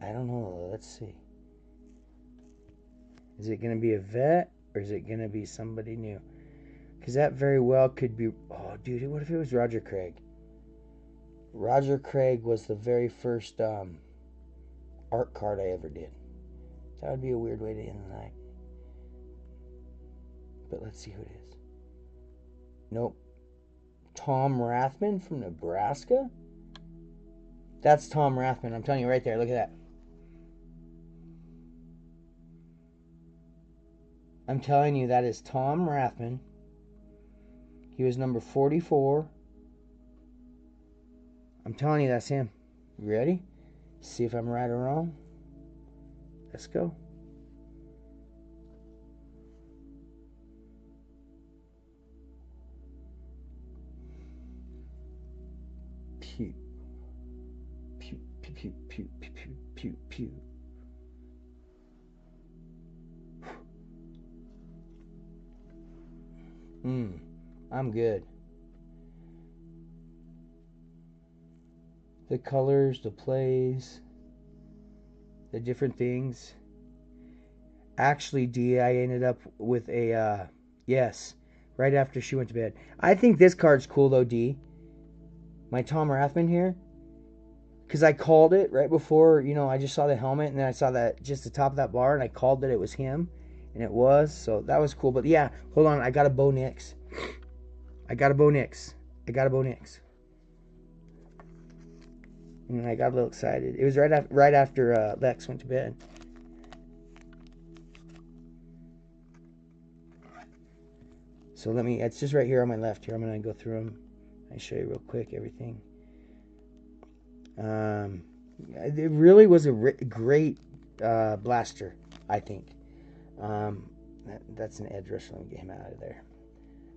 I don't know. Let's see. Is it going to be a vet or is it going to be somebody new? Because that very well could be... Oh, dude, what if it was Roger Craig? Roger Craig was the very first art card I ever did. That would be a weird way to end the night. But let's see who it is. Nope. Tom Rathman from Nebraska? That's Tom Rathman. I'm telling you right there. Look at that. I'm telling you, that is Tom Rathman. He was number 44. I'm telling you, that's him. You ready? See if I'm right or wrong. Let's go. Pew. Pew, pew, pew, pew, pew, pew, pew, pew. I'm good. The colors, the plays, the different things. Actually, D, I ended up with a, yes, right after she went to bed. I think this card's cool, though, D. My Tom Rathman here. Because I called it right before, I just saw the helmet, and then I saw that just the top of that bar, and I called that it was him, and it was, so that was cool. But yeah, hold on, I got a Bo Nix. And I got a little excited. It was right after Lex went to bed. So it's just right here on my left here. I'm going to go through them and show you real quick everything. It really was a great blaster, I think. That's an edge rusher. Let me get him out of there.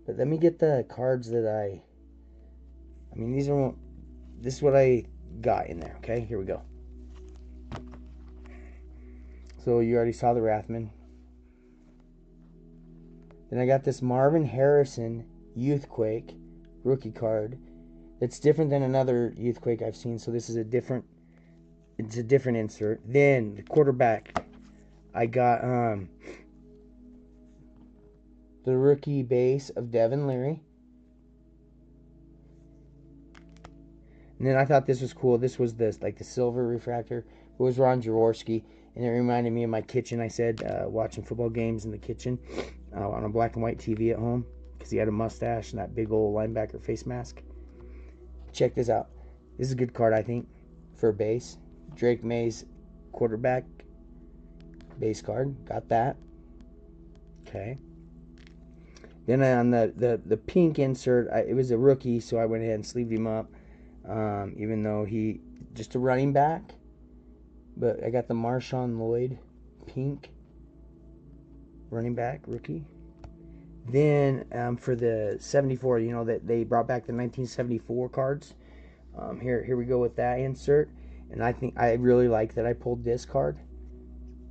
But let me get the cards that I mean, this is what I got in there, okay? Here we go. So you already saw the Rathman. Then I got this Marvin Harrison Youthquake rookie card. It's different than another Youthquake I've seen, so this is a different insert. Then the quarterback, I got the rookie base of Devin Leary. And then I thought this was cool. This was the silver refractor. It was Ron Jaworski, and it reminded me of my kitchen. I said watching football games in the kitchen on a black and white TV at home because he had a mustache and that big old linebacker face mask. Check this out. This is a good card, I think, for a base. Drake May's quarterback base card. Got that. Okay. Then on the pink insert, it was a rookie, so I went ahead and sleeved him up. Even though he just a running back. But I got the Marshawn Lloyd pink running back rookie. Then for the 74, that they brought back the 1974 cards. Here we go with that insert. And I really like that I pulled this card.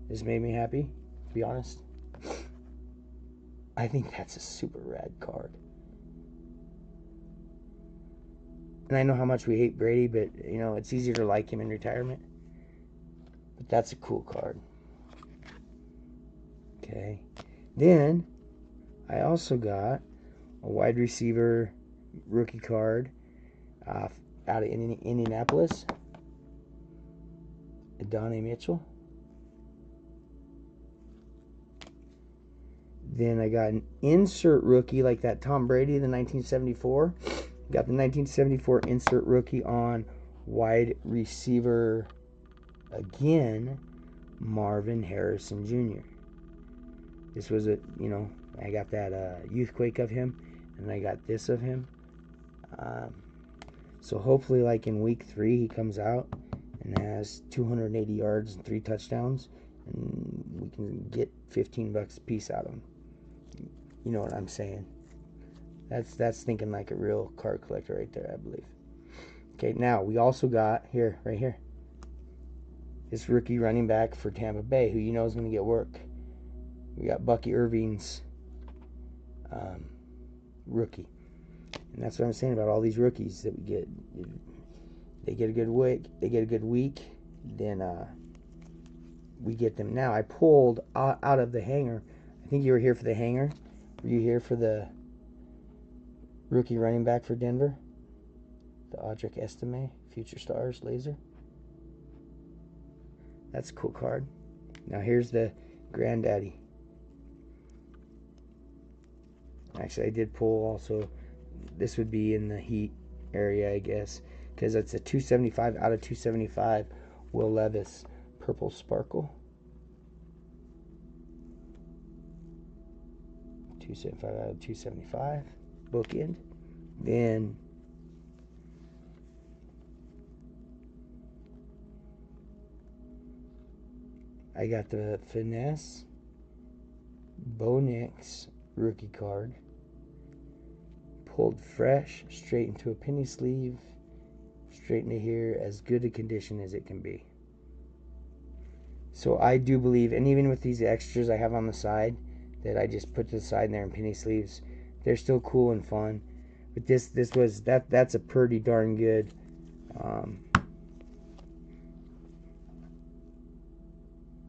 This made me happy, to be honest. I think that's a super rad card. And I know how much we hate Brady, but, it's easier to like him in retirement. But that's a cool card. Okay. Then, I also got a wide receiver rookie card out of Indianapolis. Adonai Mitchell. Then I got an insert rookie like that Tom Brady, the 1974. Got the 1974 insert rookie on wide receiver again, Marvin Harrison Jr. This was a, I got that Youthquake of him, and I got this of him. So hopefully, like in week 3, he comes out and has 280 yards and 3 touchdowns, and we can get $15 a piece out of him. You know what I'm saying? That's thinking like a real card collector right there, I believe. Okay, now we also got right here, this rookie running back for Tampa Bay, who you know is going to get work. We got Bucky Irving's rookie, and that's what I'm saying about all these rookies that we get. They get a good week, then we get them. Now I pulled out of the hanger. I think you were here for the hanger. Were you here for the rookie running back for Denver? The Audric Estime, Future Stars laser. That's a cool card. Now here's the granddaddy. Actually, I did pull also. This would be in the Heat area, I guess, because it's a 275 out of 275. Will Levis, Purple Sparkle. 275 out of 275. Bookend. Then I got the Finesse Bo Nix rookie card. Pulled fresh, straight into a penny sleeve, straight into here, as good a condition as it can be. So I do believe, and even with these extras I have on the side that I just put to the side there in penny sleeves, they're still cool and fun. But that's a pretty darn good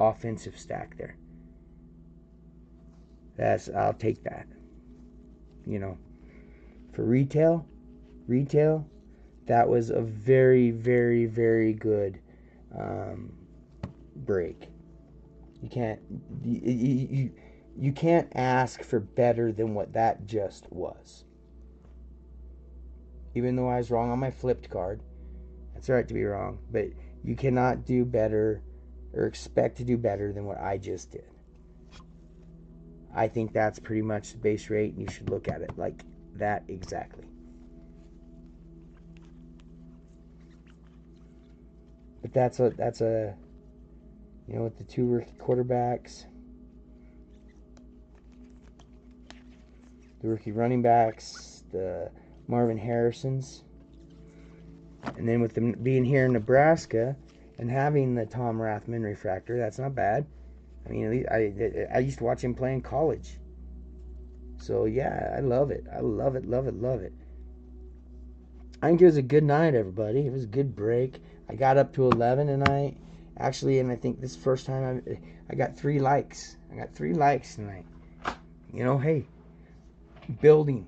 offensive stack there. I'll take that. For retail, that was a very, very, very good break. You can't ask for better than what that just was. Even though I was wrong on my flipped card, that's all right to be wrong, but you cannot do better or expect to do better than what I just did. I think that's pretty much the base rate, and you should look at it like that exactly. But that's a with the 2 rookie quarterbacks, the rookie running backs, the Marvin Harrisons, and then with them being here in Nebraska and having the Tom Rathman refractor, that's not bad. I mean, at least I used to watch him play in college. So yeah, I love it. I love it, love it, love it. I think it was a good night, everybody. It was a good break. I got up to 11 tonight. Actually, and I think this first time I got 3 likes. I got 3 likes tonight. Hey, building.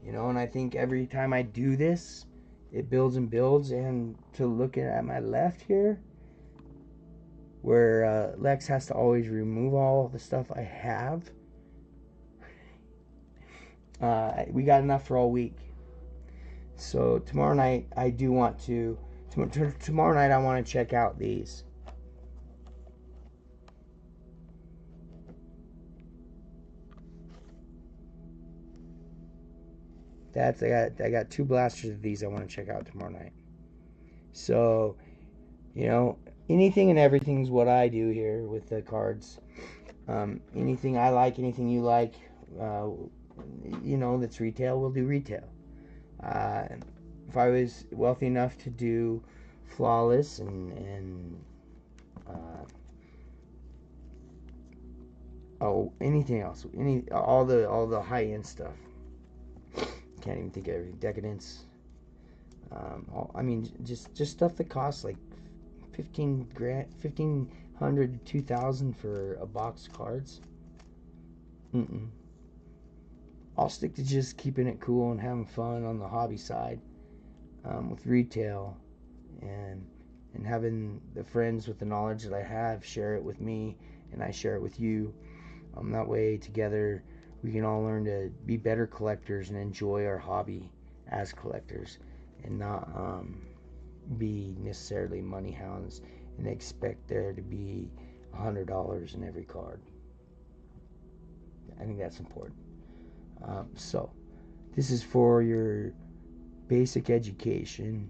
And I think every time I do this, it builds and builds. And to look at my left here, where Lex has to always remove all the stuff I have, we got enough for all week. So tomorrow night I do want to. Tomorrow night I want to check out these. I got 2 blasters of these I want to check out tomorrow night. So, anything and everything is what I do here with the cards. Anything I like, anything you like, that's retail, we'll do retail. If I was wealthy enough to do flawless and anything else, all the high end stuff. Can't even think of everything. Decadence. Just stuff that costs like $1,500 to $2,000 for a box of cards. I'll stick to just keeping it cool and having fun on the hobby side, with retail, and having the friends with the knowledge that I have share it with me, and I share it with you. That way, together, we can all learn to be better collectors and enjoy our hobby as collectors, and not be necessarily money hounds and expect there to be $100 in every card. I think that's important. So, this is for your basic education,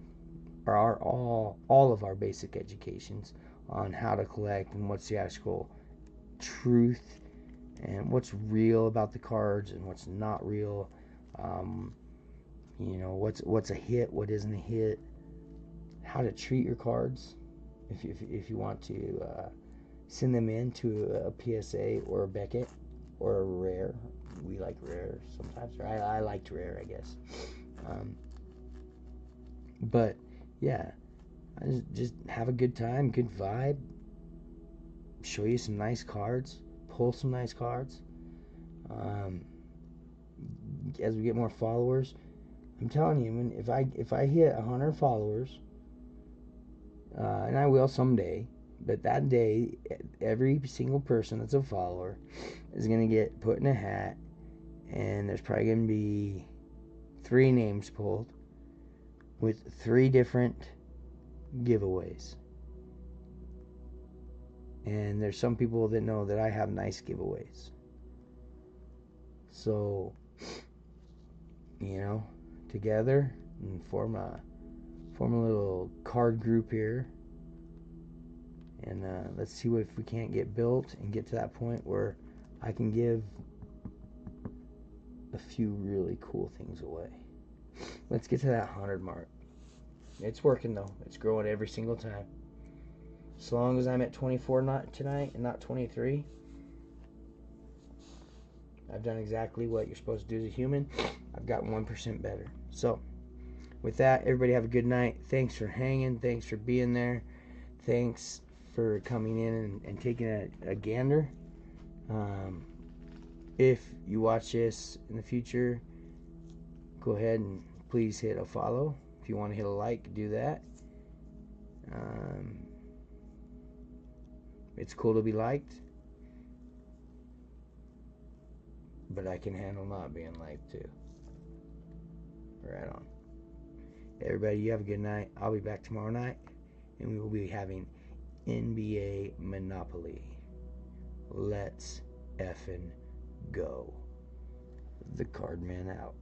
or all of our basic educations on how to collect and what's the actual truth and what's real about the cards and what's not real. What's a hit, what isn't a hit, how to treat your cards if you want to send them in to a PSA or a Beckett or a rare. We like rare sometimes, or I liked rare, I guess. But yeah, I just have a good time, good vibe, show you some nice cards, pull some nice cards. As we get more followers, I'm telling you, if I hit 100 followers, and I will someday, but that day, every single person that's a follower is going to get put in a hat, and there's probably going to be 3 names pulled with 3 different giveaways. And there's some people that know that I have nice giveaways. So, together and form a little card group here, and let's see if we can't get built and get to that point where I can give a few really cool things away. Let's get to that 100 mark. It's working though. It's growing every single time. As long as I'm at 24 tonight and not 23, I've done exactly what you're supposed to do as a human. I've gotten 1% better. So, with that, everybody have a good night. Thanks for hanging. Thanks for being there. Thanks for coming in and taking a gander. If you watch this in the future, go ahead and please hit a follow. If you want to hit a like, do that. It's cool to be liked, but I can handle not being liked too. Right on. Everybody, you have a good night. I'll be back tomorrow night, and we will be having NBA Monopoly. Let's effing go. The CardMan out.